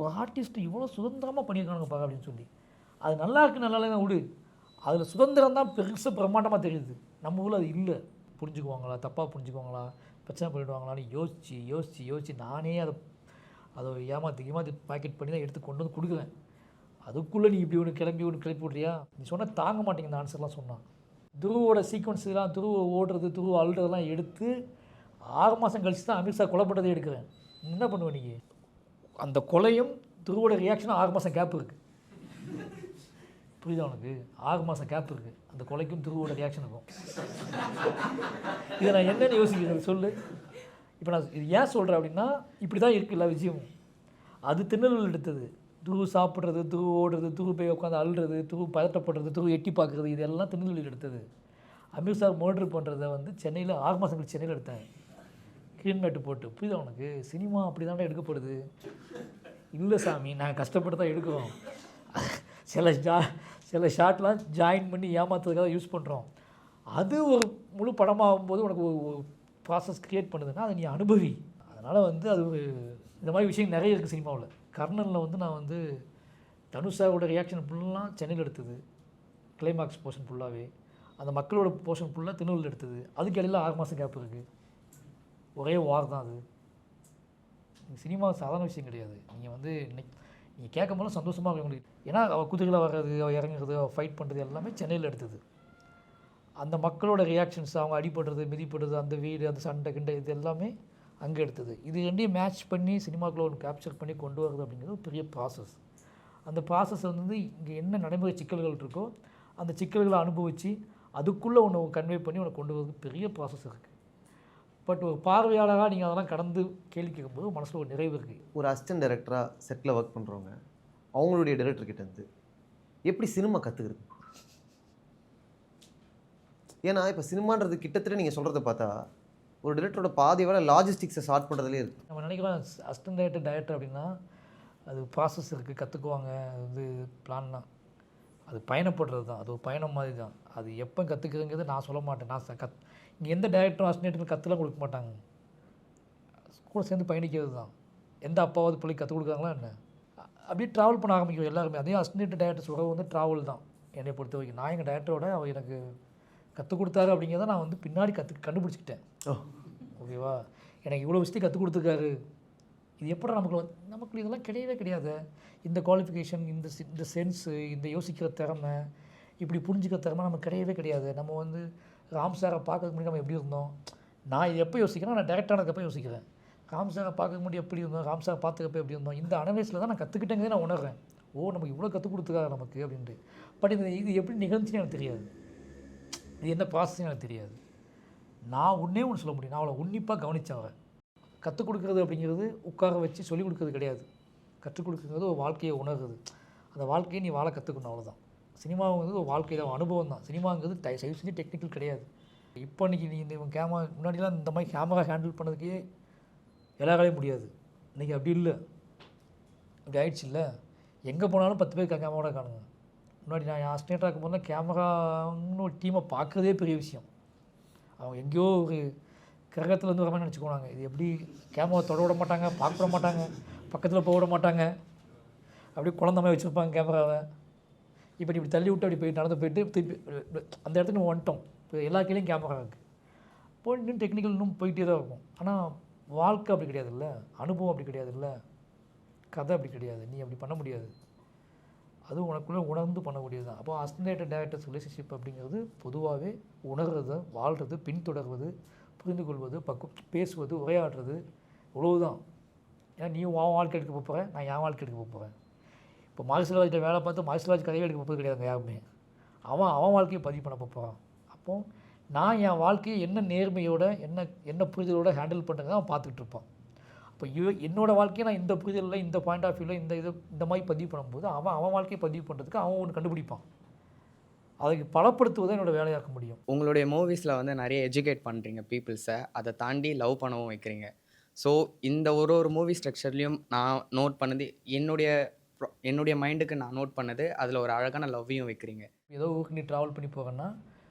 ஒரு ஆர்டிஸ்ட் இவ்வளோ சுதந்திரமாக பண்ணியிருக்கானுங்க பார்க்க அப்படின்னு சொல்லி. அது நல்லா இருக்குது, நல்லா இல்லைன்னா விடு. அதில் சுதந்திரம் தான் பெருசாக பிரம்மாண்டமாக தெரியுது. நம்ம ஊரில் அது இல்லை. புரிஞ்சுக்குவாங்களா, தப்பாக புரிஞ்சுக்குவாங்களா, பிரச்சனை பண்ணிவிடுவாங்களான்னு யோசித்து நானே அதை ஏமாற்றி பாக்கெட் பண்ணி தான் எடுத்து கொண்டு வந்து கொடுக்குறேன். அதுக்குள்ளே நீ இப்படி ஒன்று கிளப்பி விட்றியா? நீ சொன்னால் தாங்க மாட்டேங்க. இந்த ஆன்சர்லாம் சொன்னான். துருவோட சீக்வன்ஸ்லாம், துருவ ஓடுறது, துருவ அழுறதெல்லாம் எடுத்து 6 மாதம் கழிச்சு தான் அமித்ஷா கொலை பண்ணுறதே எடுக்கிறேன். என்ன பண்ணுவேன் நீ? அந்த கொலையும் துருவோட ரியாக்ஷனும் 6 மாதம் கேப் இருக்குது. புரியுதா உனக்கு? 6 மாதம் கேப் இருக்குது அந்த கொலைக்கும் துருவோட ரியாக்ஷனுக்கும். இதை நான் என்னென்னு யோசிக்கிறேன் சொல்லு. இப்போ நான் இது ஏன் சொல்கிறேன் அப்படின்னா, இப்படி தான் இருக்குது எல்லா விஷயமும். அது திருநெல்வேலி எடுத்தது. துரு சாப்பிட்றது, துரு ஓடுறது, துரு போய் உட்காந்து அழுறது, துரு பதட்டப்படுறது, துரு எட்டி பார்க்குறது, இதெல்லாம் திருநெல்வேலியில் எடுத்தது. அமித்ஷா மர்டர் பண்ணுறதை வந்து சென்னையில் 6 மாதம் கழிச்சு சென்னையில் எடுத்தேன். க்ரீன் மேட்டு போட்டு. புரியுதா உனக்கு? சினிமா அப்படி தானே எடுக்கப்படுது. இல்லை சாமி, நாங்கள் கஷ்டப்பட்டு தான் எடுக்கிறோம். சில ஷார்ட்லாம் ஜாயின் பண்ணி ஏமாத்துறதுக்காக யூஸ் பண்ணுறோம். அது ஒரு முழு படமாகும்போது உனக்கு ஒரு ப்ராசஸ் க்ரியேட் பண்ணுதுன்னா அதை நீ அனுபவி. அதனால் வந்து அது ஒரு இந்த மாதிரி விஷயம் நிறைய இருக்குது சினிமாவில். கர்ணனில் வந்து நான் வந்து தனுஷாவோட ரியாக்ஷன் ஃபுல்லாக சென்னையில் எடுத்தது. கிளைமாக்ஸ் போர்ஷன் ஃபுல்லாகவே அந்த மக்களோட போர்ஷன் ஃபுல்லாக திருநெல்வேலியில் எடுத்தது. அதுக்கு இடையில 6 மாதம் கேப் இருக்குது. ஒரே வார் தான் அது. சினிமா சாதாரண விஷயம் கிடையாது. நீங்கள் வந்து நீங்கள் கேட்கும் போது சந்தோஷமாக இருக்கும் உங்களுக்கு. ஏன்னா அவள் குதிரையில் வர்றது, அவள் இறங்குறது, அவள் ஃபைட் பண்ணுறது எல்லாமே சென்னையில் எடுத்தது. அந்த மக்களோட ரியாக்ஷன்ஸ், அவங்க அடிபடுறது, மிதிப்படுறது, அந்த வீடு, அந்த சண்டை கிண்டை, இது எல்லாமே அங்கே எடுத்தது. இது ரெண்டையும் மேட்ச் பண்ணி சினிமாக்குள்ளே ஒன்று கேப்சர் பண்ணி கொண்டு வரது அப்படிங்கிறது ஒரு பெரிய ப்ராசஸ். அந்த ப்ராசஸ் வந்து இங்கே என்ன நடைமுறை சிக்கல்கள் இருக்கோ அந்த சிக்கல்களை அனுபவித்து அதுக்குள்ளே ஒன்று கன்வே பண்ணி உன்னை கொண்டு வரது பெரிய ப்ராசஸ் இருக்குது. பட் ஒரு பார்வையாளராக நீங்கள் அதெல்லாம் கடந்து கேள்வி கேட்கும்போது மனசில் ஒரு நிறைவு இருக்குது. ஒரு அசிஸ்டன்ட் டைரக்டராக செட்டில் ஒர்க் பண்ணுறவங்க அவங்களுடைய டைரக்டர்கிட்ட இருந்து எப்படி சினிமா கற்றுக்கிறது? ஏன்னா இப்போ சினிமான்றது கிட்டத்தட்ட நீங்கள் சொல்கிறத பார்த்தா ஒரு டைரக்டரோட பாதி வேலை லாஜிஸ்டிக்ஸை ஸ்டார்ட் பண்ணுறதுலே இருக்குது. நம்ம நினைக்கிறோம் அசிஸ்டன்ட் டைரக்டர் அப்படின்னா அது ப்ராசஸ் இருக்குது, கற்றுக்குவாங்க, அது பிளான் தான். அது பயணப்படுறது தான். அது ஒரு பயணம் மாதிரி தான். அது எப்போ கற்றுக்குறதுங்கிறது நான் சொல்ல மாட்டேன். நான் இங்கே எந்த டைரக்டரும் அசிஸ்டன்ட் கற்றுலாம் கொடுக்க மாட்டாங்க. கூட சேர்ந்து பயணிக்கிறது தான். எந்த அப்பாவது பிள்ளைக்கு கற்றுக் கொடுக்குறாங்களா என்ன? அப்படியே ட்ராவல் பண்ண ஆரம்பிக்கும் எல்லாருமே. அதே அசிஸ்டன்ட் டைரக்டர் சொல்கிறது வந்து ட்ராவல் தான் என்னை பொறுத்த வரைக்கும். நான் எங்கள் டைரக்டரோட அவர் எனக்கு கற்றுக் கொடுத்தாரு அப்படிங்கிறத நான் வந்து பின்னாடி கண்டுபிடிச்சிக்கிட்டேன். ஓகேவா? எனக்கு இவ்வளோ விஷயத்தையும் கற்றுக் கொடுத்துருக்காரு, இது எப்படா நமக்கு இதெல்லாம் கிடையவே கிடையாது. இந்த குவாலிஃபிகேஷன், இந்த சென்ஸு, இந்த யோசிக்கிற திறமை, இப்படி புரிஞ்சுக்கிற திறமை நமக்கு கிடையவே கிடையாது. நம்ம வந்து ராம் சாரை பார்க்கறதுக்கு முன்னாடி நம்ம எப்படி இருந்தோம்? நான் இது எப்போ யோசிக்கிறேன், நான் டேரக்ட் ஆனதுக்கப்போ யோசிக்கிறேன். ராம் சாரை பார்க்கறதுக்கு முன்னாடி எப்படி இருந்தோம், ராம் சாரை பார்த்துக்கப்போ எப்படி இருந்தோம், இந்த அனலைஸில் தான் நான் கற்றுக்கிட்டேங்கிறதே நான் உணர்றேன். நமக்கு இவ்வளோ கற்றுக் கொடுத்துருக்காரு நமக்கு அப்படின்ட்டு. பட் இது எப்படி நிகழ்ச்சின்னு எனக்கு தெரியாது. இது என்ன ப்ராசஸ்ன்னு எனக்கு தெரியாது. நான் ஒன்றே ஒன்று சொல்ல முடியும், நான் அவளை உன்னிப்பாக கவனித்தவன். கற்றுக் கொடுக்குறது அப்படிங்கிறது உட்கார வச்சு சொல்லிக் கொடுக்குறது கிடையாது. கற்றுக் கொடுக்குறது ஒரு வாழ்க்கையை உணர்றது. அந்த வாழ்க்கையை நீ வாழ கற்றுக்கணும், அவ்வளோதான். சினிமாங்கிறது ஒரு வாழ்க்கையில் அனுபவம் தான். சினிமாங்கிறது தயவு செஞ்சு டெக்னிக்கல் கிடையாது. இப்போ இன்றைக்கி நீ இந்த கேமரா முன்னாடிலாம் இந்த மாதிரி கேமரா ஹேண்டில் பண்ணதுக்கே எல்லாராலையும் முடியாது. இன்றைக்கி அப்படி இல்லை, அப்படி ஆயிடுச்சு இல்லை. எங்கே போனாலும் 10 பேர் கேமராவோட காணுங்க. முன்னாடி நான் அசிஸ்டண்ட்டாக இருக்கும்போது கேமரான்னு ஒரு டீமை பார்க்குறதே பெரிய விஷயம். அவங்க எங்கேயோ ஒரு கிரகத்துலேருந்து வரமான்னு நினச்சிக்கோனாங்க. இது எப்படி கேமரா தொட விட மாட்டாங்க, பார்க்க விட மாட்டாங்க, பக்கத்தில் போக விட மாட்டாங்க, அப்படியே குழந்த மாதிரி வச்சுருப்பாங்க கேமராவை. இப்படி தள்ளி விட்டு அப்படி போய் நடந்து போயிட்டு திருப்பி அந்த இடத்துக்கு நம்ம வந்துட்டோம். இப்போ எல்லா கீழேயும் கேமரா இருக்குது. இப்போ இன்னும் டெக்னிக்கல் இன்னும் போயிட்டே தான் இருக்கும். ஆனால் வாழ்க்கை அப்படி கிடையாது இல்லை, அனுபவம் அப்படி கிடையாது இல்லை, கதை அப்படி கிடையாது. நீ அப்படி பண்ண முடியாது. அது உனக்குள்ளே உணர்ந்து பண்ணக்கூடியது தான். அப்போ அசிஸ்டன்ட் டைரக்டர்ஸ் ரிலேஷன்ஷிப் அப்படிங்கிறது பொதுவாகவே உணர்றது, வாழ்கிறது, பின்தொடர்வது, புரிந்து கொள்வது, பேசுவது, உரையாடுறது, இவ்வளவுதான். ஏன்னா நீ உன் வாழ்க்கை எடுக்க போகிறேன், நான் என் வாழ்க்கை எடுக்க போகிறேன். இப்போ மார்ஷல் வேலை பார்த்து மார்ஷல் கதையை எடுக்க போகிறது கிடையாது யாருமே. அவன் வாழ்க்கையை பதிவு பண்ண போகிறான். அப்போது நான் என் வாழ்க்கையை என்ன நேர்மையோட என்ன புரிதலோட ஹேண்டில் பண்ணுறதை அவன் பார்த்துக்கிட்டு இருப்பான். இப்போ என்னோடய வாழ்க்கையை நான் இந்த புரிதலில், இந்த பாயிண்ட் ஆஃப் வியூவில் இந்த மாதிரி பதிவு பண்ணும்போது அவன் வாழ்க்கையை பதிவு பண்ணுறதுக்கு அவன் ஒன்று கண்டுபிடிப்பான். அதுக்கு பலப்படுத்துவதை என்னோடய வேலையாக்க முடியும். உங்களுடைய மூவிஸில் வந்து நிறைய எஜுகேட் பண்ணுறீங்க பீப்புள்ஸை, அதை தாண்டி லவ் பண்ணவும் வைக்கிறீங்க. ஸோ இந்த ஒரு மூவி ஸ்ட்ரக்சர்லேயும் நான் நோட் பண்ணது, என்னுடைய மைண்டுக்கு நான் நோட் பண்ணது, அதில் ஒரு அழகான லவ்வையும் வைக்கிறீங்க. ஏதோ ஊருக்கு நீ ட்ராவல் பண்ணி போகிறேன்னா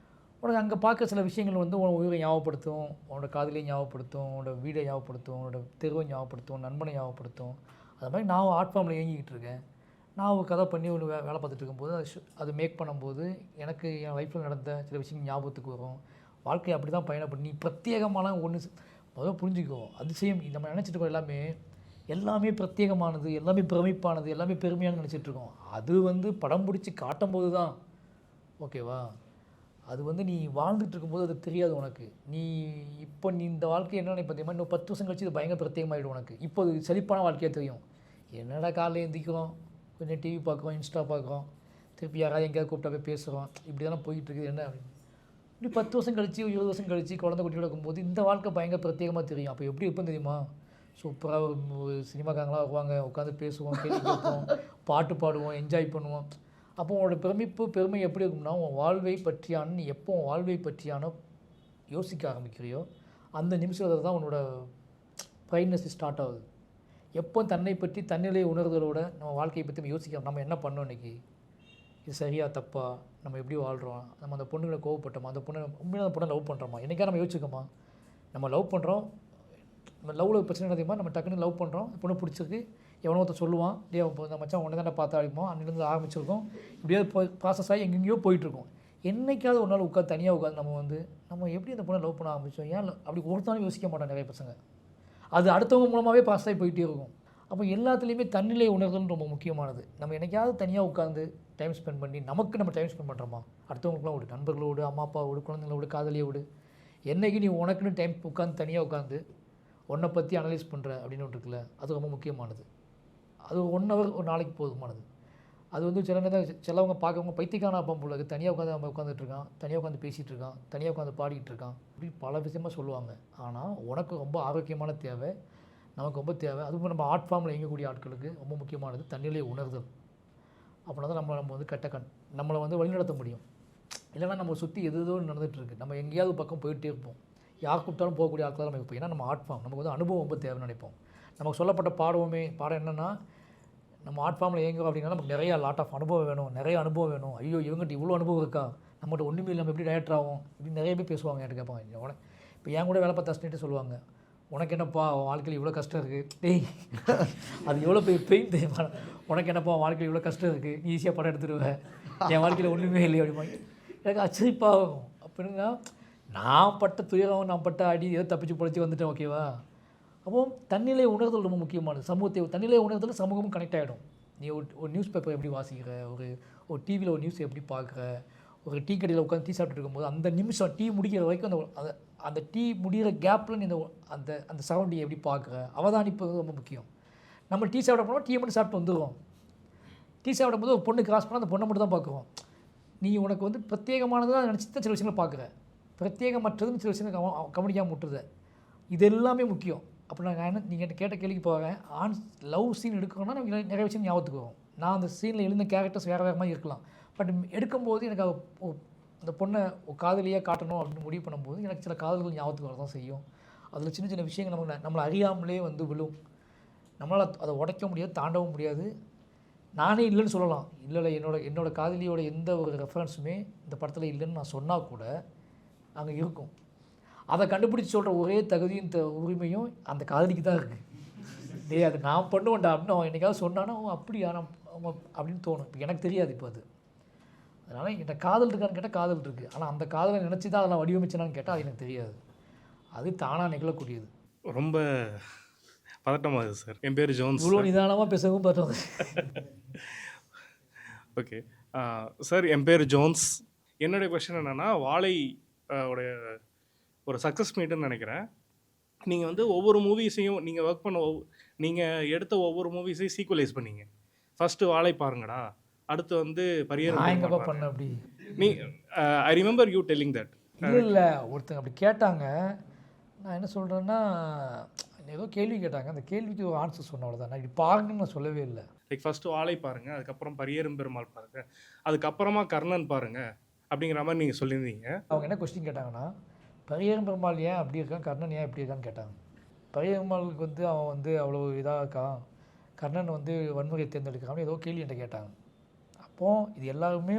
உனக்கு அங்கே பார்க்க சில விஷயங்கள் வந்து உன் உயிரை ஞாபகப்படுத்தும், உன்னோட காதலியை ஞாபகப்படுத்தும், உன்னோட வீடை ஞாபகப்படுத்தும், உன்னோட தெருவை ஞாபகப்படுத்தும், நண்பனை ஞாபகப்படுத்தும். அது மாதிரி நான் ஆர்ட் ஃபார்மில் இயங்கிக்கிட்டு இருக்கேன். நான் ஒரு கதை பண்ணி ஒரு வேலை பார்த்துட்டு இருக்கும்போது அது மேக் பண்ணும்போது எனக்கு என் லைஃப்பில் நடந்த சில விஷயங்கள் ஞாபகத்துக்கு வரும். வாழ்க்கையை அப்படி தான் பயணம் பண்ணி பிரத்யேகமான ஒன்று முதல்ல புரிஞ்சுக்கோ. அதிசயம் நம்ம நினச்சிட்டு இருக்கோம், எல்லாமே பிரத்யேகமானது, எல்லாமே பிரமிப்பானது, எல்லாமே பெருமையானு நினச்சிட்ருக்கோம். அது வந்து படம் பிடிச்சி காட்டும்போது தான் ஓகேவா. அது வந்து நீ வாழ்ந்துட்டு இருக்கும்போது அது தெரியாது உனக்கு. நீ இந்த வாழ்க்கை என்ன நினைப்ப தெரியுமா, இன்னும் 10 வருஷம் கழிச்சு இது பயங்கர பிரத்யேகமாகிடும் உனக்கு. இப்போ அது செழிப்பான வாழ்க்கையாக தெரியும். என்னடா காலையில் எழுந்திக்கிறோம், கொஞ்சம் டிவி பார்க்குறோம், இன்ஸ்டா பார்க்குறோம், திருப்பி யாராவது எங்கேயாவது கூப்பிட்டா போய் பேசுகிறோம், இப்படி தானே போயிட்டுருக்குது என்ன அப்படின்னு. இப்படி 10 வருஷம் கழிச்சு 20 வருஷம் கழிச்சு குழந்தை குட்டியோட இருக்கும்போது இந்த வாழ்க்கை பயங்கர பிரத்யேகமாக தெரியும். அப்போ எப்படி இருப்போம் தெரியுமா, சூப்பராக ஒரு சினிமாக்காரங்களாம் வருவாங்க, உட்காந்து பேசுவோம், கேள்வி கேட்போம், பாட்டு பாடுவோம், என்ஜாய் பண்ணுவோம். அப்போ உன்னோட பெருமை எப்படி இருக்கும்னா, உன் வாழ்வை பற்றியான நீ எப்போ உன் வாழ்வை பற்றியான யோசிக்க ஆரம்பிக்கிறியோ அந்த நிமிஷத்தில் தான் உன்னோட ப்ரைட்னஸ் ஸ்டார்ட் ஆகுது. எப்போ தன்னை பற்றி தன்னிலை உணர்தலோட நம்ம வாழ்க்கையை பற்றி நம்ம யோசிக்கிறோம். நம்ம என்ன பண்ணோம் இன்றைக்கி, இது சரியா தப்பா, நம்ம எப்படி வாழ்கிறோம், நம்ம அந்த பொண்ணுங்களை கோவப்பட்டோமா, அந்த உண்மையாக அந்த பொண்ணை லவ் பண்ணுறோமா, என்றைக்கா நம்ம யோசிச்சுக்கோமா. நம்ம லவ் பண்ணுறோம், நம்ம லவ்வில் பிரச்சனை தெரியுமா, நம்ம டக்குன்னு லவ் பண்ணுறோம், பொண்ணு பிடிச்சிருக்கு, எவனோ ஒருத்தர் சொல்லுவான், இல்லையா இந்த மச்சான் ஒன்று தானே பார்த்தா அடிப்போம், அன்னிலேருந்து ஆரம்பிச்சிருக்கோம், இப்படியே ப்ராசஸ் ஆகி எங்கெங்கேயோ போயிட்டுருக்கோம். என்னைக்காவது ஒரு நாள் உட்காந்து தனியாக உட்காந்து நம்ம எப்படி அந்த பொண்ணை லவ் பண்ண ஆரம்பித்தோம், ஏன் அப்படி ஒருத்தாலும் யோசிக்க மாட்டோம் நிறைய பசங்க. அது அடுத்தவங்க மூலமாகவே ப்ராசஸ் ஆகி போயிட்டே இருக்கும். அப்போ எல்லாத்துலேயுமே தன்னிலை உணர்தல் ரொம்ப முக்கியமானது. நம்ம என்னைக்காவது தனியாக உட்காந்து டைம் ஸ்பெண்ட் பண்ணி நமக்கு நம்ம டைம் ஸ்பெண்ட் பண்ணுறோமா, அடுத்தவங்களுக்குலாம் விடு, நண்பர்களோடு, அம்மா அப்பாவோடு, குழந்தைங்களோடு, காதலியை விடு. என்றைக்கு நீ உனக்குன்னு டைம் உட்காந்து தனியாக உட்காந்து உன்னை பற்றி அனலைஸ் பண்ணுற அப்படின்னு ஒன்று இருக்குல்ல, அது ரொம்ப முக்கியமானது. அது 1 hour ஒரு நாளைக்கு போதுமானது. அது வந்து சில நேரம் சிலவங்க பார்க்கவங்க பைத்தியக்கான அப்பா போல தனியாக உட்காந்து நம்ம உட்காந்துட்ருக்கான், தனியாக உட்காந்து பேசிகிட்டு இருக்கான், தனியாக உட்காந்து பாடிக்கிட்டு இருக்கான், இப்படி பல விஷயமாக சொல்லுவாங்க. ஆனால் உனக்கு ரொம்ப ஆரோக்கியமான தேவை, நமக்கு ரொம்ப தேவை. அதுவும் நம்ம ஆர்ட் ஃபார்மில் இயங்கக்கூடிய ஆட்களுக்கு ரொம்ப முக்கியமானது தன்னிலை உணர்தல். அப்படின்னா தான் நம்ம வந்து நம்மளை வந்து வழிநடத்த முடியும். இல்லைனா நம்ம சுற்றி எதோ நடந்துகிட்ருக்கு, நம்ம எங்கேயாவது பக்கம் போயிட்டே இருப்போம், யார் கூப்பிட்டாலும் போகக்கூடிய ஆட்களாக நம்ம இருப்போம். ஏன்னா நம்ம ஆர்ட் ஃபார்ம், நமக்கு வந்து அனுபவம் ரொம்ப தேவைன்னு நினைப்போம். நமக்கு சொல்லப்பட்ட பாடம் என்னென்னா, நம்ம ஆர்ட் ஃபார்மில் இயங்குறோம் அப்படின்னா நமக்கு நிறையா லாட் ஆஃப் அனுபவம் வேணும், நிறைய அனுபவம் வேணும். ஐயோ இவங்ககிட்ட இவ்வளோ அனுபவம் இருக்கா, நம்மகிட்ட ஒன்றுமே இல்லை, நம்ம எப்படி டைரக்டர் ஆகும், இப்படி நிறைய பேர் பேசுவாங்க. என்கிட்ட கேட்பாங்க. இப்போ என் கூட வேலை பார்த்து அசிஸ்டன்ட்டு சொல்லுவாங்க, உனக்கு என்னப்பா வாழ்க்கையில் இவ்வளோ கஷ்டம் இருக்குது, டேய் அது எவ்வளோ பெயின் தெரியுமா, உனக்கு என்னப்பா வாழ்க்கையில் இவ்வளோ கஷ்டம் இருக்குது, நீ ஈஸியாக படம் எடுத்துடுவேன், என் வாழ்க்கையில் ஒன்றுமே இல்லை அப்படிம்பாங்க. எனக்கு ஆச்சரியப்பாகும். அப்படின்னா நான் பட்ட துயரம், நான் பட்ட அடி ஏதோ தப்பிச்சு பொழைச்சி வந்துட்டேன் ஓகேவா. அப்போ தன்னிலை உணர்தல் ரொம்ப முக்கியமானது. தன்னிலை உணர்தல் சமூகமும் கனெக்ட் ஆகிடும். நீ ஒரு நியூஸ் பேப்பர் எப்படி வாசிக்கிற, ஒரு டிவியில் ஒரு நியூஸ் எப்படி பார்க்குற, ஒரு டீ கடையில் உட்காந்து டீ சாப்பிட்டுட்டு இருக்கும்போது அந்த நிமிஷம் டீ முடிக்கிற வரைக்கும் அந்த டீ முடிகிற கேப்பில் நீ அந்த சரௌண்டிங் எப்படி பார்க்குற, அவதானிப்பு ரொம்ப முக்கியம். நம்ம டீ சாப்பிட போனால் டீ மட்டும் சாப்பிட்டு வந்துடுவோம். டீ சாப்பிடும் போது ஒரு பொண்ணு கிராஸ் பண்ணால் அந்த பொண்ணை மட்டும் தான் பார்க்குறோம். நீ உனக்கு வந்து பிரத்யேகமானதாக நினச்சி தான் சில விஷயங்களை பார்க்குற, பிரத்யேகமற்றதுன்னு சில விஷயங்கள் கவனிக்காமல் விட்டுருத. இது எல்லாமே முக்கியம். அப்போ நான் நீங்கள் கேட்ட கேள்விக்கு போகிறேன். லவ் சீன் எடுக்கணும்னா நமக்கு நிறைய விஷயம் ஞாபகத்துக்கு வரும். நான் அந்த சீனில் எழுந்த கேரக்டர்ஸ் வேறு வேறு மாதிரி இருக்கலாம். பட் எடுக்கும்போது எனக்கு அந்த பொண்ணை காதலியாக காட்டணும் அப்படின்னு முடிவு பண்ணும்போது எனக்கு சில காதல்கள் ஞாபகத்துக்கு வர தான் செய்யும். அதில் சின்ன சின்ன விஷயங்கள் நம்மளை அறியாமலே வந்து விழும். நம்மளால் அதை உடைக்க முடியாது, தாண்டவும் முடியாது. நானே இல்லைன்னு சொல்லலாம். இல்லை என்னோட காதலியோட எந்த ஒரு ரெஃபரன்ஸுமே இந்த படத்தில் இல்லைன்னு நான் சொன்னால் கூட அங்கே இருக்கும். அதை கண்டுபிடிச்சி சொல்கிற ஒரே தகுதியும் உரிமையும் அந்த காதலிக்கு தான் இருக்குது. டேய் அது நான் பண்ணுவேன்டா அப்படின்னு அவன் என்னைக்காவது சொன்னான்னா அப்படியா அப்படின்னு தோணும். இப்போ எனக்கு தெரியாது இப்போ அது. அதனால் என்கிட்ட காதல் இருக்கான்னு கேட்டால் காதல் இருக்குது. ஆனால் அந்த காதலை நினச்சி தான் அதெல்லாம் வடிவமைச்சனான்னு கேட்டால் அது எனக்கு தெரியாது. அது தானாக நிகழக்கூடியது. ரொம்ப பதட்டமாகுது சார். என் பேர் ஜோன்ஸ். இவ்வளோ நிதானமாக பேசவும் பார்த்தோம். ஓகே சார், என் பேர் ஜோன்ஸ். என்னுடைய கொஸ்டின் என்னென்னா, வாழை உடைய ஒரு சக்ஸஸ் மீட்டுன்னு நினைக்கிறேன். நீங்கள் வந்து ஒவ்வொரு மூவிஸையும் நீங்கள் ஒர்க் பண்ண நீங்கள் எடுத்த ஒவ்வொரு மூவிஸையும் சீக்குவலைஸ் பண்ணீங்க. ஃபஸ்ட்டு வாழை பாருங்கடா, அடுத்து வந்து நான் எங்கப்பா பண்ண அப்படி நீ I remember you telling that. இல்லை ஒருத்தங்க அப்படி கேட்டாங்க. நான் என்ன சொல்கிறேன்னா, ஏதோ கேள்வி கேட்டாங்க, அந்த கேள்விக்கு ஒரு ஆன்சர் சொன்ன அவ்வளோதான். நான் இப்படி பாருங்கன்னு நான் சொல்லவே இல்லை. லைக் ஃபஸ்ட்டு வாழை பாருங்கள், அதுக்கப்புறம் பரியேறும் பெருமாள் பாருங்கள், அதுக்கப்புறமா கர்ணன் பாருங்கள் அப்படிங்கிற மாதிரி நீங்கள் சொல்லியிருந்தீங்க. அவங்க என்ன கொஸ்டின் கேட்டாங்கன்னா, பரியேறும் பெருமாள் ஏன் அப்படி இருக்கான், கர்ணன் ஏன் இப்படி இருக்கான்னு கேட்டாங்க. பரியேறும் பெருமாளுக்கு வந்து அவன் வந்து அவ்வளோ இதாக இருக்கான், கர்ணன் வந்து வன்முறையை தேர்ந்தெடுக்கிறான்னு ஏதோ கேள்வி என்கிட்ட கேட்டாங்க. அப்போது இது எல்லாருமே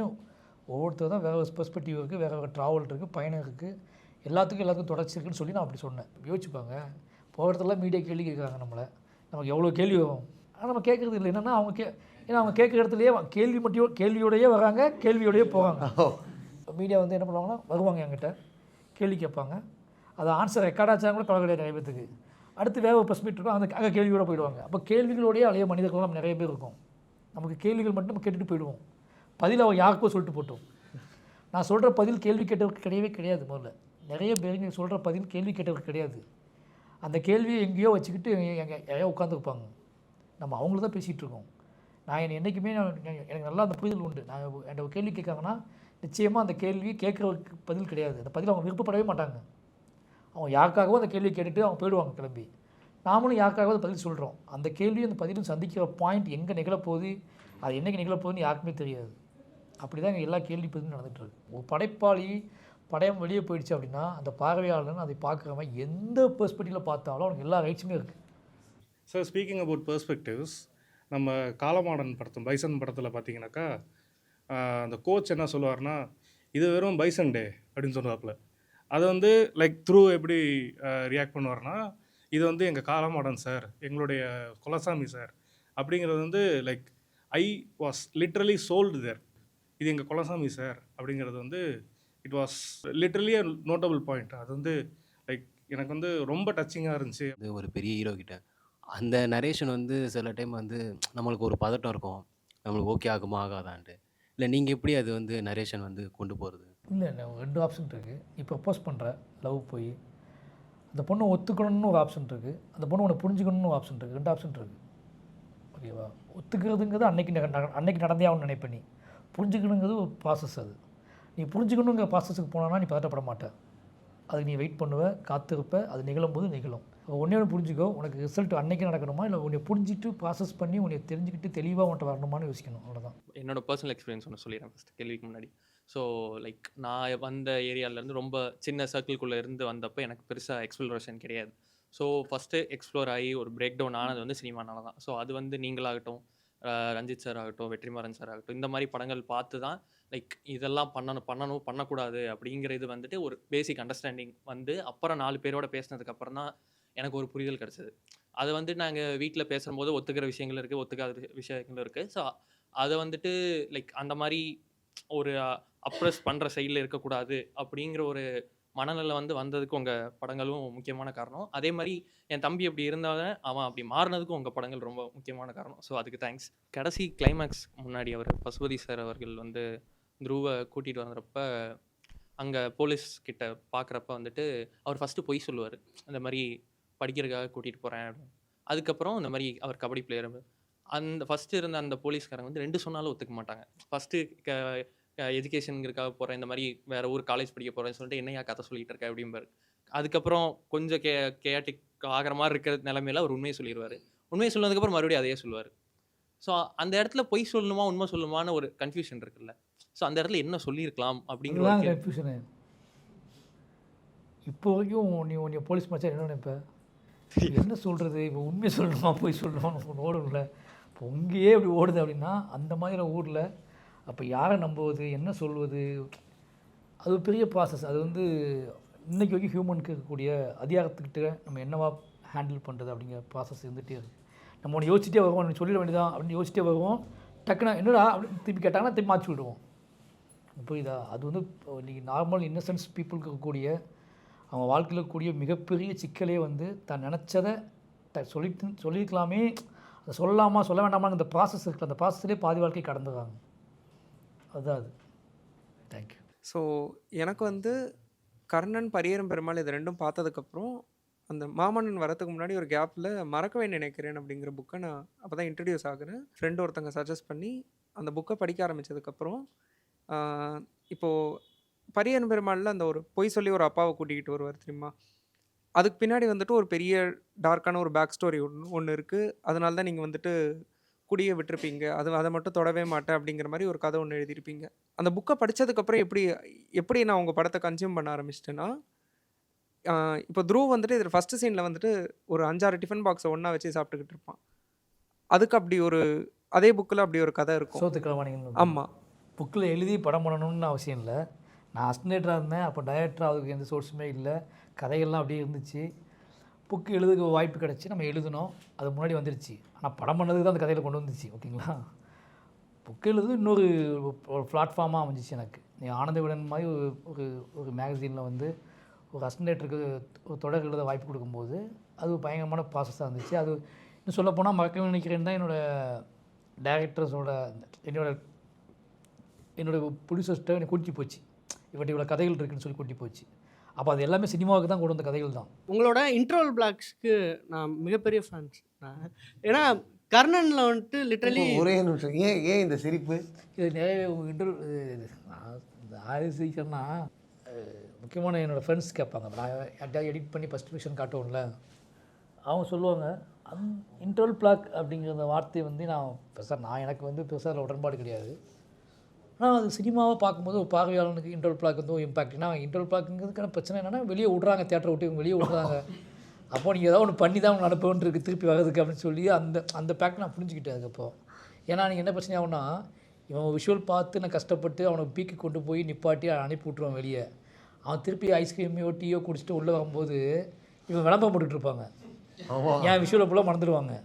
ஒவ்வொருத்தர் தான் வேறு ஒரு பெர்ஸ்பெக்டிவ் இருக்குது, வேறு வேறு ட்ராவல் இருக்குது, பயணம் இருக்குது, எல்லாத்துக்கும் தொடர்ச்சி இருக்குன்னு சொல்லி நான் அப்படி சொன்னேன். யோசிச்சுப்பாங்க, போகிற இடத்துல மீடியா கேள்வி கேட்குறாங்க நம்மளை, நமக்கு எவ்வளோ கேள்வி வரும். ஆனால் நம்ம கேட்குறது இல்லை. என்னென்னா ஏன்னா அவங்க கேட்குற இடத்துலையே கேள்வியோடையே வராங்க, கேள்வியோடையே போவாங்க. மீடியா வந்து என்ன பண்ணுவாங்கன்னா, வருவாங்க என்கிட்ட கேள்வி கேட்பாங்க, அது ஆன்சர் ரெக்கார்ட் ஆச்சாங்க கூட கவலை கிடையாது நிறைய பேத்துக்கு. அடுத்து வேறு ஒரு ப்ரெஸ் மீட் இருக்கும், அங்கே கேள்வியோடு போயிடுவாங்க. அப்போ கேள்விகளோடையே அலைய மனிதர்கள் நம்ம நிறைய பேர் இருக்கும். நமக்கு கேள்விகள் மட்டும் நம்ம கேட்டுட்டு போயிடுவோம், பதில் அவன் யாருக்கோ சொல்லிட்டு போட்டோம். நான் சொல்கிற பதில் கேள்வி கேட்டவருக்கு கிடையவே கிடையாது. முதல்ல நிறைய பேருங்க சொல்கிற பதில் கேள்வி கேட்டவருக்கு கிடையாது. அந்த கேள்வியை எங்கேயோ வச்சுக்கிட்டு யாரையோ உட்காந்துருப்பாங்க, நம்ம அவங்கள தான் பேசிகிட்டு இருக்கோம். நான் என்றைக்குமே எனக்கு நல்லா அந்த புரிதல் உண்டு. நான் என்கிட்ட ஒரு கேள்வி கேட்காங்கன்னா நிச்சயமாக அந்த கேள்வி கேட்குறவருக்கு பதில் கிடையாது. அந்த பதில் அவங்க விருப்பப்படவே மாட்டாங்க. அவங்க யாருக்காகவும் அந்த கேள்வி கேட்டுட்டு அவங்க போயிடுவாங்க கிளம்பி. நாமளும் யாருக்காகவும் அந்த பதில் சொல்கிறோம். அந்த கேள்வியும் அந்த பதிலும் சந்திக்கிற பாயிண்ட் எங்கே நிகழப்போகுது, அது என்றைக்கு நிகழப்போகுதுன்னு யாருக்குமே தெரியாது. அப்படி தான் இங்கே எல்லா கேள்வி பதிலும் நடந்துகிட்ருக்கு. ஒரு படைப்பாளி படம் வெளியே போயிடுச்சு அப்படின்னா அந்த பார்வையாளர்னு அதை பார்க்குறவன் எந்த பெர்ஸ்பெக்டிவில் பார்த்தாலும் அவனுக்கு எல்லா ரைட்ஸுமே இருக்குது. சார், ஸ்பீக்கிங் அபவுட் பெர்ஸ்பெக்டிவ்ஸ், நம்ம காலமாடன் படத்தில் பைசன் படத்தில் பார்த்தீங்கன்னாக்கா அந்த கோச் என்ன சொல்லுவார்னா, இது வெறும் பைசன் டே அப்படின்னு சொல்லுவாப்புல. அதை வந்து லைக் த்ரூ எப்படி ரியாக்ட் பண்ணுவார்னா, இது வந்து எங்கள் காலமாடன் சார், எங்களுடைய குலசாமி சார் அப்படிங்கிறது வந்து like I was literally sold there. இது எங்கள் குலசாமி சார் அப்படிங்கிறது வந்து it was literally a notable point. அது வந்து லைக் எனக்கு வந்து ரொம்ப டச்சிங்காக இருந்துச்சு. அது ஒரு பெரிய ஹீரோ கிட்ட அந்த நரேஷன் வந்து சில டைம் வந்து நம்மளுக்கு ஒரு பதட்டம் இருக்கும், நம்மளுக்கு ஓகே ஆகுமா ஆகாதான்ட்டு. இல்லை நீங்கள் எப்படி அது வந்து நரேஷன் வந்து கொண்டு போகிறது? இல்லை 2 ஆப்ஷன் இருக்குது. நீ ப்ரப்போஸ் பண்ணுற லவ் போய் அந்த பொண்ணை ஒத்துக்கணும்னு ஒரு ஆப்ஷன் இருக்குது, அந்த பொண்ணு உன்னை புரிஞ்சுக்கணும்னு ஒரு ஆப்ஷன் இருக்குது. 2 ஆப்ஷன் இருக்குது. ஓகேவா? ஒத்துக்கிறதுங்கிறது அன்னைக்கு நடந்தே ஆகும்னு நினைப்ப. நீ புரிஞ்சுக்கணுங்கிறது ஒரு ப்ராசஸ். அது நீ புரிஞ்சுக்கணுங்கிற ப்ராசஸுக்கு போனோன்னா நீ பதட்டப்பட மாட்ட. அதுக்கு நீ வெயிட் பண்ணுவ, காத்திருப்ப, அது நிகழும்போது நிகழும். ஒன்றே ஒன்று புரிஞ்சுக்கோ, உனக்கு ரிசல்ட் அன்னைக்கு நடக்கணுமா இல்லை உன்னை புரிஞ்சுட்டு ப்ராசஸ் பண்ணி உன்னை தெரிஞ்சுக்கிட்டு தெளிவாக உன்ட்ட வரணுமான்னு யோசிக்கணும். அவ்வளோதான். என்னோட பர்சனல் எக்ஸ்பீரியன்ஸ் ஒன்று சொல்லிடுறேன் ஃபஸ்ட் கேள்விக்கு முன்னாடி. ஸோ லைக் நான் வந்த ஏரியாவிலேருந்து ரொம்ப சின்ன சர்க்கிள்குள்ளே இருந்து வந்தப்போ எனக்கு பெருசாக எக்ஸ்ப்ளோரேஷன் கிடையாது. ஸோ ஃபஸ்ட்டு எக்ஸ்ப்ளோர் ஆகி ஒரு பிரேக் டவுன் ஆனது வந்து சினிமானால தான். ஸோ அது வந்து நீங்களாகட்டும், ரஞ்சித் சார் ஆகட்டும், வெற்றிமாறன் சார் ஆகட்டும், இந்த மாதிரி படங்கள் பார்த்து தான் லைக் இதெல்லாம் பண்ணக்கூடாது அப்படிங்கிற இது வந்துட்டு ஒரு பேசிக் அண்டர்ஸ்டாண்டிங் வந்து அப்புறம் 4 பேரோட பேசினதுக்கப்புறம் தான் எனக்கு ஒரு புரிதல் கிடச்சிது. அது வந்து நாங்கள் வீட்டில் பேசும்போது ஒத்துக்கிற விஷயங்கள் இருக்குது, ஒத்துக்காத விஷயங்கள் இருக்குது. ஸோ அதை வந்துட்டு லைக் அந்த மாதிரி ஒரு அப்ரெஸ் பண்ணுற சைடில் இருக்கக்கூடாது அப்படிங்கிற ஒரு மனநிலை வந்து வந்ததுக்கு உங்கள் படங்களும் முக்கியமான காரணம். அதே மாதிரி என் தம்பி அப்படி இருந்தாலும் அவன் அப்படி மாறினதுக்கும் உங்கள் படங்கள் ரொம்ப முக்கியமான காரணம். ஸோ அதுக்கு தேங்க்ஸ். கடைசி கிளைமேக்ஸ் முன்னாடி அவர் பசுபதி சார் அவர்கள் வந்து துருவை கூட்டிகிட்டு வந்தப்ப அங்கே போலீஸ் கிட்ட பார்க்குறப்ப வந்துட்டு அவர் ஃபஸ்ட்டு பொய் சொல்லுவார், இந்த மாதிரி படிக்கிறதுக்காக கூட்டிகிட்டு போகிறேன் அப்படின்னு. அதுக்கப்புறம் இந்த மாதிரி அவர் கபடி பிளேயர். அந்த ஃபஸ்ட்டு இருந்த அந்த போலீஸ்காரங்க வந்து 2 சொன்னாலும் ஒத்துக்க மாட்டாங்க. ஃபஸ்ட்டு எஜுகேஷனுங்கிறதுக்காக போகிறேன், இந்த மாதிரி வேறு ஊர் காலேஜ் படிக்க போகிறேன்னு சொல்லிட்டு என்னையா கதை சொல்லிகிட்டு இருக்க அப்படிம்பாரு. அதுக்கப்புறம் கொஞ்சம் கேயாட்டிக் ஆகிற மாதிரி இருக்கிற நிலைமையில அவர் உண்மையை சொல்லிடுவார். உண்மையை சொன்னதுக்கப்புறம் மறுபடியும் அதையே சொல்லுவார். ஸோ அந்த இடத்துல பொய் சொல்லணுமா உண்மை சொல்லணுமான ஒரு கன்ஃபியூஷன் இருக்குல்ல. ஸோ அந்த இடத்துல என்ன சொல்லியிருக்கலாம் அப்படிங்கிற ஒரு இதுதான் கன்ஃபியூஷனு. இப்போ வரைக்கும் நீ போலீஸ் மச்சா என்ன நினைப்ப? என்ன சொல்கிறது, இப்போ உண்மையை சொல்லணுமா போய் சொல்லணுமா ஓடும்ல. இப்போ இங்கேயே இப்படி ஓடுது அப்படின்னா அந்த மாதிரி ஊரில் அப்போ யாரை நம்புவது, என்ன சொல்வது, அது ஒரு பெரிய ப்ராசஸ். அது வந்து இன்றைக்கி வரைக்கும் ஹியூமனுக்கு இருக்கக்கூடிய அதிகாரத்துக்கிட்ட நம்ம என்னவா ஹேண்டில் பண்ணுறது அப்படிங்கிற ப்ராசஸ் இருந்துகிட்டே இருக்குது. நம்ம ஒன்று யோசிச்சிட்டே வருவோம், ஒன்று சொல்லிட வேண்டியதான் அப்படின்னு யோசிச்சிட்டே வருவோம். டக்குன்னு என்னடா அப்படின்னு திருப்பி கேட்டாங்கன்னா திருப்பி மாற்றி விடுவோம். புரியுதா? அது வந்து இன்றைக்கி நார்மல் இன்னசென்ஸ் பீப்புளுக்கு இருக்கக்கூடிய அவங்க வாழ்க்கையில் இருக்கக்கூடிய மிகப்பெரிய சிக்கலே வந்து தான் நினச்சதை சொல்லியிருக்கலாமே, அதை சொல்லலாமா சொல்ல வேண்டாமான்னு இந்த ப்ராசஸ் இருக்குது. அந்த ப்ராசஸ்லேயே பாதி வாழ்க்கை கடந்துடுறாங்க. அதுதான் அது. தேங்க்யூ. ஸோ எனக்கு வந்து கர்ணன், பரியரும் பெருமாள் இது 2ம் பார்த்ததுக்கப்புறம் அந்த மாமன்னன் வரதுக்கு முன்னாடி ஒரு கேப்பில் மறக்கவே நினைக்கிறேன் அப்படிங்கிற புக்கை நான் அப்போ தான் இன்ட்ரடியூஸ் ஆகுறேன். ஃப்ரெண்டு ஒருத்தங்க சஜஸ்ட் பண்ணி அந்த புக்கை படிக்க ஆரம்பித்ததுக்கப்புறம் இப்போது பரியன் பெருமாளில் அந்த ஒரு பொய் சொல்லி ஒரு அப்பாவை கூட்டிகிட்டு வருவார் தெரியுமா, அதுக்கு பின்னாடி வந்துட்டு ஒரு பெரிய டார்க்கான ஒரு பேக் ஸ்டோரி ஒன்று இருக்குது. அதனால தான் நீங்கள் வந்துட்டு குடியை விட்டுருப்பீங்க, அதை மட்டும் தொடவே மாட்டேன் அப்படிங்கிற மாதிரி ஒரு கதை ஒன்று எழுதியிருப்பீங்க. அந்த புக்கை படித்ததுக்கப்புறம் எப்படி நான் உங்கள் படத்தை கன்சியூம் பண்ண ஆரம்பிச்சிட்டேன்னா, இப்போ துருவ் வந்துட்டு இதில் ஃபஸ்ட்டு சீனில் வந்துட்டு ஒரு 5-6 டிஃபன் பாக்ஸை ஒன்றா வச்சு சாப்பிட்டுக்கிட்டு இருப்பான். அதுக்கு அப்படி ஒரு அதே புக்கில் அப்படி ஒரு கதை இருக்கும். சோத்துக்கிழவானிகள். ஆமாம். புக்கில் எழுதி படம் பண்ணணும்னு அவசியம் இல்லை. நான் அசிஸ்டன்டேட்டராக இருந்தேன், அப்போ டைரக்டராக அதுக்கு எந்த சோர்ஸுமே இல்லை. கதைகள்லாம் அப்படியே இருந்துச்சு. புக்கு எழுதுக்கு வாய்ப்பு கிடச்சி நம்ம எழுதினோம், அது முன்னாடி வந்துடுச்சு. ஆனால் படம் பண்ணதுக்கு தான் அந்த கதையில் கொண்டு வந்துச்சு. ஓகேங்களா? புக்கு எழுது இன்னொரு பிளாட்ஃபார்மாக அமைஞ்சிச்சு எனக்கு. நீ ஆனந்த விடன் மாதிரி ஒரு மேகசீனில் வந்து ஒரு அசிஸ்டன்டேட்டருக்கு ஒரு தொடர் எழுத வாய்ப்பு கொடுக்கும்போது அது பயங்கரமான ப்ராசஸாக இருந்துச்சு. அது இன்னும் சொல்லப்போனால் மறக்க நினைக்கிறேன்னு தான் டைரக்டர்ஸோட என்னோட ப்ரொடியூசர்ஸ்கிட்ட எனக்கு கூட்டி போச்சு. இவ்வளோ கதைகள் இருக்குன்னு சொல்லி கூட்டி போச்சு. அப்போ அது எல்லாமே சினிமாவுக்கு தான் கொண்டு வந்த கதைகள் தான். உங்களோட இன்ட்ரோல் பிளாக்ஸ்க்கு நான் மிகப்பெரிய ஃபேன்ஸ். ஏன்னா கர்ணனில் வந்துட்டு லிட்டரலி ஒரே நிமிஷம், ஏன் இந்த சிரிப்பு? இது நிறைய இந்த ஆதிசீக்கர்னா முக்கியமான என்னோடய ஃப்ரெண்ட்ஸ் கேட்பாங்க. நான் யார்ட்டையாவது எடிட் பண்ணி ஃபஸ்ட் விஷன் காட்டுவோம்ல, அவங்க சொல்லுவாங்க இன்ட்ரோல் பிளாக் அப்படிங்கிற அந்த வார்த்தையை வந்து நான் எனக்கு வந்து பெருசாக உடன்பாடு கிடையாது. ஆனால் அது சினிமாவை பார்க்கும்போது ஒரு பார்வையாளனுக்கு இன்டர்வல் பிளாக் வந்து ஒரு இம்பாக்ட். ஏன்னா இன்டர்வல் பிளாக்குங்கிறதுக்கான பிரச்சனை என்னென்னா வெளியே விட்றாங்க, தேட்டரை விட்டு இவங்க வெளியே விட்றாங்க. அப்போ நீங்கள் ஏதாவது ஒன்று பண்ணி தான் அவங்க அனுப்பணுன்னு இருக்குது திருப்பி வர்றதுக்கு அப்படின்னு சொல்லி அந்த பேக் நான் புரிஞ்சுக்கிட்டேன். அதுக்கப்புறம் ஏன்னா நீங்கள் என்ன பிரச்சனை ஆகுனா, இவன் விஷுவல் பார்த்து நான் கஷ்டப்பட்டு அவனை பீக்கு கொண்டு போய் நிப்பாட்டி அனுப்பி விட்ருவான் வெளியே. அவன் திருப்பி ஐஸ்கிரீமையோ டீயோ குடிச்சிட்டு உள்ளே வரும்போது இவன் விளம்பரம் போட்டுட்ருப்பாங்க. ஏன் விஷுவலை ஃபுல்லாக மறந்துடுவாங்க.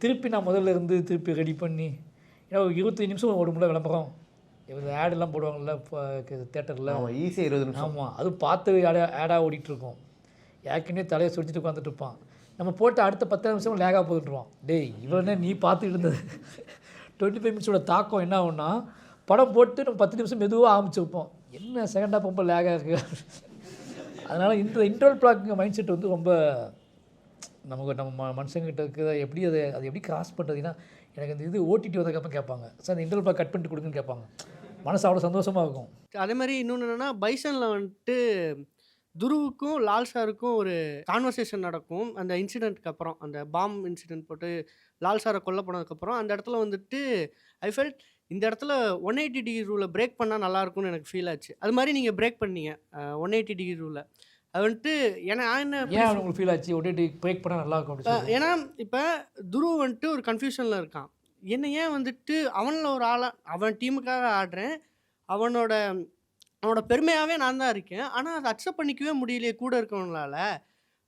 திருப்பி நான் முதல்ல இருந்து திருப்பி ரெடி பண்ணி, ஏன்னா ஒரு 25 நிமிஷம் ஓடும்ல விளம்பரம். இவங்க ஆடெல்லாம் போடுவாங்கள்ல இப்போ தேட்டரில், ஈஸியாக 20 நிமிஷம். ஆமாம், அதுவும் பார்த்து ஆடாக ஓடிட்டுருக்கோம். ஏற்கனவே தலையை சுடிச்சிட்டு உட்காந்துட்டு இருப்பான். நம்ம போட்டு அடுத்த 10 நிமிஷம் லேகாக போட்டுருவான். டேய் இவனே நீ பார்த்துட்டு இருந்தது 25 மினிட்ஸோட தாக்கம் என்ன ஆகும்னா, படம் போட்டு நம்ம 10 நிமிஷம் மெதுவாக ஆரம்பிச்சிருப்போம். என்ன செகண்ட் ஹாஃப் ரொம்ப லேகாக இருக்குது. அதனால் இந்த இன்டர்வல் பிளாக்குங்க மைண்ட் செட் வந்து ரொம்ப நம்ம மனுஷங்கிட்ட இருக்கிறத எப்படி அதை எப்படி கிராஸ் பண்ணுறதுன்னா, எனக்கு அந்த இது ஓடிடி வந்ததுக்கப்புறம் கேட்பாங்க, சார் அந்த இன்டர்வல் பிளாக் கட் பண்ணிட்டு கொடுங்கன்னு கேட்பாங்க. மனசு அவ்வளோ சந்தோஷமாக இருக்கும். அதே மாதிரி இன்னொன்று என்னென்னா, பைசனில் வந்துட்டு துருவுக்கும் லால் சாருக்கும் ஒரு கான்வர்சேஷன் நடக்கும். அந்த இன்சிடெண்ட்டுக்கு அப்புறம், அந்த பாம் இன்சிடெண்ட் போட்டு லால் சாரை கொல்ல போனதுக்கப்புறம் அந்த இடத்துல வந்துட்டு ஐ ஃபெல்ட் இந்த இடத்துல 180 டிகிரி ரூலை பிரேக் பண்ணால் நல்லாயிருக்கும்னு எனக்கு ஃபீல் ஆச்சு. அது மாதிரி நீங்கள் பிரேக் பண்ணீங்க 180 டிகிரி ரூலை. அது வந்துட்டு ஏன்னா என்ன உங்களுக்கு ஃபீல் ஆச்சு 180 பிரேக் பண்ணால் நல்லாயிருக்கும்? ஏன்னா இப்போ துருவ் வந்துட்டு ஒரு கன்ஃபியூஷனில் இருக்கான். என்ன ஏன் வந்துட்டு அவனில் ஒரு ஆளாக அவன் டீமுக்காக ஆடுறேன், அவனோட பெருமையாகவே நான் தான் இருக்கேன், ஆனால் அதை அக்செப்ட் பண்ணிக்கவே முடியலையே கூட இருக்கவங்களால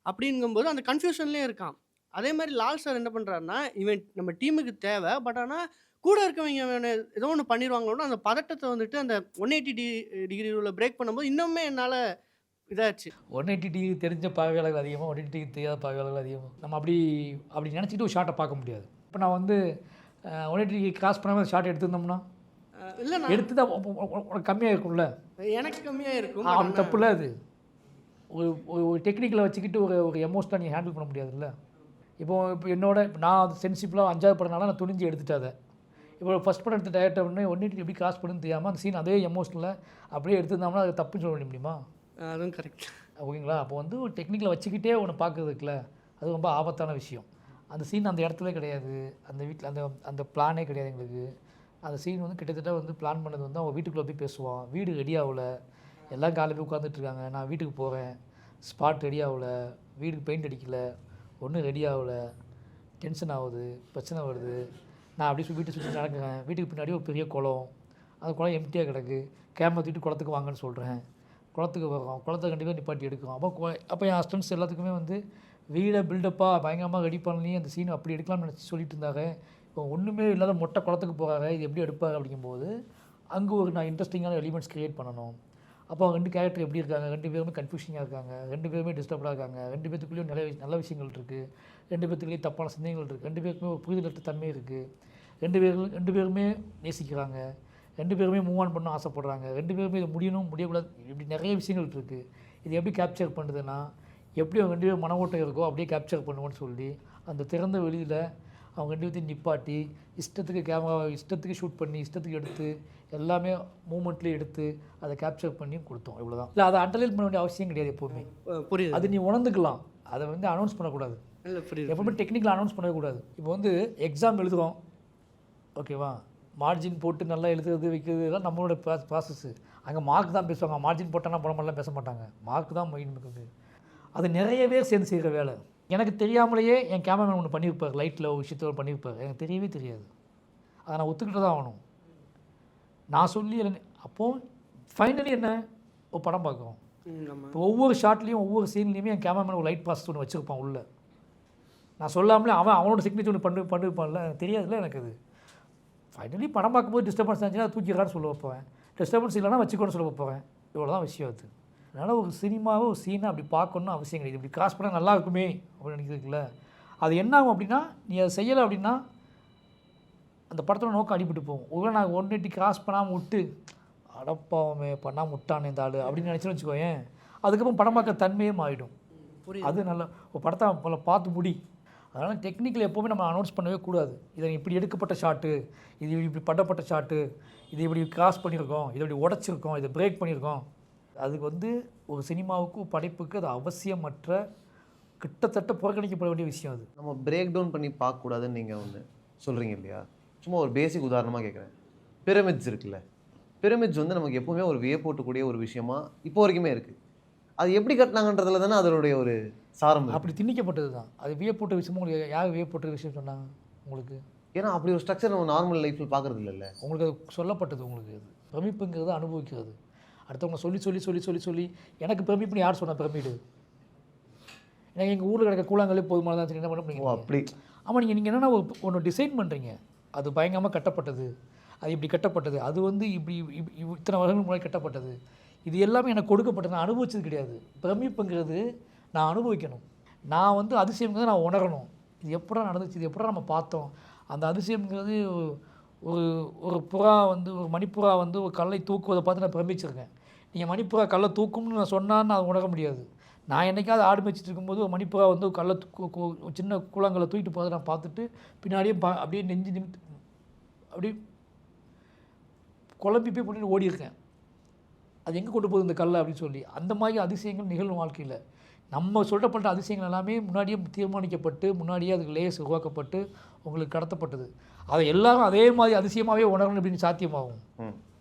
அப்படிங்கும்போது அந்த கன்ஃபியூஷன்லேயே இருக்கான். அதே மாதிரி லால் சார் என்ன பண்ணுறாருன்னா, இவன் நம்ம டீமுக்கு தேவை, பட் ஆனால் கூட இருக்கவங்க ஏதோ ஒன்று பண்ணிடுவாங்களோன்னு அந்த பதட்டத்தை வந்துட்டு அந்த 180 டிகிரி ரூலை பிரேக் பண்ணும்போது இன்னுமே என்னால் இதாச்சு. 180 டிகிரி தெரிஞ்ச பார்வையாளர்கள் அதிகமாக, 180 டிகிரி தெரியாத பார்வையாளர்கள் அதிகமாக. நம்ம அப்படி நினச்சிட்டு ஒரு ஷாட்டை பார்க்க முடியாது. இப்போ நான் வந்து 180 டிகிரி கிராஸ் பண்ணாமல் ஷாட் எடுத்திருந்தோம்னா இல்லை எடுத்து தான் உனக்கு கம்மியாக இருக்கும்ல. எனக்கு கம்மியாக இருக்கும். அப்படி தப்பு இல்லை அது. ஒரு டெக்னிக்கில் வச்சுக்கிட்டு ஒரு எமோஷனாக நீ ஹேண்டில் பண்ண முடியாதுல்ல. இப்போ நான் அது சென்சிபிளாக 5வது படம்னால நான் துணிஞ்சு எடுத்துட்டேன் அதை. இப்போ ஃபஸ்ட் படம் எடுத்த டேரக்டர் உடனே 180 எப்படி கிராஸ் பண்ணுன்னு தெரியாமல் அந்த சீன் அதே எமோஷனில் அப்படியே எடுத்துருந்தோம்னா அது தப்புன்னு சொல்ல முடியுமா? அதுவும் கரெக்ட். ஓகேங்களா? அப்போ வந்து ஒரு டெக்னிக்கில் வச்சுக்கிட்டே ஒன்று பார்க்குறதுக்குல அது ரொம்ப ஆபத்தான விஷயம். அந்த சீன் அந்த இடத்துல கிடையாது, அந்த வீட்டில் அந்த பிளானே கிடையாது எங்களுக்கு. அந்த சீன் வந்து கிட்டத்தட்ட வந்து பிளான் பண்ணது வந்து அவங்க வீட்டுக்குள்ளே போய் பேசுவான், வீடு ரெடி ஆகல, எல்லாம் காலையில் போய் உட்காந்துட்ருக்காங்க, நான் வீட்டுக்கு போகிறேன், ஸ்பாட் ரெடி ஆகல, வீட்டுக்கு பெயிண்ட் அடிக்கலை, ஒன்றும் ரெடி ஆகல, டென்ஷன் ஆகுது, பிரச்சனை வருது. நான் அப்படியே வீட்டை சுற்றி நடக்கிறேன், வீட்டுக்கு பின்னாடி ஒரு பெரிய குளம், அந்த குளம் எம்டியாக கிடக்கு, கேமரா தூக்கிட்டு குளத்துக்கு வாங்கன்னு சொல்கிறேன், குளத்துக்கு வரோம், குளத்தை கண்டிப்பாக நிப்பாட்டி எடுக்கும். அப்போ என் ஹஸ்டன்ஸ் எல்லாத்துக்குமே வந்து வீடை பில்டப்பாக பயங்கரமாக ரெடி பண்ணி அந்த சீன் அப்படி எடுக்கலாம்னு நினச்சி சொல்லிட்டு இருந்தாங்க. இப்போ ஒன்றுமே இல்லாத மொட்டை குளத்துக்கு போகிறாங்க, இது எப்படி எடுப்பாங்க அப்படிங்கும்போது அங்கே ஒரு நான் இன்ட்ரெஸ்டிங்கான எலிமெண்ட்ஸ் க்ரியேட் பண்ணணும். அப்போ 2 கேரக்டர் எப்படி இருக்காங்க, 2 பேருமே கன்ஃபியூஷிங்காக இருக்காங்க, 2 பேருமே டிஸ்டர்ப்டாக இருக்காங்க, 2 பேத்துக்குள்ளேயும் நிறைய நல்ல விஷயங்கள் இருக்குது, 2 பேத்துக்குள்ளேயும் தப்பான சிந்தனைகள் இருக்குது, 2 பேருக்குமே ஒரு புரிதலற்ற தன்மை இருக்குது, 2 பேருமே நேசிக்கிறாங்க, 2 பேருமே மூவ் ஆன் பண்ண ஆசைப்படுறாங்க, 2 பேருமே இது முடியணும் முடியக்கூடாது, இப்படி நிறைய விஷயங்கள் இருக்குது. இது எப்படி கேப்சர் பண்ணுறதுன்னா எப்படி அவங்க 2 பேரும் மன ஓட்டம் இருக்கோ அப்படியே கேப்சர் பண்ணுவோன்னு சொல்லி அந்த திறந்த வெளியில் அவங்க 2 பேர்த்தையும் நிப்பாட்டி இஷ்டத்துக்கு கேமரா இஷ்டத்துக்கு ஷூட் பண்ணி இஷ்டத்துக்கு எடுத்து எல்லாமே மூமெண்ட்லேயே எடுத்து அதை கேப்சர் பண்ணி கொடுத்தோம். இவ்வளோதான். இல்லை அதை அண்டர்லைன் பண்ண வேண்டிய அவசியம் கிடையாது. எப்போவுமே புரியுது. அது நீ உணர்ந்துக்கலாம், அதை வந்து அனௌன்ஸ் பண்ணக்கூடாது. இல்லை புரியுது. எப்பவுமே டெக்னிக்கல் அனௌன்ஸ் பண்ணக்கூடாது. இப்போ வந்து எக்ஸாம் எழுதுகிறோம், ஓகேவா, மார்ஜின் போட்டு நல்லா எழுதுறது வைக்கிறதுலாம் நம்மளோட ப்ராசஸ்ஸு. அங்கே மார்க் தான் பேசுவாங்க, மார்ஜின் போட்டால் படமெல்லாம் பேச மாட்டாங்க, மார்க் தான் மெயின் இருக்குது. அது நிறைய பேர் சேர்ந்து செய்கிற வேலை. எனக்கு தெரியாமலேயே என் கேமராமேன் ஒன்று பண்ணியிருப்பார், லைட்டில் ஒரு விஷயத்தில் பண்ணியிருப்பார், எனக்கு தெரியவே தெரியாது. அதை நான் ஒத்துக்கிட்டு தான் ஆகணும். நான் சொல்லி அப்போது ஃபைனலி என்ன ஒரு படம் பார்க்குறோம். இப்போ ஒவ்வொரு ஷாட்லேயும் ஒவ்வொரு சீன்லேயுமே என் கேமராமேன் ஒரு லைட் ப்ராசஸ் ஒன்று வச்சுருப்பான் உள்ளே. நான் சொல்லாமலே அவனோட சிக்னேச்சர் ஒன்று பண்ணிருப்பான்ல, எனக்கு தெரியாதுல்ல. எனக்கு அது ஃபைனலி படம் பார்க்கும்போது டிஸ்டர்பன்ஸ் ஆச்சுன்னா அதை தூக்கிடலான்னு சொல்ல வைப்பேன், டிஸ்டர்பன்ஸ் இல்லைனா வச்சுக்கோன்னு சொல்ல வைப்பேன். இவ்வளோ தான் விஷயம் அது. அதனால் ஒரு சினிமாவை ஒரு சீனை அப்படி பார்க்கணுன்னு அவசியம் கிடையாது. இப்படி கிராஸ் பண்ணால் நல்லா இருக்குமே அப்படின்னு நினைக்கிறதுக்குல அது என்ன ஆகும் அப்படின்னா, நீ அதை செய்யலை அப்படின்னா அந்த படத்தோட நோக்கம் அடிபட்டு போகும். ஒருவேளை நான் 180 கிராஸ் பண்ணாமல் விட்டு அடப்பாவமே பண்ணாமல் விட்டானே இந்த ஆள் அப்படின்னு நினச்சின்னு வச்சுக்கோயேன், அதுக்கப்புறம் படம் பார்க்க தன்மையே மாறிடும். அது நல்ல ஒரு படத்தை பார்த்து முடி. அதனால் டெக்னிக்கல் எப்போவுமே நம்ம அனௌன்ஸ் பண்ணவே கூடாது. இதை இப்படி எடுக்கப்பட்ட ஷாட்டு, இது இப்படி பண்ணப்பட்ட ஷாட்டு, இது இப்படி கிராஸ் பண்ணியிருக்கோம், இதை இப்படி உடச்சிருக்கோம், இதை பிரேக் பண்ணியிருக்கோம். அதுக்கு வந்து ஒரு சினிமாவுக்கு படைப்புக்கு அது அவசியமற்ற கிட்டத்தட்ட புறக்கணிக்கப்பட வேண்டிய விஷயம். அது நம்ம பிரேக் டவுன் பண்ணி பார்க்கக்கூடாதுன்னு நீங்கள் ஒன்று சொல்கிறீங்க இல்லையா? சும்மா ஒரு பேசிக் உதாரணமாக கேட்குறேன். பிரமிட்ஸ் இருக்குல்ல, பிரமிட்ஸ் வந்து நமக்கு எப்போவுமே ஒரு வியப்பூட்டக்கூடிய ஒரு விஷயமா இப்போ வரைக்குமே இருக்குது. அது எப்படி கட்டினாங்கன்றதுல தானே அதனுடைய ஒரு சாரம். அப்படி திணிக்கப்பட்டது தான் அது. வியப்பூட்ட விஷயமும் உங்களுக்கு யார் வியப்பூட்ட விஷயம் சொன்னாங்க உங்களுக்கு? ஏன்னா அப்படி ஒரு ஸ்ட்ரக்சர் நம்ம நார்மல் லைஃப்பில் பார்க்குறது இல்லைல்ல. உங்களுக்கு அது சொல்லப்பட்டது. உங்களுக்கு அது பிரமிப்புங்கிறது அனுபவிக்கிறது. அடுத்தவங்க சொல்லி சொல்லி சொல்லி சொல்லி சொல்லி எனக்கு பிரமிப்புன்னு யார் சொன்ன? பிரமிடு எனக்கு எங்கள் ஊரில் கிடக்க கூழாங்கல்லே போதுமானதான் சரி, என்ன பண்ண முடியும் அப்படி. ஆமாம், நீங்கள் என்னென்னா ஒன்று டிசைன் பண்ணுறீங்க, அது பயங்கரமாக கட்டப்பட்டது, அது இப்படி கட்டப்பட்டது, அது வந்து இப்படி இத்தனை வருடங்கள் முன்னாடி கட்டப்பட்டது, இது எல்லாமே எனக்கு கொடுக்கப்பட்டது. நான் அனுபவிச்சது கிடையாது. பிரமிப்புங்கிறது நான் அனுபவிக்கணும். நான் வந்து அதிசயங்கிறது நான் உணரணும். இது எப்படா நடந்துச்சு, இது எப்படா நம்ம பார்த்தோம். அந்த அதிசயங்கிறது ஒரு புறா வந்து ஒரு மணிப்புறா வந்து ஒரு கல்லை தூக்குவதை பார்த்து நான் பிரமிச்சிருக்கேன். நீங்கள் மணிப்புறா கல்லை தூக்கும்னு நான் சொன்னால் நான் உணர முடியாது. நான் என்றைக்காவது ஆடு மேய்ச்சிட்டு இருக்கும்போது ஒரு மணிப்புறா வந்து ஒரு கல்லை சின்ன கூழாங்கல்லை தூக்கிட்டு போகிறத நான் பார்த்துட்டு பின்னாடியே அப்படியே நெஞ்சு நிமித்து அப்படியே குழம்பி போய் பண்ணிட்டு ஓடியிருக்கேன். அது எங்கே கொண்டு போகுது இந்த கல்லை அப்படின்னு சொல்லி. அந்த மாதிரி அதிசயங்கள் நிகழும் வாழ்க்கையில். நம்ம சொல்லப்பட்ட அதிசயங்கள் எல்லாமே முன்னாடியே தீர்மானிக்கப்பட்டு முன்னாடியே அதுக்கு லேயர்ஸ் உருவாக்கப்பட்டு உங்களுக்கு கடத்தப்பட்டது. அதை எல்லாரும் அதே மாதிரி அதிசயமாகவே உணரணும் அப்படின்னு சாத்தியமாகும்.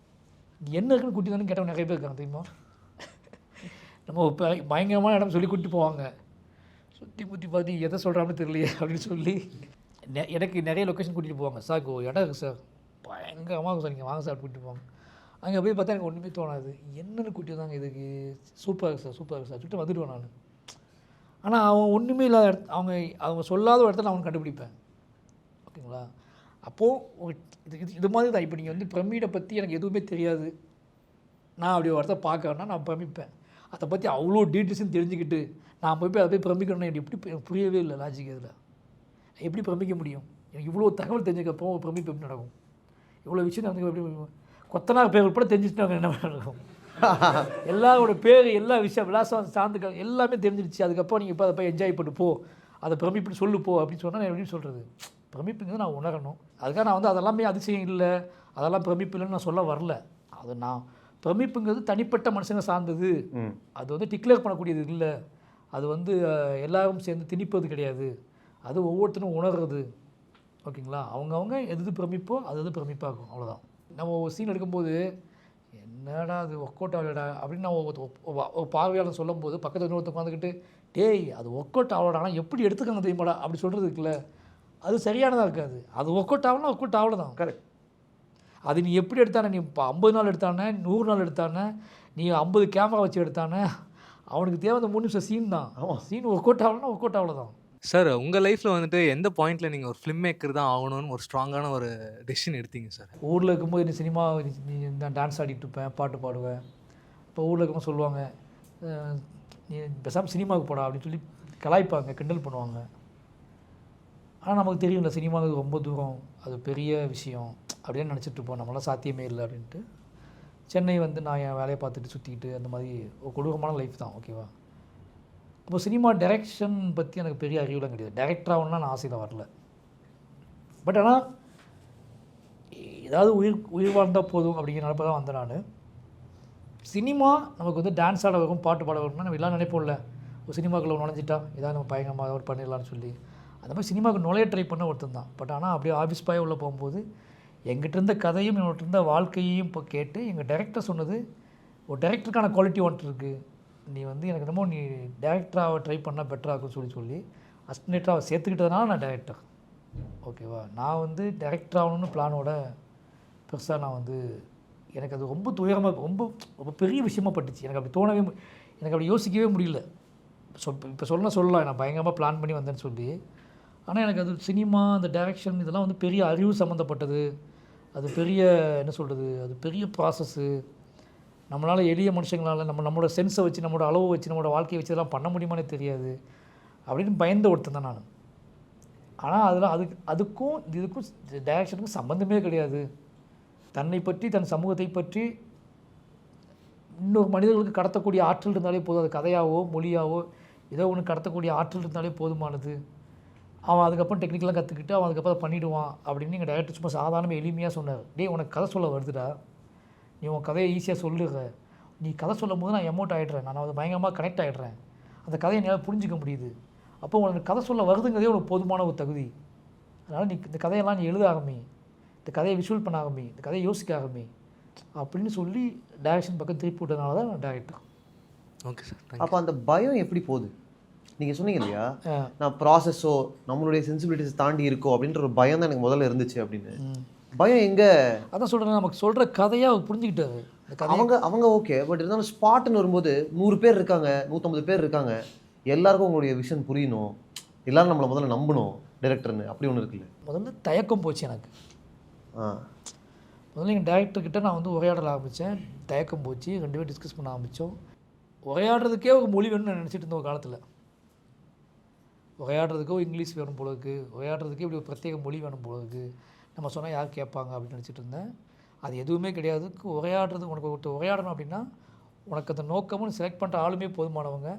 என்ன இருக்குன்னு கூட்டி தானே கேட்டவங்க நிறைய பேர் இருக்காங்க தெரியுமா? நம்ம இப்போ பயங்கரமான இடம் சொல்லி கூட்டி போவாங்க, சுற்றி முற்றி பார்த்து எதை சொல்கிறான்னு தெரியலையே அப்படின்னு சொல்லி எனக்கு நிறைய லொக்கேஷன் கூட்டிகிட்டு போவாங்க. சார் ஒரு இடம் இருக்குது சார், பயங்கரமாக இருக்கும் சார், நீங்கள் வாங்க சார் கூட்டிகிட்டு போவாங்க. அங்கே போய் பார்த்தா எனக்கு ஒன்றுமே தோணாது, என்னென்னு கூட்டி வந்தாங்க இதுக்கு, சூப்பராக இருக்குது சார் சூப்பராக இருக்குது சார் சொல்லிட்டு வந்துடுவேன் நான். ஆனால் அவன் ஒன்றுமே இல்லாத அவங்க சொல்லாத ஒரு இடத்துல அவன் கண்டுபிடிப்பேன். ஓகேங்களா? அப்போது இது மாதிரி தான். இப்போ நீங்கள் வந்து பிரமிடை பற்றி எனக்கு எதுவுமே தெரியாது, நான் அப்படி ஒரு இடத்த பார்க்கறேன்னா நான் பிரமிப்பேன். அதை பற்றி அவ்வளோ டீட்டெயில்ஸும் தெரிஞ்சுக்கிட்டு நான் போய் அதை போய் பிரமிக்கணும்னா எனக்கு எப்படி புரியவே இல்லை லாஜிக் இதில். எப்படி பிரமிக்க முடியும்? எனக்கு இவ்வளோ தகவல் தெரிஞ்சதுக்கப்புறம் ஒரு பிரமிப்பு எப்படி நடக்கும்? இவ்வளோ விஷயம் வந்து எப்படி கொத்தனார் பேர் உட்பட தெரிஞ்சுட்டு என்ன நடக்கும்? எல்லாரோட பேர் எல்லா விஷயம் விலாசம் சார்ந்து எல்லாமே தெரிஞ்சிருச்சு. அதுக்கப்புறம் நீங்கள் இப்போ அதை போய் என்ஜாய் பண்ணி போ, அதை பிரமிப்புன்னு சொல்லு போ அப்படின்னு சொன்னால் நான் எப்படி சொல்கிறது? பிரமிப்புங்கிறது நான் உணரணும். அதுக்காக நான் வந்து அதெல்லாமே அதிசயம் இல்லை, அதெல்லாம் பிரமிப்பு இல்லைன்னு நான் சொல்ல வரல. அது நான் பிரமிப்புங்கிறது தனிப்பட்ட மனுஷங்க சார்ந்தது. அது வந்து டிக்ளேர் பண்ணக்கூடியது இல்லை. அது வந்து எல்லாரும் சேர்ந்து திணிப்பது கிடையாது. அது ஒவ்வொருத்தரும் உணர்றது. ஓகேங்களா? அவங்கவுங்க எது பிரமிப்போ அது பிரமிப்பாகும். அவ்வளோதான். நம்ம ஒரு சீன் எடுக்கும்போது என்னடா அது ஒர்க் அவுட் ஆகலடா அப்படின்னு நான் ஒரு பார்வையாளர் சொல்லும்போது பக்கத்தில் இன்னொருத்தர் உட்காந்துக்கிட்டு டேய் அது ஒர்க் அவுட் ஆகலடா ஆனால் எப்படி எடுத்துக்காங்க தெரியுமாடா அப்படி சொல்கிறது இருக்குல்ல, அது சரியானதாக இருக்காது. அது ஒர்க் அவுட் ஆகலாம், ஒர்க் அவுட் ஆகலாம். கரெக்ட். அது நீ எப்படி எடுத்தானே, நீ இப்போ 50 நாள் எடுத்தானே, 100 நாள் எடுத்தானே, நீ 50 கேமரா வச்சு எடுத்தானே, அவனுக்கு தேவை அந்த 3 நிமிஷம் சீன் தான். சீன் ஒர்க் அவுட் ஆகலன்னா ஒர்க் அவுட் அவ்வளோதான். சார் உங்கள் லைஃப்பில் வந்துட்டு எந்த பாயிண்ட்டில் நீங்கள் ஒரு ஃபிலிம் மேக்கர் தான் ஆகணும்னு ஒரு ஸ்ட்ராங்கான ஒரு டெசிஷன் எடுத்தீங்க சார்? ஊரில் இருக்கும்போது நீ சினிமா நீ நான் டான்ஸ் ஆடிட்டு இருப்பேன், பாட்டு பாடுவேன். இப்போ ஊரில் இருக்கும்போது சொல்லுவாங்க நீ பேசாமல் சினிமாவுக்கு போடா அப்படின்னு சொல்லி கலாய்ப்பாங்க, கிண்டல் பண்ணுவாங்க. ஆனால் நமக்கு தெரியும்ல சினிமாவுக்கு ரொம்ப தூரம், அது பெரிய விஷயம் அப்படின்னு நினச்சிட்டு இருப்போம். நம்மளாம் சாத்தியமே இல்லை அப்படின்ட்டு சென்னை வந்து நான் என் வேலையை பார்த்துட்டு சுற்றிக்கிட்டு அந்த மாதிரி ஒரு கொடூரமான லைஃப் தான். ஓகேவா? இப்போ சினிமா டைரெக்ஷன் பற்றி எனக்கு பெரிய அறிவுலாம் கிடையாது. டைரக்டர் ஆகணும்னா நான் ஆசையில் வரல. பட் ஆனால் ஏதாவது உயிர் வாழ்ந்தால் போதும் அப்படிங்கிற நினைப்ப தான் வந்தேன் நான். சினிமா நமக்கு வந்து டான்ஸ் ஆட வரும், பாட்டு பாட வரும்னா நம்ம எல்லாம் நினைப்போம்ல, ஒரு சினிமாக்குள்ளே நுழைஞ்சிட்டா ஏதாவது நம்ம பயங்கரமாக ஒரு பண்ணிடலான்னு சொல்லி. அந்த மாதிரி சினிமாவுக்கு நுழைய ட்ரை பண்ண ஒருத்தன் தான். பட் ஆனால் அப்படியே ஆஃபீஸ் பாய் உள்ளே போகும்போது எங்கிட்ட இருந்த கதையும் என்னோட இருந்த வாழ்க்கையையும் இப்போ கேட்டு எங்கள் டைரக்டர் சொன்னது, ஒரு டைரக்டருக்கான குவாலிட்டி ஒன்று இருக்குது, நீ வந்து எனக்கு என்னமோ நீ டேரக்டராக ட்ரை பண்ணால் பெட்டராகுன்னு சொல்லி அசிஸ்டன்டாக சேர்த்துக்கிட்டதுனால நான் டேரக்டர். ஓகேவா? நான் வந்து டேரக்டர் ஆகணும்னு பிளானோட பெருசாக நான் வந்து எனக்கு அது ரொம்ப துயரமாக ரொம்ப ரொம்ப பெரிய விஷயமா பட்டுச்சு. எனக்கு அப்படி தோணவே எனக்கு அப்படி யோசிக்கவே முடியல. இப்போ சொல்லலாம் நான் பயங்கரமாக பிளான் பண்ணி வந்தேன்னு சொல்லி. ஆனால் எனக்கு அது சினிமா அந்த டைரக்ஷன் இதெல்லாம் வந்து பெரிய அறிவு சம்மந்தப்பட்டது. அது பெரிய என்ன சொல்கிறது, அது பெரிய ப்ராசஸ்ஸு. நம்மளால் எளிய மனுஷங்களால் நம்மளோட சென்ஸை வச்சு நம்மளோட அளவு வச்சு நம்மளோட வாழ்க்கையை வச்சு இதெல்லாம் பண்ண முடியுமானே தெரியாது அப்படின்னு பயந்த ஒருத்தன் தான் நான். ஆனால் அதில் அதுக்கும் இதுக்கும் டைரக்ஷனுக்கும் சம்மந்தமே கிடையாது. தன்னை பற்றி தன் சமூகத்தை பற்றி இன்னொரு மனிதர்களுக்கு கடத்தக்கூடிய ஆற்றல் இருந்தாலே போதும். அது கதையாவோ மொழியாவோ ஏதோ ஒன்று கடத்தக்கூடிய ஆற்றல் இருந்தாலே போதுமானது. அவன் அதுக்கப்புறம் டெக்னிக்கலாக கற்றுக்கிட்டு அவன் அதுக்கப்புறம் அதை பண்ணிவிடுவான் அப்படின்னு எங்கள் டைரக்டர் சும்மா சாதாரணமாக எளிமையாக சொன்னார். டேய் உனக்கு கதை சொல்ல வருதுடா, நீ உன் கதையை ஈஸியாக சொல்லுற, நீ கதை சொல்லும் போது நான் எமோட் ஆகிடுறேன், நான் அது பயங்கரமாக கனெக்ட் ஆகிடுறேன், அந்த கதையை என்னால் புரிஞ்சிக்க முடியுது. அப்போ உனக்கு கதை சொல்ல வருதுங்கிறதே உனக்கு போதுமான ஒரு தகுதி. அதனால் நீ இந்த கதையெல்லாம் நீ எழுத ஆரம்பி, இந்த கதையை விஷுவல் பண்ண ஆரம்பி, இந்த கதையை யோசிக்க ஆரம்பி அப்படின்னு சொல்லி டைரக்ஷன் பக்கம் திருப்பி விட்டதுனால தான் நான் டைரக்டர். Okay sir. அப்போ அந்த பயம் எப்படி போகுது? நீங்கள் சொன்னீங்க இல்லையா, நான் ப்ராசஸோ நம்மளுடைய சென்சிபிலிட்டிஸ் தாண்டி இருக்கோ அப்படின்ற ஒரு பயம் தான் எனக்கு முதல்ல இருந்துச்சு அப்படின்னு. பயம் எங்கே? அதான் சொல்கிறேன், நமக்கு சொல்கிற கதையாக அவர் புரிஞ்சுக்கிட்டாரு. அவங்க ஓகே, பட் இருந்தாலும் ஸ்பாட்டுன்னு வரும்போது 100 பேர் இருக்காங்க, 150 பேர் இருக்காங்க, எல்லாருக்கும் உங்களுடைய விஷன் புரியணும், எல்லாரும் நம்மளை முதல்ல நம்பணும் டைரக்டர்னு, அப்படி ஒன்று இருக்குல்ல. முதல்ல தயக்கம் போச்சு எனக்கு. முதல்ல எங்கள் டேரக்டர்கிட்ட நான் வந்து உரையாடல் ஆரம்பித்தேன், தயக்கம் போச்சு, 2 பேரும் டிஸ்கஸ் பண்ண ஆரம்பித்தோம். உரையாடுறதுக்கே ஒரு மொழி வேணும்னு நான் நினச்சிட்டு இருந்தேன் ஒரு காலத்தில். உரையாடுறதுக்கோ இங்கிலீஷ் வேணும் போல இருக்குது, உரையாடுறதுக்கே இப்படி ஒரு பிரத்யேக மொழி வேணும் போல இருக்குது, நம்ம சொன்னால் யார் கேட்பாங்க அப்படின்னு நினச்சிட்டு இருந்தேன். அது எதுவுமே கிடையாது. உரையாடுறது உனக்கு ஒருத்தர் உரையாடணும் அப்படின்னா உனக்கு அந்த நோக்கமும் செலக்ட் பண்ணுற ஆளுமே போதுமானவங்க.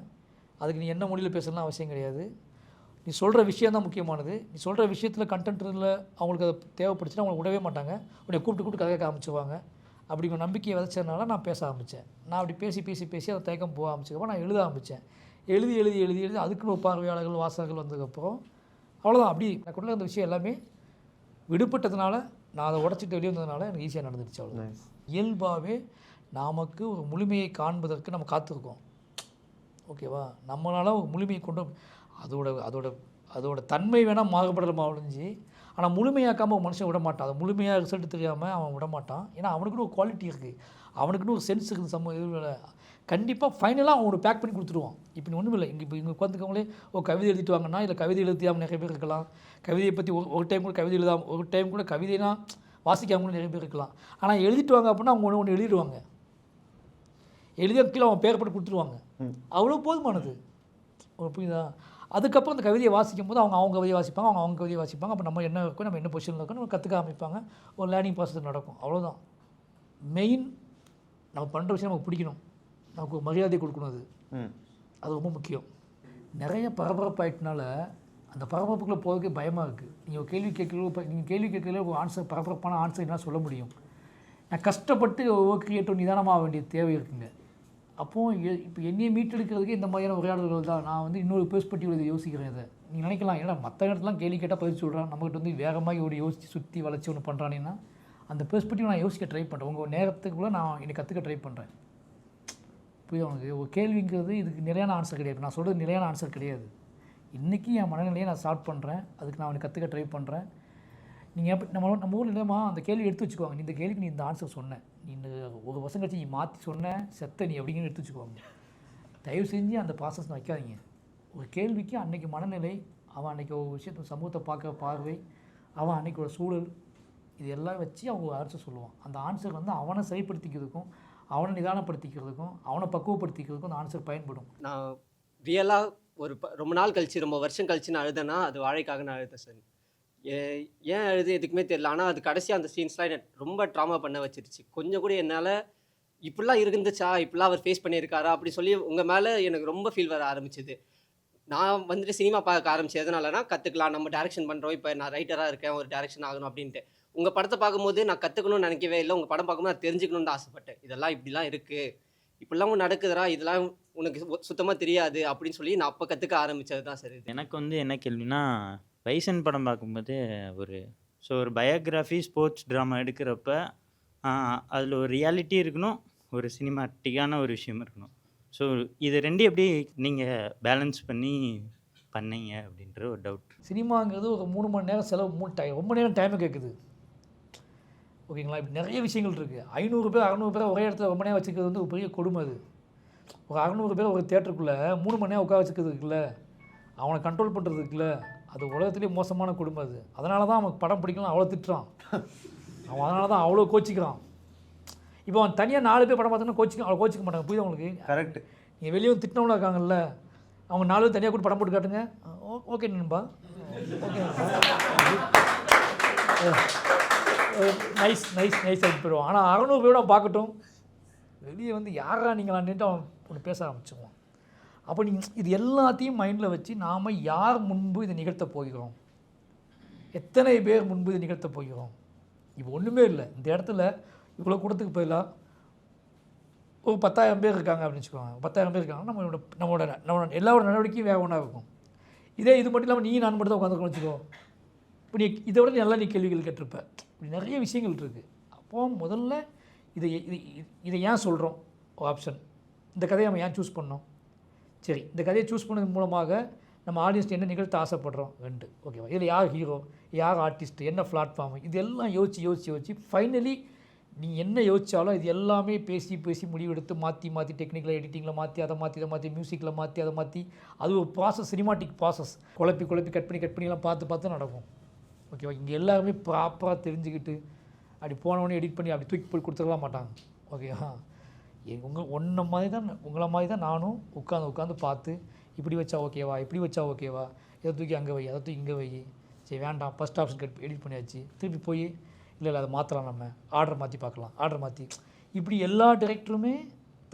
அதுக்கு நீ என்ன மொழியில் பேசலாம் அவசியம் கிடையாது. நீ சொல்கிற விஷயம் தான் முக்கியமானது. நீ சொல்கிற விஷயத்தில் கண்டென்ட்டில் அவங்களுக்கு அதை தேவைப்படுச்சுன்னா அவங்களை விடவே மாட்டாங்க, உன்னை கூப்பிட்டு கதையை காமிச்சுவாங்க. அப்படிங்கிற நம்பிக்கையை விதைச்சதுனால நான் பேச ஆரம்பித்தேன். நான் அப்படி பேசி அந்த தயக்கம் போக ஆரம்பிச்சதுக்கப்புறம் நான் எழுத ஆரம்பித்தேன். எழுதி அதுக்குன்னு ஒரு பார்வையாளர்கள் வாசகர்கள் வந்ததுக்கப்புறம் அவ்வளோதான். அப்படி நான் கொண்டு அந்த விஷயம் எல்லாமே விடுபட்டதுனால, நான் அதை உடச்சிட்டு வெளியே வந்ததுனால எனக்கு ஈஸியாக நடந்துடுச்சு. அவ்வளோ இயல்பாகவே நமக்கு ஒரு முழுமையை காண்பதற்கு நம்ம காத்திருக்கோம். ஓகேவா? நம்மளால் ஒரு முழுமையை கொண்டு அதோட தன்மை வேணால் மாறுபடலாமா ஒழிஞ்சு, ஆனால் முழுமையாக்காமல் ஒரு மனுஷன் விட மாட்டான். அதை முழுமையாக ரிசல்ட் தெரியாமல் அவன் விட மாட்டான். ஏன்னா அவனுக்குன்னு ஒரு குவாலிட்டி இருக்குது, அவனுக்குன்னு ஒரு சென்ஸ் இருக்குது. இதில் கண்டிப்பாக ஃபைனலாக அவன் ஒரு பேக் பண்ணி கொடுத்துருவான். இப்போ நீ ஒன்றும் இல்லை, இங்கே உட்காந்துக்கவங்களே ஒரு கவிதை எழுதிட்டு வாங்கன்னா, இல்லை கவிதை எழுதியாமல் நிறைய பேர் இருக்கலாம். கவிதையை பற்றி ஒரு டைம் கூட கவிதை எழுதாமல், ஒரு டைம் கூட கவிதைனா வாசிக்காமல் கூட நிறைய பேர் இருக்கலாம். ஆனால் எழுதிட்டு வாங்க அப்படின்னா அவங்க ஒன்று எழுதிடுவாங்க. எழுதிய கீழே அவன் பேர் போட்டு கொடுத்துருவாங்க. அவ்வளோ போதுமானது. உங்களுக்கு புரியுதா? அதுக்கப்புறம் அந்த கவிதையை வாசிக்கும் போது அவங்க கவிதையை வாசிப்பாங்க, அவங்க கவிதையை வாசிப்பாங்க. அப்போ நம்ம என்ன இருக்கோம், நம்ம என்ன பொசிஷனில் இருக்கோம், நம்ம கற்றுக்க ஆரம்பிப்பாங்க. ஒரு லேர்னிங் ப்ராசஸ் நடக்கும். அவ்வளோதான். மெயின் நம்ம பண்ணுற விஷயம் நமக்கு பிடிக்கணும், நமக்கு ஒரு மரியாதை கொடுக்கணும். அது ரொம்ப முக்கியம். நிறைய பரபரப்பாயிட்டனால அந்த பரபரப்புக்குள்ளே போகிறதுக்கு பயமாக இருக்குது. நீங்கள் கேள்வி கேட்கல ஒரு ஆன்சர், பரபரப்பான ஆன்சர் என்ன சொல்ல முடியும்? நான் கஷ்டப்பட்டு ஒவ்வொரு கிரியேட்டிவ் நிதானமாக வேண்டிய தேவை இருக்குங்க. அப்போது இப்போ என்னையை மீட்டெடுக்கிறதுக்கு இந்த மாதிரியான உரையாடல்கள் தான். நான் வந்து இன்னொரு பெர்ஸ்பெக்டிவ் இதை யோசிக்கிறேன். இதை நீங்கள் நினைக்கலாம், ஏன்னா மற்ற இடத்துலாம் கேள்வி கேட்டால் பதில் சொல்கிறான், நம்மகிட்ட வந்து வேகமாக ஒரு யோசித்து சுற்றி வளைச்சி ஒன்று பண்ணுறானேன்னா அந்த பெர்ஸ்பெக்டிவ் நான் யோசிக்க ட்ரை பண்ணுறேன். உங்கள் நேரத்துக்குள்ளே நான் என்னை கற்றுக்க ட்ரை பண்ணுறேன். புரியுது உனக்கு? ஒரு கேள்விங்கிறது இதுக்கு நிலையான ஆன்சர் கிடையாது. நான் சொல்கிறது நிலையான ஆன்சர் கிடையாது. இன்றைக்கி என் மனநிலையை நான் ஸ்டார்ட் பண்ணுறேன், அதுக்கு நான் அவனை கற்றுக்க ட்ரை பண்ணுறேன். நீங்கள் எப்படி நம்ம ஊரில் இல்லைம்மா அந்த கேள்வி எடுத்து வச்சுக்குவாங்க. நீ இந்த கேள்விக்கு நீ இந்த ஆன்சர் சொன்ன, நீ இந்த ஒரு வருஷம் கழிச்சு நீ மாற்றி சொன்ன செத்த நீ அப்படிங்கிற எடுத்து வச்சுக்குவாங்க. தயவு செஞ்சு அந்த ப்ராசஸ் வைக்காதீங்க. ஒரு கேள்விக்கு அன்றைக்கி மனநிலை, அவன் அன்றைக்கி ஒரு விஷயத்தை சமூகத்தை பார்க்குற பார்வை, அவன் அன்றைக்கி ஒரு சூழல், இது எல்லாம் வச்சு அவங்க ஒரு ஆன்சர் சொல்லுவான். அந்த ஆன்சர் வந்து அவனை சரிப்படுத்திக்கிறதுக்கும், அவனை நிதானப்படுத்திக்கிறதுக்கும், அவனை பக்குவப்படுத்திக்கிறதுக்கும் அந்த ஆன்சர் பயன்படும். நான் ரியலாக ரொம்ப நாள் கழிச்சு, ரொம்ப வருஷம் கழிச்சு நான் எழுதுனா அது வாழைக்காக நான் எழுதேன் சார். ஏன் எழுது எதுக்குமே தெரியல. ஆனால் அது கடைசியாக அந்த சீன்ஸ்லாம் என்ன ரொம்ப ட்ராமா பண்ண வச்சிருச்சு. கொஞ்சம் கூட என்னால் இப்படிலாம் இருந்துச்சா, இப்படிலாம் அவர் ஃபேஸ் பண்ணியிருக்காரா அப்படி சொல்லி உங்கள் மேலே எனக்கு ரொம்ப ஃபீல் வர ஆரம்பிச்சிது. நான் வந்துட்டு சினிமா பார்க்க ஆரம்பிச்சது எதனாலனா, கற்றுக்கலாம், நம்ம டேரக்ஷன் பண்ணுறோம், இப்போ நான் ரைட்டராக இருக்கேன், ஒரு டேரக்ஷன் ஆகணும் அப்படின்ட்டு. உங்கள் படத்தை பார்க்கும்போது நான் கற்றுக்கணும்னு நினைக்கவே இல்லை. உங்கள் படம் பார்க்கும்போது நான் தெரிஞ்சுக்கணுன்னு ஆசைப்பட்டேன். இதெல்லாம் இப்படிலாம் இருக்குது, இப்படிலாம் நடக்குதுடா, இதெல்லாம் உனக்கு சுத்தமாக தெரியாது அப்படின்னு சொல்லி நான் அப்போ கற்றுக்க ஆரம்பித்தது தான் சார். எனக்கு வந்து என்ன கேள்வினா, பைசன் படம் பார்க்கும்போது ஒரு பயோகிராஃபி ஸ்போர்ட்ஸ் ட்ராமா எடுக்கிறப்ப அதில் ஒரு ரியாலிட்டி இருக்கணும், ஒரு சினிமாட்டிக்கான ஒரு விஷயம் இருக்கணும். ஸோ இது ரெண்டு எப்படி நீங்கள் பேலன்ஸ் பண்ணி பண்ணீங்க அப்படின்ற ஒரு டவுட். சினிமாங்கிறது ஒரு 3 மணி நேரம் செலவு, ரொம்ப நேரம் டைமை கேட்குது. ஓகேங்களா? இப்படி நிறைய விஷயங்கள் இருக்குது. 500 பேர் 600 பேர் ஒரே இடத்துல ரொம்ப நேரம் வச்சுக்கிறது வந்து ஒரு பெரிய கொடுமை. அது ஒரு 600 பேர் ஒரு தேட்டருக்குள்ளே 3 மணி நேரம் உட்கார வச்சுக்கிறதுக்குல்ல, அவனை கண்ட்ரோல் பண்ணுறதுக்குல்ல, அது உலகத்துலேயே மோசமான கொடுமை. அது அதனால தான் அவனுக்கு படம் பிடிக்கலாம் அவ்வளோ திட்டுறான். அவன் அதனால தான் அவ்வளோ கோச்சிக்கிறான். இப்போ அவன் தனியாக 4 பேர் படம் பார்த்தோன்னா அவ்வளோ கோச்சிக்க மாட்டாங்க. புரியுது உங்களுக்கு? கரெக்ட். நீங்கள் வெளியே வந்து திட்டினவங்களா இருக்காங்கல்ல, அவங்க 4 பேர் தனியாக கூட படம் போட்டு காட்டுங்க. ஓகே நண்பா, ஓகே நைஸ் ஆகிட்டு போயிடுவான். ஆனால் 600 பேரோட அவன் பார்க்கட்டும், வெளியே வந்து யாரா நீங்களான்ட்டு அவன் ஒன்று பேச ஆரம்பிச்சுக்குவான். அப்போ நீங்கள் இது எல்லாத்தையும் மைண்டில் வச்சு நாம் யார் முன்பு இதை நிகழ்த்த போகிறோம், எத்தனை பேர் முன்பு இதை நிகழ்த்த போகிறோம். இப்போ ஒன்றுமே இல்லை, இந்த இடத்துல இவ்வளோ கூட்டத்துக்கு பதிலாக ஒரு 10,000 பேர் இருக்காங்க அப்படின்னு வச்சுக்கோங்க. 10,000 பேர் இருக்காங்க, நம்மளோட எல்லாரோட நடவடிக்கையும் வேறு ஒன்றா இருக்கும். இது மட்டும் இல்லாமல் நீ நான் மட்டும் தான் உட்காந்துருக்கோம் வச்சுக்கோ. இப்போ நீ இதை விட நல்லா நீ கேள்விகள் கேட்டிருப்ப. இப்படி நிறைய விஷயங்கள் இருக்குது. அப்போது முதல்ல இதை ஏன் சொல்கிறோம் ஒரு ஆப்ஷன், இந்த கதையை நம்ம ஏன் சூஸ் பண்ணோம், சரி இந்த கதையை சூஸ் பண்ணது மூலமாக நம்ம ஆடியன்ஸ் என்ன நிகழ்த்த ஆசைப்படுறோம், 2 ஓகேவா, இதில் யார் ஹீரோ, யார் ஆர்டிஸ்ட், என்ன பிளாட்ஃபார்மு, இது எல்லாம் யோசித்து ஃபைனலி நீ என்ன யோசித்தாலும் இது எல்லாமே பேசி முடிவெடுத்து மாற்றி டெக்னிக்கலாக எடிட்டிங்கில் மாற்றி அதை மாற்றி மியூசிக்கில் மாற்றி அதை மாற்றி அது ஒரு ப்ராசஸ், சினிமாட்டிக் ப்ராசஸ். குழப்பி கட் பண்ணிலாம் பார்த்து நடக்கும். ஓகேவா? இங்கே எல்லாருமே ப்ராப்பராக தெரிஞ்சுக்கிட்டு அப்படி போனவொடனே எடிட் பண்ணி அப்படி தூக்கி போய் கொடுத்துடலாம் மாட்டாங்க. ஓகேவா? உங்களை மாதிரி தான் நானும் உட்காந்து பார்த்து இப்படி வச்சா ஓகேவா, இப்படி வச்சா ஓகேவா, இதை தூக்கி அங்கே வை, அதை தூக்கி இங்கே வை, சரி வேண்டாம் ஃபஸ்ட் ஆப்ஷன் எடிட் பண்ணியாச்சு, திருப்பி போய் இல்லை அதை மாற்றலாம், நம்ம ஆர்டர் மாற்றி பார்க்கலாம், ஆர்டர் மாற்றி இப்படி எல்லா டைரக்டருமே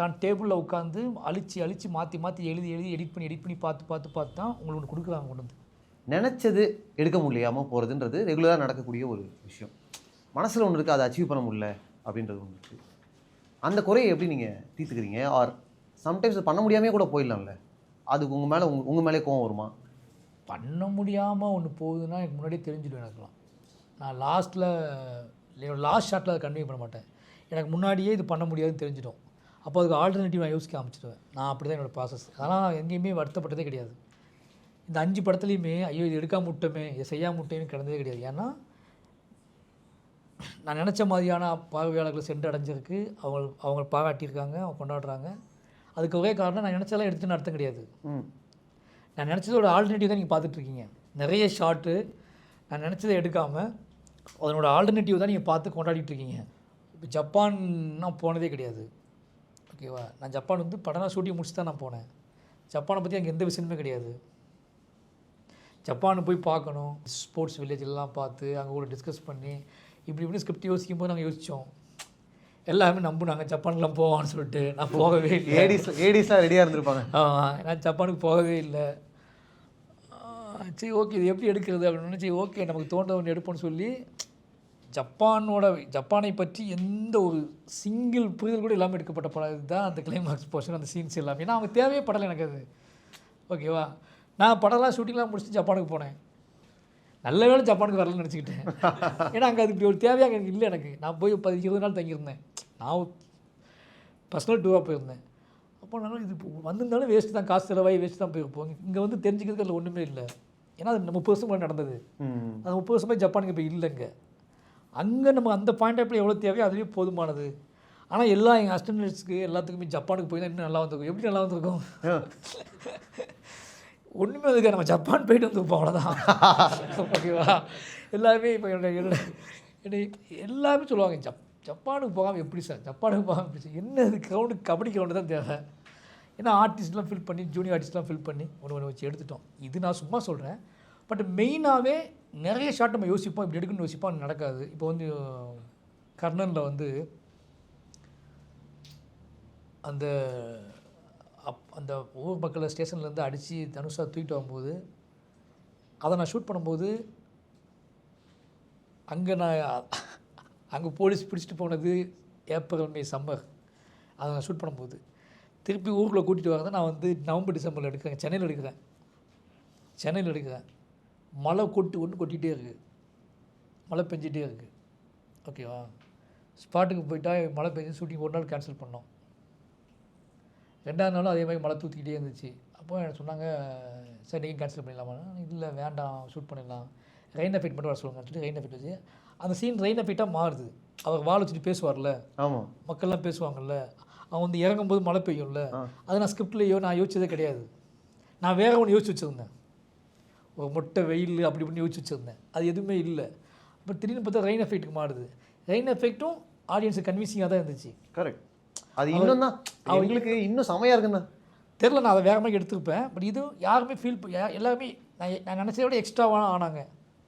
தான் டேபிளில் உட்காந்து அழிச்சு மாற்றி எழுதி எடிட் பண்ணி பார்த்து தான் உங்களுக்கு கொடுக்குறாங்க. கொண்டு வந்து நினச்சது எடுக்க முடியாமல் போகிறதுன்றது ரெகுலராக நடக்கக்கூடிய ஒரு விஷயம். மனசில் ஒன்று இருக்குது, அதை அச்சீவ் பண்ண முடியல அப்படின்றது ஒன்று இருக்குது. அந்த குறையை எப்படி நீங்கள் தீர்த்துக்கிறீங்க? ஆர் சம்டைம்ஸ் பண்ண முடியாமே கூட போயிடலாம்ல, அதுக்கு உங்கள் மேலே கோவம் வருமா? பண்ண முடியாமல் ஒன்று போகுதுன்னா எனக்கு முன்னாடியே தெரிஞ்சிடும். எனக்குலாம் நான் லாஸ்ட் ஷாட்டில் அதை கன்டினியூ பண்ண மாட்டேன். எனக்கு முன்னாடியே இது பண்ண முடியாதுன்னு தெரிஞ்சிடும். அப்போ அதுக்கு ஆல்டர்னேட்டிவ் நான் யோசிக்க ஆரம்பிச்சிடுவேன். நான் அப்படி தான் என்னோடய ப்ராசஸ். அதனால் நான் எங்கேயுமே வருத்தப்பட்டதே கிடையாது. இந்த 5 படத்துலையுமே ஐயோ இது எடுக்காம விட்டோமே, இதை செய்யாம விட்டோமே கிடந்ததே கிடையாது. ஏன்னா நான் நினச்ச மாதிரியான பார்வையாளர்களை சென்று அடைஞ்சிருக்கு, அவங்க பாராட்டியிருக்காங்க, அவங்க கொண்டாடுறாங்க. அதுக்கு ஒரே காரணம் நான் நினச்சதெல்லாம் எடுத்துன்னு அர்த்தம் கிடையாது. நான் நினச்சதோட ஆல்டர்னேட்டிவ் தான் நீங்கள் பார்த்துட்ருக்கீங்க. நிறைய ஷார்ட்டு நான் நினச்சதை எடுக்காமல் அதனோட ஆல்டர்னேட்டிவ் தான் நீங்கள் பார்த்து கொண்டாடிட்டுருக்கீங்க. இப்போ ஜப்பான் நான் போனதே கிடையாது. ஓகேவா? நான் ஜப்பான் வந்து படம் ஷூட்டிங் முடிச்சு தான் நான் போனேன். ஜப்பானை பற்றி அங்கே எந்த விஷயமே கிடையாது. ஜப்பானு போய் பார்க்கணும், ஸ்போர்ட்ஸ் வில்லேஜ்லாம் பார்த்து அங்கே கூட டிஸ்கஸ் பண்ணி இப்படி இப்படி ஸ்கிரிப்ட் யோசிக்கும் போது நாங்கள் யோசித்தோம். எல்லாருமே நம்பினாங்க ஜப்பானுக்குலாம் போவான்னு சொல்லிட்டு. நான் போகவே இல்லை. ஏடிஸ்லாம் ரெடியாக இருந்திருப்பாங்க. நான் ஜப்பானுக்கு போகவே இல்லை. சரி ஓகே, இது எப்படி எடுக்கிறது அப்படின்னு நினச்சி, ஓகே நமக்கு தோன்ற ஒன்று எடுப்போம்னு சொல்லி ஜப்பானை பற்றி எந்த ஒரு சிங்கிள் புரிதல் கூட இல்லாமல் எடுக்கப்பட்ட படம் இதுதான் அந்த கிளைமாக்ஸ் போர்ஷன், அந்த சீன்ஸ் எல்லாமே. ஏன்னா அவங்க தேவையே படலை எனக்கு அது. ஓகேவா? நான் படம்லாம் ஷூட்டிங்லாம் முடிச்சுட்டு ஜப்பானுக்கு போனேன். நல்ல வேளை ஜப்பானுக்கு வரலன்னு நினச்சிக்கிட்டேன். ஏன்னா அங்கே அது இப்படி ஒரு தேவையாக எனக்கு இல்லை. எனக்கு நான் போய் 20 நாள் தங்கியிருந்தேன். நான் பர்சனல் டூராக போயிருந்தேன். அப்போ நான் இது வந்திருந்தாலும் வேஸ்ட்டு தான், காசு செலவாகி வேஸ்ட்டு தான் போயிருப்போம். இங்கே வந்து தெரிஞ்சுக்கிறதுக்கு அதில் ஒன்றுமே இல்லை. ஏன்னா அது 30 வருஷம் முன்னாடி நடந்தது. அது 30 வருஷமாக ஜப்பானுக்கு இப்போ இல்லைங்க. அங்கே நம்ம அந்த பாயிண்ட் ஆஃப் எவ்வளோ தேவையோ அதுவே போதுமானது. ஆனால் எல்லா எங்கள் அஸ்டன்ட்ஸ்க்கு எல்லாத்துக்குமே ஜப்பானுக்கு போய் தான் இன்னும் நல்லா வந்திருக்கும். எப்படி நல்லா வந்திருக்கும்? ஒன்றுமே அதுக்கு நம்ம ஜப்பான் போயிட்டு வந்துருப்போம், அவ்வளோதான். ஓகேவா? எல்லாருமே இப்போ என்னை எல்லாருமே சொல்லுவாங்க, ஜப்பானுக்கு போகாமல் எப்படி சார், ஜப்பானுக்கு போகாமல் எப்படி சார்? என்ன அது கிரவுண்டு, கபடி கிரவுண்டு தான் தேவை. ஏன்னா ஆர்டிஸ்ட்லாம் ஃபில் பண்ணி, ஜூனியர் ஆர்டிஸ்ட்லாம் ஃபில் பண்ணி ஒன்று வச்சு எடுத்துட்டோம். இது நான் சும்மா சொல்கிறேன். பட் மெயினாகவே நிறைய ஷாட் நம்ம யோசிப்போம், இப்படி எடுக்கணும்னு யோசிப்போம், அது நடக்காது. இப்போ வந்து கர்ணனில் வந்து அந்த ஊர் மக்களை ஸ்டேஷன்லேருந்து அடித்து தனுஷா தூக்கிட்டு வரும்போது, அதை நான் ஷூட் பண்ணும்போது அங்கே போலீஸ் பிடிச்சிட்டு போனது ஏப்ரல் மே சம்மர். அதை நான் ஷூட் பண்ணும்போது திருப்பி ஊருக்குள்ளே கூட்டிகிட்டு வரதை நான் வந்து நவம்பர் டிசம்பரில் எடுக்கிறேன். சென்னையில் எடுக்கிறேன். மழை கொட்டிகிட்டே இருக்குது, மழை பெஞ்சிட்டே இருக்குது. ஓகேவா? ஸ்பாட்டுக்கு போயிட்டா மழை பெஞ்சு ஷூட்டிங் ஒரு நாள் கேன்சல் பண்ணோம். 2வது நாளும் அதே மாதிரி மழை தூத்திக்கிட்டே இருந்துச்சு. அப்போ எனக்கு சொன்னாங்க, சார் நீங்கள் கேன்சல் பண்ணிடலாமா? இல்லை வேண்டாம், ஷூட் பண்ணிடலாம், ரெயின் எஃபெக்ட் மட்டும் வர சொல்லுங்கன்னு சொல்லி ரெயின் எஃபெக்ட் வச்சு அந்த சீன் ரெயின் எஃபெக்டாக மாறுது. அவர் வால் வச்சுட்டு பேசுவார்ல, ஆமாம், மக்கள்லாம் பேசுவாங்கல்ல, அவன் வந்து இறங்கும்போது மழை பெய்யும்ல, அது நான் ஸ்கிரிப்ட்லேயோ நான் யோசிச்சதே கிடையாது. நான் வேறு ஒன்று யோசிச்சு வச்சுருந்தேன், ஒரு மொட்டை வெயில் அப்படி இப்படின்னு யோசிச்சு வச்சுருந்தேன். அது எதுவுமே இல்லை. பட் திடீர்னு பார்த்தா ரெயின் எஃபெக்ட்டுக்கு மாறுது. ரெயின் எஃபெக்ட்டும் ஆடியன்ஸுக்கு கன்வின்சிங்காக தான் இருந்துச்சு. கரெக்ட். அது இன்னும் தான் அவங்களுக்கு இன்னும் செமையாக இருக்குண்ணா. தெரில, நான் அதை வேறு மாதிரி எடுத்துருப்பேன். பட் இது யாருமே எல்லாருமே நான் நினச்சதை விட எக்ஸ்ட்ராவாக ஆனாங்க.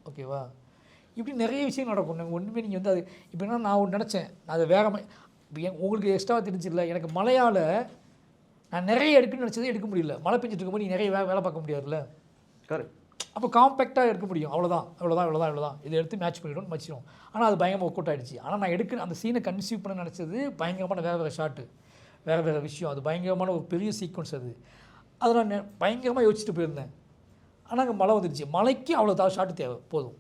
ஓகேவா? இப்படி நிறைய விஷயம் நடக்கும். ஒன்றுமே நீங்கள் வந்து அது இப்போ என்ன நான் ஒன்று நினச்சேன், நான் அதை வேறு மாதிரி இப்போ உங்களுக்கு எக்ஸ்ட்ராவாக தெரிஞ்சில்ல. எனக்கு மழையால் நான் நிறைய எடுக்கணும்னு நினச்சதே எடுக்க முடியல. மழை பெஞ்சிட்டு இருக்கும்போது நீ நிறைய வேலை பார்க்க முடியாதுல்ல. கரெக்ட். அப்போ காம்பேக்டாக எடுக்க முடியும். அவ்வளோதான் இதை எடுத்து மேட்ச் பண்ணிவிடும் வச்சிடும். ஆனால் அது பயங்கரமாக ஒர்க் அவுட் ஆகிடுச்சு. ஆனால் நான் அந்த சீனை கன்சீவ் பண்ண நினச்சது பயங்கரமான வேறு ஷாட்டு, வேறு விஷயம். அது பயங்கரமான ஒரு பெரிய சீக்வன்ஸ். அதை நான் பயங்கரமாக யோசிச்சுட்டு போயிருந்தேன். ஆனால் அங்கே மழை வந்துடுச்சு. மழைக்கு அவ்வளோ ஷாட்டு தேவை, போதும்.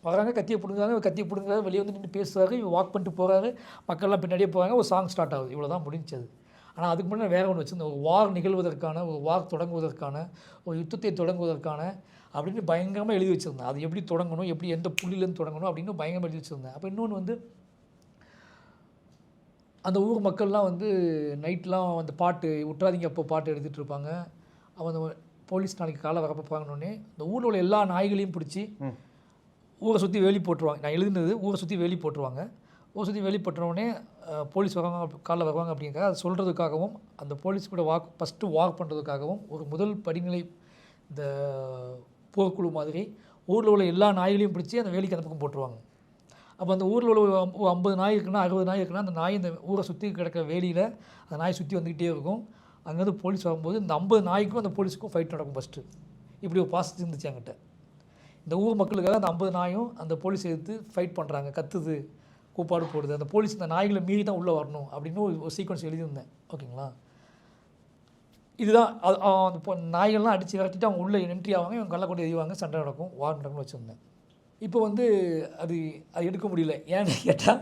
வராங்க, கத்தியை பிடுங்குறாங்க, வெளியே வந்து நின்று பேசுகிறாரு, வாக் பண்ணிட்டு போகிறாரு, மக்கள்லாம் பின்னாடியே போகிறாங்க, ஒரு சாங் ஸ்டார்ட் ஆகுது. இவ்வளோ தான் முடிஞ்சது. ஆனால் அதுக்கு முன்னாடி வேறு ஒன்று வச்சுருந்தேன், ஒரு வார் நிகழ்வதற்கான, ஒரு வார் தொடங்குவதற்கான, ஒரு யுத்தத்தை தொடங்குவதற்கான அப்படின்னு பயங்கரமாக எழுதி வச்சுருந்தேன். அது எப்படி தொடங்கணும், எப்படி எந்த புள்ளிலேருந்து தொடங்கணும் அப்படின்னு பயங்கரமாக எழுதி வச்சுருந்தேன். அப்போ இன்னொன்று வந்து அந்த ஊர் மக்கள்லாம் வந்து நைட்லாம் அந்த பாட்டு விட்றாதீங்க அப்போ பாட்டு எடுத்துகிட்டு இருப்பாங்க. அவன் அந்த போலீஸ் நாளைக்கு காலை வரப்போ பார்க்கணுன்னே இந்த ஊரில் உள்ள எல்லா நாய்களையும் பிடிச்சி ஊரை சுற்றி வேலி போட்டுருவாங்க. நான் எழுதுனது ஊரை சுற்றி வேலி போட்டுருவாங்க. ஊரை சுற்றி வேலி போட்டுறவுடனே போலீஸ் வருவாங்க, காலைல வருவாங்க அப்படிங்கிற அதை சொல்கிறதுக்காகவும், அந்த போலீஸ் கூட ஃபஸ்ட்டு வாக் பண்ணுறதுக்காகவும் ஒரு முதல் படிநிலை இந்த போர்க்குழு மாதிரி ஊரில் உள்ள எல்லா நாய்களையும் பிடிச்சி அந்த வேலிக்கு அந்த பக்கம் போட்டுருவாங்க. அப்போ அந்த ஊரில் உள்ள ஒரு 50 நாய் இருக்குன்னா, 60 நாய் இருக்குன்னா, அந்த நாய் இந்த ஊரை சுற்றி கிடக்கிற வேலியில் அந்த நாய் சுற்றி வந்துக்கிட்டே இருக்கும். அங்கேருந்து போலீஸ் வரும்போது இந்த 50 நாய்க்கும் அந்த போலீஸுக்கும் ஃபைட் நடக்கும் ஃபஸ்ட்டு. இப்படி ஒரு பாசத்து இருந்துச்சு என்கிட்ட. இந்த ஊர் மக்களுக்காக அந்த 50 நாயும் அந்த போலீஸ் எடுத்து ஃபைட் பண்ணுறாங்க, கத்துது, கூப்பாடு போடுது. அந்த போலீஸ் இந்த நாய்களை மீறி தான் உள்ளே வரணும் அப்படின்னு ஒரு சீக்வன்ஸ் எழுதியிருந்தேன். ஓகேங்களா? இதுதான் அந்த நாய்கள்லாம் அடித்து விரட்டிட்டு அவங்க உள்ளே என்ட்ரி ஆவாங்க, இவங்க கல்லை கொண்டு எறிவாங்க, சண்டை நடக்கும், வார் நடக்கும்னு வச்சுருந்தேன். இப்போ வந்து அது எடுக்க முடியல. ஏன்னு கேட்டால்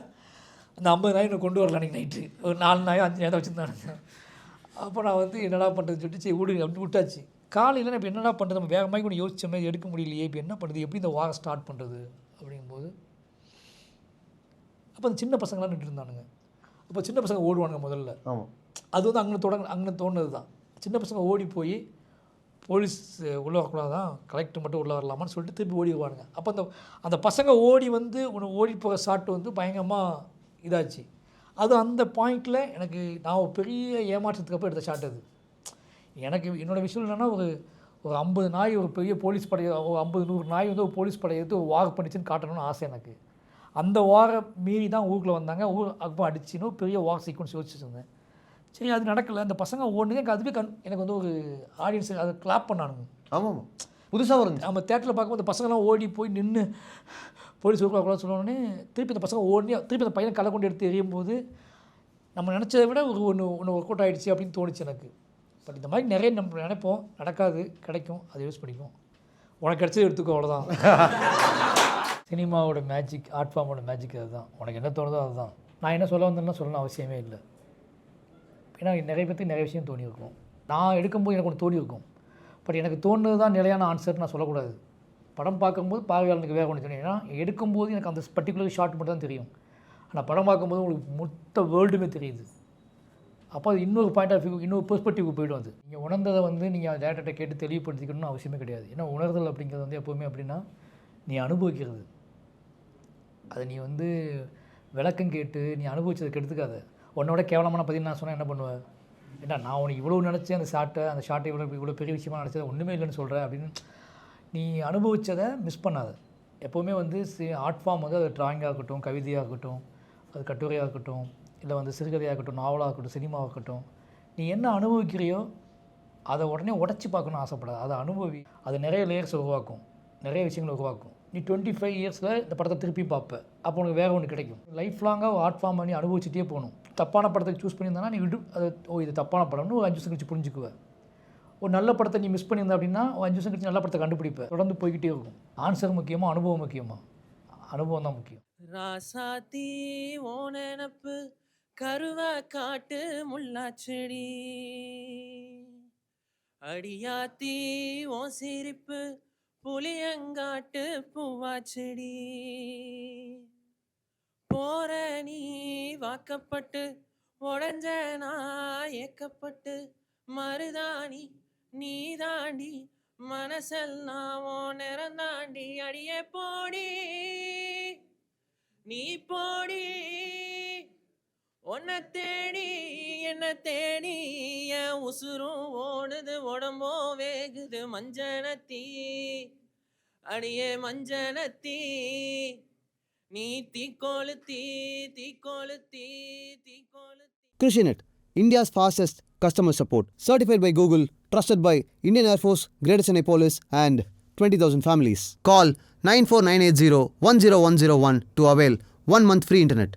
அந்த 50 நாய் நான் கொண்டு வரல. அன்றைக்கி நைட்டு ஒரு 4 நாயோ 5 நாயோ தான் வச்சுருந்தானுங்க. அப்போ நான் வந்து என்னடா பண்ணுறதுன்னு சொல்லிட்டு சரி விடுங்க அப்படின்னு விட்டாச்சு. காலையில் நான் இப்போ என்னடா பண்ணுறது, நம்ம வேறு மாதிரி கூட யோசிச்ச மாதிரி எடுக்க முடியலையே, இப்போ என்ன பண்ணுறது, எப்படி இந்த வாரம் ஸ்டார்ட் பண்ணுறது அப்படிங்கும்போது அப்போ அந்த சின்ன பசங்களாம் நின்று இருந்தானுங்க. அப்போ சின்ன பசங்க ஓடுவானுங்க முதல்ல. அது வந்து அங்கே தோணுது தான். சின்ன பசங்க ஓடி போய் போலீஸ் உள்ளே வரக்கூடாதான், கலெக்டர் மட்டும் உள்ளே வரலாமான்னு சொல்லிட்டு திருப்பி ஓடிடுவானுங்க. அப்போ அந்த பசங்க ஓடி வந்து ஓடி போகிற ஷாட்டு வந்து பயங்கரமாக இதாச்சு. அது அந்த பாயிண்டில் எனக்கு நான் ஒரு பெரிய ஏமாற்றத்துக்கு அப்புறம் எடுத்த ஷாட் அது. எனக்கு என்னோடய விஷயம் என்னென்னா ஒரு 50 நாய் ஒரு பெரிய போலீஸ் படை, ஒரு 50-100 நாய் வந்து ஒரு போலீஸ் படையை எடுத்து ஒரு வார் பண்ணிச்சுன்னு காட்டணும்னு ஆசை எனக்கு. அந்த வாரை மீறி தான் ஊருக்குள்ளே வந்தாங்க. ஊர் அப்போ அடிச்சுன்னு பெரிய வார் சீக்வன்ஸ் யோசிச்சுட்டு இருந்தேன். சரி, அது நடக்கலை. அந்த பசங்க ஓடுனது எனக்கு அதுவே எனக்கு வந்து ஒரு ஆடியன்ஸ் அதை கிளாப் பண்ணானுங்க. ஆமாம், புதுசாக வரும். நம்ம தேட்டரில் பார்க்கும்போது அந்த பசங்களாம் ஓடி போய் நின்று போலீஸ் ஊருக்குள்ள சொன்னோடனே திருப்பி அந்த பசங்க ஓடி திருப்பி அந்த பையனை களை கொண்டு எடுத்து எறியும் போது நம்ம நினச்சதை விட ஒன்று ஒர்க் அவுட் ஆகிடுச்சு அப்படின்னு தோணுச்சு எனக்கு. பட் இந்த மாதிரி நிறைய நம்ம நினைப்போம், நடக்காது, கிடைக்கும், அதை யூஸ் பண்ணிப்போம். உனக்கு கிடைச்சது எடுத்துக்கோ, அவ்வளோதான். சினிமாவோட மேஜிக், ஆர்ட் ஃபார்மோட மேஜிக் அதுதான். உனக்கு என்ன தோணுதோ அதுதான். நான் என்ன சொல்ல வந்தேன்னா சொல்லணும் அவசியமே இல்லை. ஏன்னா நிறைய பேருக்கு நிறைய விஷயம் தோணியிருக்கும். நான் எடுக்கும்போது எனக்கு ஒன்று தோணியிருக்கும். பட் எனக்கு தோணுது தான் நிலையான ஆன்சர் நான் சொல்லக்கூடாது. படம் பார்க்கும்போது பார்வையாளனுக்கு வேறு ஒன்று தெரியும். ஏன்னா எடுக்கும்போது எனக்கு அந்த பர்டிகுலர் ஷாட் மட்டும் தான் தெரியும். ஆனால் படம் பார்க்கும்போது உங்களுக்கு மொத்த வேர்ல்டுமே தெரியுது. அப்போ அது இன்னொரு பாயிண்ட் ஆஃப் வியூ, இன்னொரு பெர்ஸ்பெக்டிவ்க்கு போய்டும். அது நீங்கள் உணர்ந்ததை வந்து நீங்கள் டேரக்டர்கிட்ட கேட்டு தெளிவுபடுத்திக்கணும்னு அவசியமே கிடையாது. ஏன்னா உணர்தல் அப்படிங்கிறது வந்து எப்போவுமே அப்படின்னா நீ அனுபவிக்கிறது. அதை நீ வந்து விளக்கம் கேட்டு நீ அனுபவிச்சதுக்கு எடுத்துக்காத. உன்னோட கேவலமான பதில் நான் சொன்னால் என்ன பண்ணுவேன்? ஏன்னா நான் உனக்கு இவ்வளோ நினச்சேன், அந்த ஷார்ட்டை இவ்வளோ பெரிய விஷயமாக நினச்சது ஒன்றுமே இல்லைன்னு சொல்கிறேன் அப்படின்னு. நீ அனுபவித்ததை மிஸ் பண்ணாத. எப்போவுமே வந்து ஆர்ட் ஃபார்ம் வந்து அது ட்ராயிங்காக இருக்கட்டும், கவிதையாக இருக்கட்டும், அது கட்டுரையாக இருக்கட்டும், இல்லை வந்து சிறுகதையாக இருக்கட்டும், நாவலாக இருக்கட்டும், சினிமாவாக இருக்கட்டும், நீ என்ன அனுபவிக்கிறியோ அதை உடனே உடச்சி பார்க்கணும்னு ஆசைப்படாது. அதை அனுபவி. அது நிறைய லேயர்ஸ் உருவாக்கும், நிறைய விஷயங்களை உருவாக்கும். நீ 25 இயர்ஸில் இந்த படத்தை திருப்பி பார்ப்ப, அப்போ உனக்கு வேறு ஒன்று கிடைக்கும். லைஃப் லாங்காக ஆர்ட் ஃபார்ம் பண்ணி அனுபவிச்சுட்டே போகணும். தப்பான படத்தை சூஸ் பண்ணியிருந்தானா நீ அது இது தப்பான படம்னு ஒரு 5 வருஷம் கழிச்சு புரிஞ்சுக்குவேன். ஒரு நல்ல படத்தை நீ மிஸ் பண்ணியிருந்த அப்படின்னா ஒரு 5 வருஷம் கழிச்சு நல்ல படத்தை கண்டுபிடிப்பேன். தொடர்ந்து போய்கிட்டே இருக்கும். ஆன்சர் முக்கியமாக அனுபவம் முக்கியமாக? அனுபவம் தான் முக்கியம். ராசாத்தி ஓ நினப்பு கருவ காட்டு முள்ளாச்செடி, அடியாத்தி ஓ சிரிப்பு புளியங்காட்டு பூவாச்செடி, போற நீ வாக்கப்பட்டு உடஞ்ச நான் ஏக்கப்பட்டு மருதாணி நீ தாண்டி மனசெல்லாம் ஓ நிறந்தாண்டி, அடியே போடி நீ போடி, உன்னை தேடி என்ன தேடி என் உசுரும் ஓடுது உடம்போ வேகுது மஞ்சனத்தி, அடியே மஞ்சனத்தி நீ தீக்கோளுத்தி தீக்கோளுத்தி தீக்கோளுத்தி. Krishinet, India's fastest customer support. Certified by Google, trusted by Indian Air Force, Greater Chennai Police and 20,000 families. Call 94980 10101 to avail 1 month free internet.